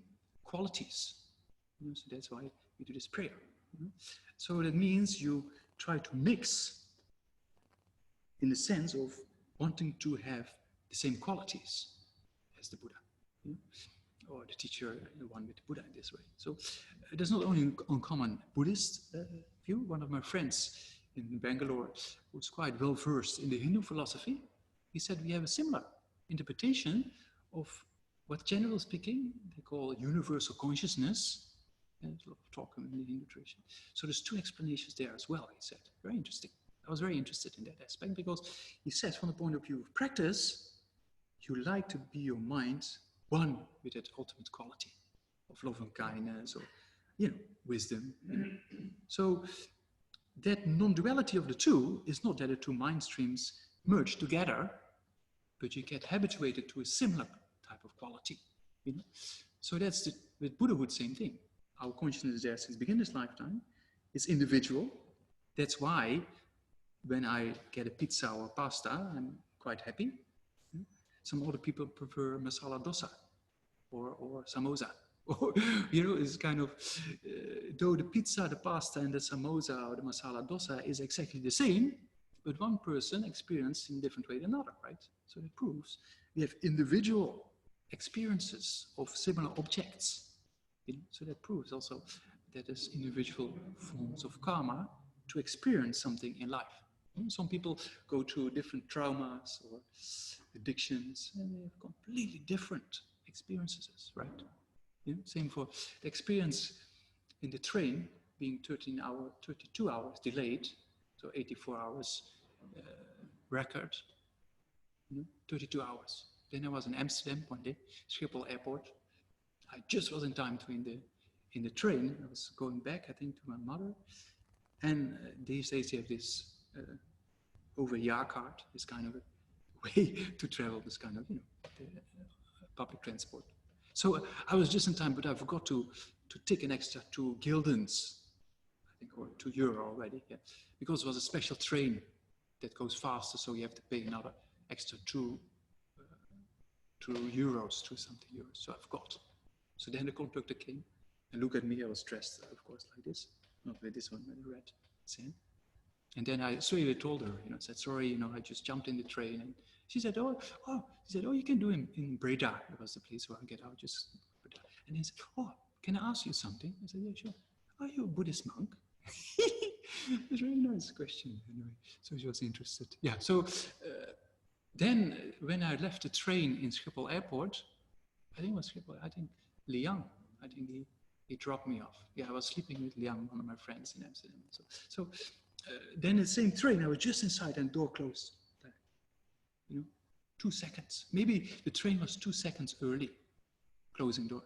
qualities. You know, so that's why we do this prayer. You know? So that means you try to mix in the sense of wanting to have the same qualities as the Buddha. You know? Or the teacher, the one with the Buddha in this way. So there's not only uncommon Buddhist view. One of my friends in Bangalore, who's quite well versed in the Hindu philosophy, he said we have a similar interpretation of what, generally speaking, they call universal consciousness. And there's a lot of talk in the Hindu tradition. So there's two explanations there as well, he said. Very interesting. I was very interested in that aspect because he said from the point of view of practice, you like to be your mind one with that ultimate quality of love and kindness, or, you know, wisdom. You know. So that non-duality of the two is not that the two mind streams merge together, but you get habituated to a similar type of quality. You know? So that's with Buddhahood, same thing. Our consciousness is there since beginner's lifetime. It's individual. That's why when I get a pizza or pasta, I'm quite happy. Some other people prefer masala dosa or samosa. Or, you know, it's kind of, though the pizza, the pasta, and the samosa or the masala dosa is exactly the same, but one person experienced in a different way than another, right? So it proves we have individual experiences of similar objects. You know? So that proves also that there's individual forms of karma to experience something in life. Some people go through different traumas or addictions, and they have completely different experiences, right? Yeah? Same for the experience in the train being 32 hours delayed, so 84 hours record, 32 hours. Then I was in Amsterdam one day, Schiphol Airport. I just was in time to in the train. I was going back, I think, to my mother, and these days they have this over Jaar card, this kind of a way to travel, this kind of, you know, public transport. So I was just in time, but I forgot to take an extra 2 guildens, I think, or €2 already, yeah, because it was a special train that goes faster, so you have to pay another extra 2 euros, 2 something euros. So I forgot. So then the conductor came and looked at me. I was dressed, of course, like this, not with this one, with the red sand. And then I straight away told her, you know, I said, sorry, you know, I just jumped in the train She said, oh, you can do it in Breda. That was the place where I get out, just Breda. And he said, oh, can I ask you something? I said, yeah, sure. Are you a Buddhist monk? It's a really nice question. Anyway, so she was interested. Yeah. So then, when I left the train in Schiphol Airport, I think it was Schiphol. I think Liang. I think he dropped me off. Yeah, I was sleeping with Liang, one of my friends in Amsterdam. So then the same train, I was just inside and door closed. 2 seconds. Maybe the train was 2 seconds early, closing door.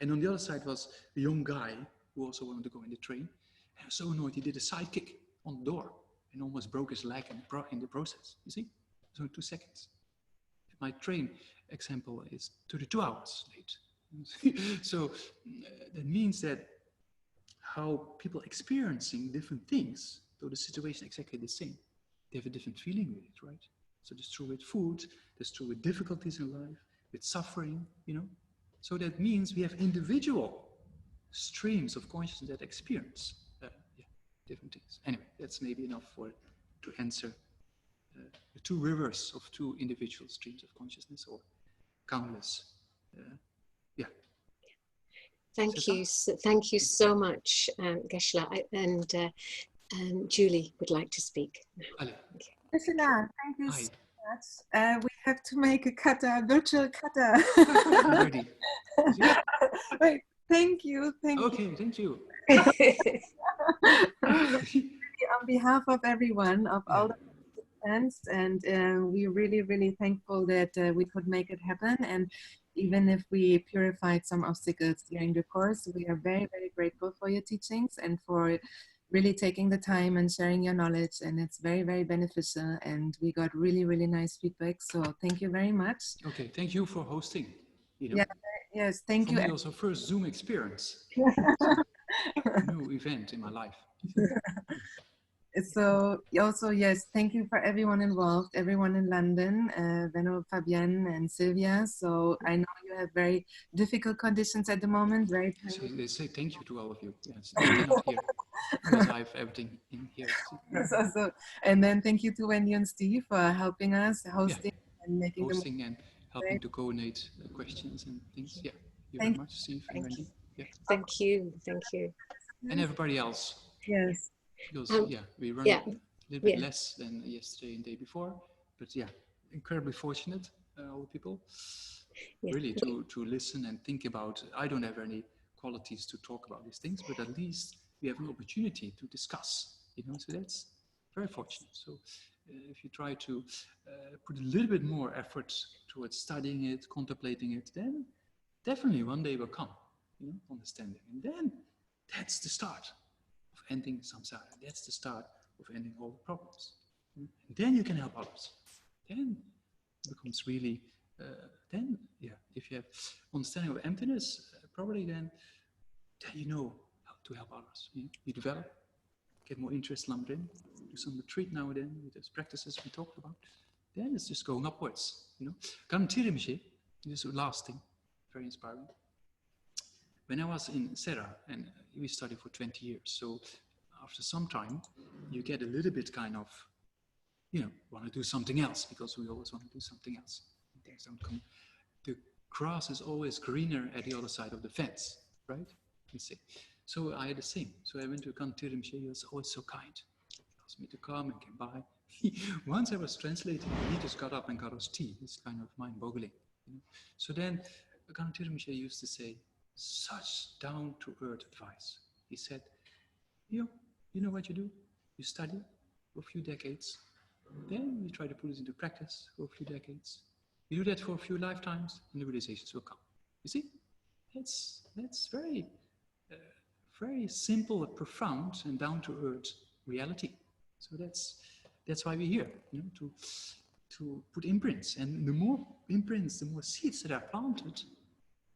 And on the other side was a young guy who also wanted to go in the train. And I was so annoyed, he did a side kick on the door and almost broke his leg in the process. You see? So 2 seconds. My train example is 32 hours late. So that means that how people experiencing different things, though the situation is exactly the same, they have a different feeling with it, right? So that's true with food, that's true with difficulties in life, with suffering, So that means we have individual streams of consciousness that experience different things. Anyway, that's maybe enough to answer the two rivers of two individual streams of consciousness, or countless. Thank you so much, Geshe. And Julie would like to speak. Geshe, thank you so much. We have to make a virtual kata. Ready. Wait, thank you. Okay, thank you. On behalf of everyone, of all the participants, and we're really, really thankful that we could make it happen. And even if we purified some obstacles during the course, we are very, very grateful for your teachings and for really taking the time and sharing your knowledge, and it's very, very beneficial, and we got really, really nice feedback, so thank you very much. Okay, thank you for hosting. Yes, thank you. For me also first Zoom experience. New event in my life. So also, yes, thank you for everyone involved, everyone in London, Benno, Fabienne and Sylvia. So I know you have very difficult conditions at the moment, right? So they say thank you to all of you. Yes, I cannot hear because I have everything in here. And then thank you to Wendy and Steve for helping us hosting and making and helping to coordinate questions and things. Yeah, thank you very much, Steve and Wendy. Yeah. Thank you. And everybody else. Yes. Because we run a little bit less than yesterday and the day before, but incredibly fortunate, all the people, really to listen and think about. I don't have any qualities to talk about these things, but at least we have an opportunity to discuss, so that's very fortunate. So if you try to put a little bit more effort towards studying it, contemplating it, then definitely one day will come, understanding, and then that's the start of ending samsara. That's the start of ending all the problems. And then you can help others. Then it becomes really, if you have understanding of emptiness, probably then you know how to help others. You develop, get more interest lumped in, do some retreat now and then with those practices we talked about. Then it's just going upwards. Garantirimshe, this is the last thing, very inspiring. When I was in Serra, and we studied for 20 years, so after some time, you get a little bit kind of, want to do something else, because we always want to do something else. Things don't come. The grass is always greener at the other side of the fence, right? You see. So I had the same. So I went to Kantirimshe. He was always so kind. He asked me to come and came by. Once I was translating, he just got up and got us tea. It's kind of mind-boggling. So then Kantirimshe used to say, such down-to-earth advice. He said, you know what you do? You study for a few decades, then you try to put it into practice for a few decades. You do that for a few lifetimes, and the realizations will come. You see? That's very, very simple, profound, and down-to-earth reality. So that's why we're here, to put imprints. And the more imprints, the more seeds that are planted,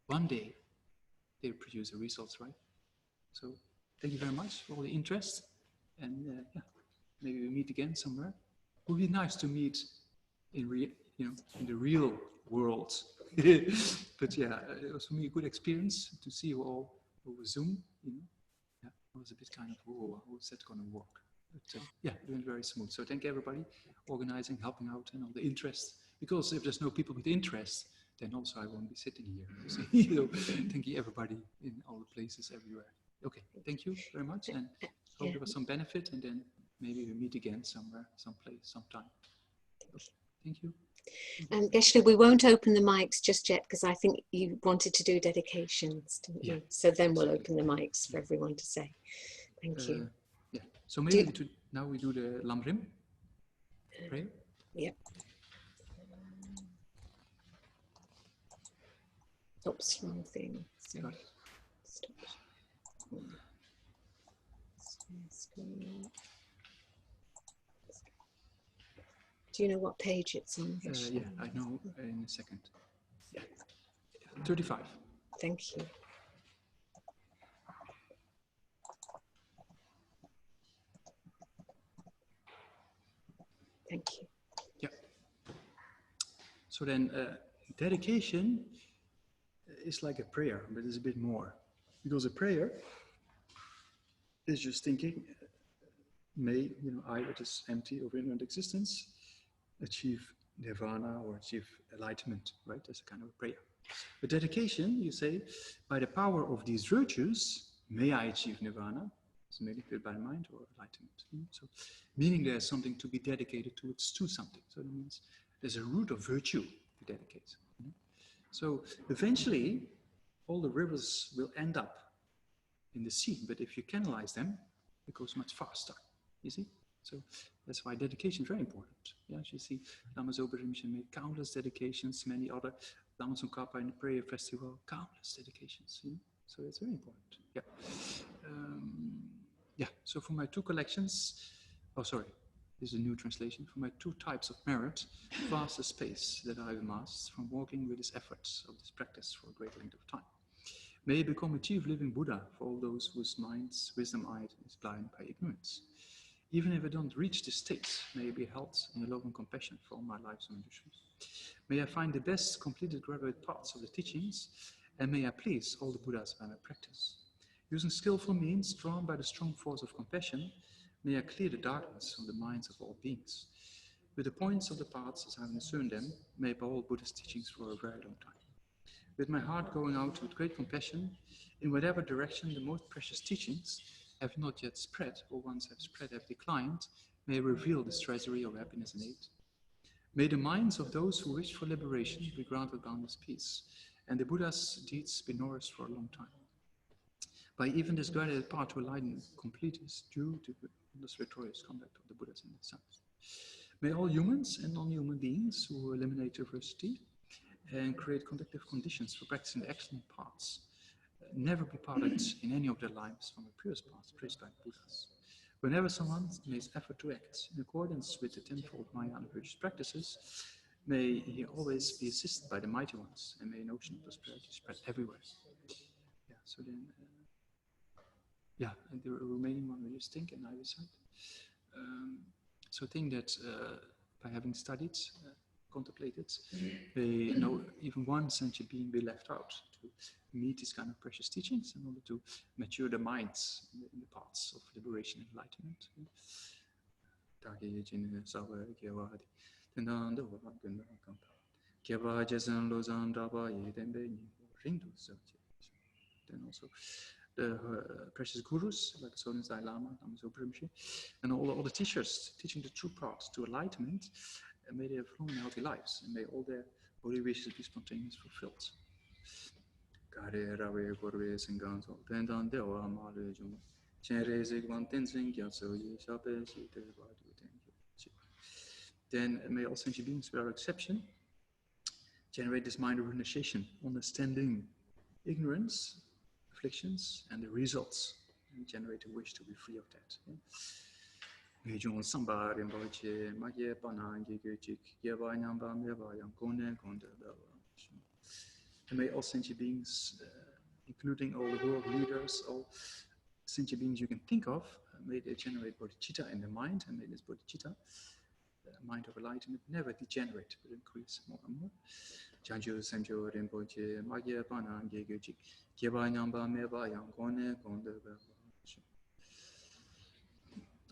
one day they produce the results, right? So thank you very much for all the interest, and maybe we meet again somewhere. It would be nice to meet in the real world. But it was for me a good experience to see you all over Zoom. I was a bit kind of, how is that going to work? But it went very smooth. So thank you everybody, organizing, helping out, and all the interest Because if there's no people with interest, then also I won't be sitting here. So, you know, thank you everybody in all the places everywhere. Okay, thank you very much, and hope there was some benefit, and then maybe we meet again somewhere, someplace, sometime. Okay, thank you. Geshe, we won't open the mics just yet because I think you wanted to do dedications, didn't you? So then we'll open the mics for everyone to say. Thank you. Yeah. So maybe now we do the Lamrim prayer. Yeah. Oops, wrong thing. Sorry. Stop. Do you know what page it's on? Yeah, I know in a second. Yeah, 35. Thank you. Thank you. Yeah. So then, dedication is like a prayer, but it's a bit more. Because a prayer is just thinking, may, you know, I, with this empty or ignorant existence, achieve nirvana or achieve enlightenment, right? That's a kind of a prayer. But dedication, you say, by the power of these virtues, may I achieve nirvana, so maybe filled by the mind or enlightenment. So, meaning there's something to be dedicated towards to something. So that means there's a root of virtue to dedicate. So eventually, all the rivers will end up in the sea, but if you canalize them, it goes much faster. You see? So that's why dedication is very important. Yeah, as you see, Lama Zopa Rinpoche made countless dedications, many other Lama Tsongkhapa in the prayer festival, countless dedications. You know? So it's very important. Yeah. Yeah. So for my two collections, oh sorry, this is a new translation. For my two types of merit, vast space that I have amassed from walking with these efforts of this practice for a great length of time. May I become a chief living Buddha for all those whose minds, wisdom-eyed, is blind by ignorance. Even if I don't reach this state, may I be held in a love and compassion for all my life's ambitions. May I find the best completed graduate parts of the teachings, and may I please all the Buddhas by my practice. Using skillful means, drawn by the strong force of compassion, may I clear the darkness from the minds of all beings. With the points of the paths as I have discerned them, may I behold Buddha's teachings for a very long time. With my heart going out with great compassion, in whatever direction the most precious teachings have not yet spread, or once have spread have declined, may I reveal this treasury of happiness and aid. May the minds of those who wish for liberation be granted boundless peace, and the Buddha's deeds be nourished for a long time. By even this guided path to enlightenment complete is due to the victorious conduct of the Buddhas and their sons. May all humans and non-human beings who eliminate diversity and create conducive conditions for practicing the excellent paths never be parted in any of their lives from the purest path traced by Buddhas. Whenever someone makes effort to act in accordance with the tenfold Maya and virtuous practices, may he always be assisted by the mighty ones, and may an ocean of prosperity spread everywhere. Yeah, so then, yeah, and the remaining one we just think and I decide. So I think that by having studied, contemplated, they know even one sentient being be left out to meet these kind of precious teachings in order to mature their minds in the paths of liberation and enlightenment. Then also the precious gurus like Soden Dalai Lama, and all the teachers teaching the true path to enlightenment, and may they have long and healthy lives, and may all their holy wishes be spontaneously fulfilled. Then may all sentient beings without exception generate this mind of renunciation, understanding ignorance, afflictions, and the results, and generate a wish to be free of that. And may all sentient beings, including all the world leaders, all sentient beings you can think of, may they generate bodhicitta in the mind, and may this bodhicitta, the mind of enlightenment, never degenerate, but increase more and more.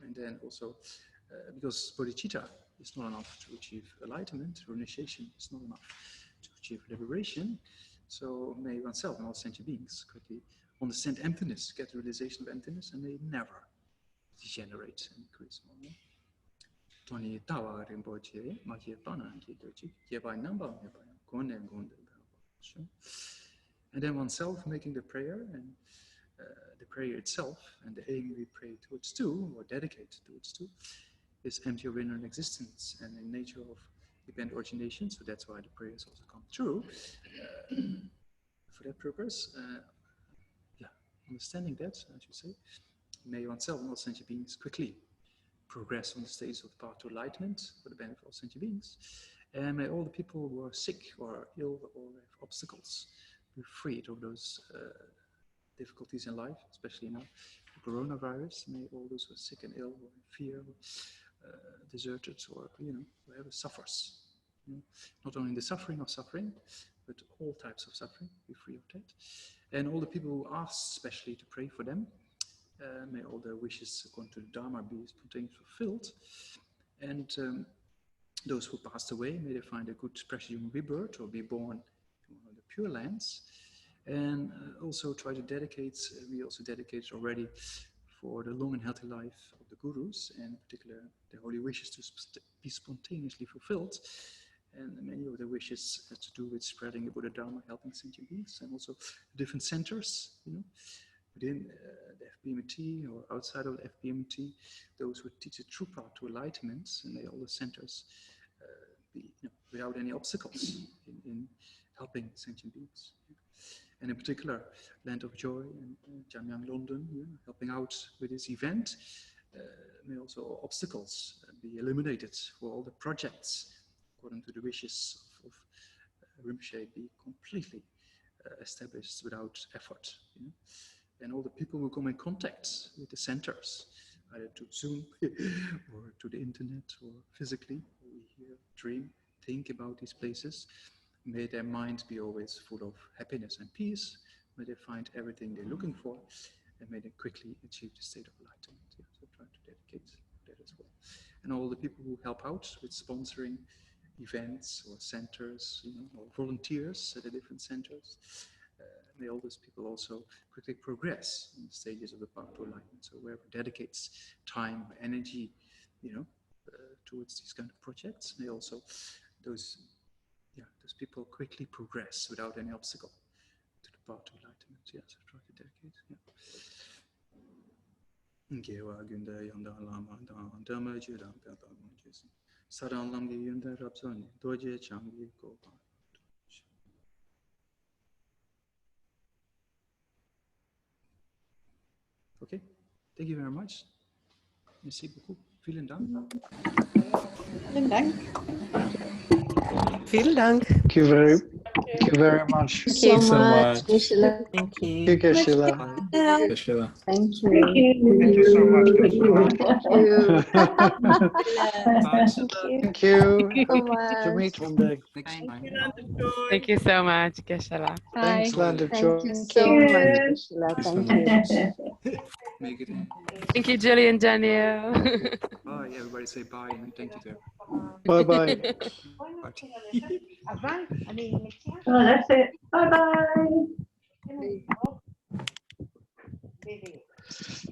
And then also, because bodhicitta is not enough to achieve enlightenment. Origination is not enough to achieve liberation. So may oneself and all sentient beings quickly understand emptiness, get the realization of emptiness, and they never degenerate and increase more. Tony Tawa Rinpoche, Makia Pana, Yabai Namba, Gonde and Gonde. And then oneself making the prayer, and the prayer itself, and the aim we pray towards to, or dedicate towards to, is empty of inner existence and in nature of dependent origination. So that's why the prayers also come true. For that purpose, understanding that, I should say, may oneself and all sentient beings quickly progress on the stages of the path to enlightenment for the benefit of all sentient beings. And may all the people who are sick or ill or have obstacles be freed of those difficulties in life, especially now, the coronavirus. May all those who are sick and ill or in fear, deserted, or whoever suffers, not only the suffering of suffering, but all types of suffering, be free of that. And all the people who ask especially to pray for them, may all their wishes according to the Dharma be spontaneously fulfilled. And those who passed away, may they find a good precious human rebirth or be born in one of the pure lands. And also try to dedicate, we also dedicated already for the long and healthy life of the gurus, and in particular the holy wishes to be spontaneously fulfilled. And many of the wishes have to do with spreading the Buddha Dharma, helping sentient beings, and also different centers, within the FBMT or outside of the FBMT, those who teach the true path to enlightenment, and may all the centers be without any obstacles in helping sentient beings. And in particular, Land of Joy and Jamyang London, helping out with this event. May also obstacles be eliminated for all the projects, according to the wishes of Rinpoche, be completely established without effort. And all the people who come in contact with the centers, either to Zoom or to the internet or physically, we hear, dream, think about these places. May their minds be always full of happiness and peace. May they find everything they're looking for, and may they quickly achieve the state of enlightenment. So try to dedicate that as well. And all the people who help out with sponsoring events or centers, or volunteers at the different centers. May all those people also quickly progress in the stages of the path to enlightenment. So whoever dedicates time or energy, towards these kind of projects, may also those people quickly progress without any obstacle to the path to enlightenment. So try to dedicate. Okay, thank you very much. Merci beaucoup. Vielen Dank. Vielen Dank. Vielen Dank. Thank you very much. Thank you so much. Geshe. Thank you. Thank you, Geshe. Geshe. Thank you. Thank you so much, Geshe. Thank you. Thank you. Thank you so To much. meet one day. Next Thank time. Thank you so much, Geshe. Thanks, Land of Joy. Thank you so much, Geshe. Thank you. Make it in. Thank you, Julie and Daniel. Bye. Everybody say bye and thank you to Bye-bye. everybody. Oh, that's it. Bye bye.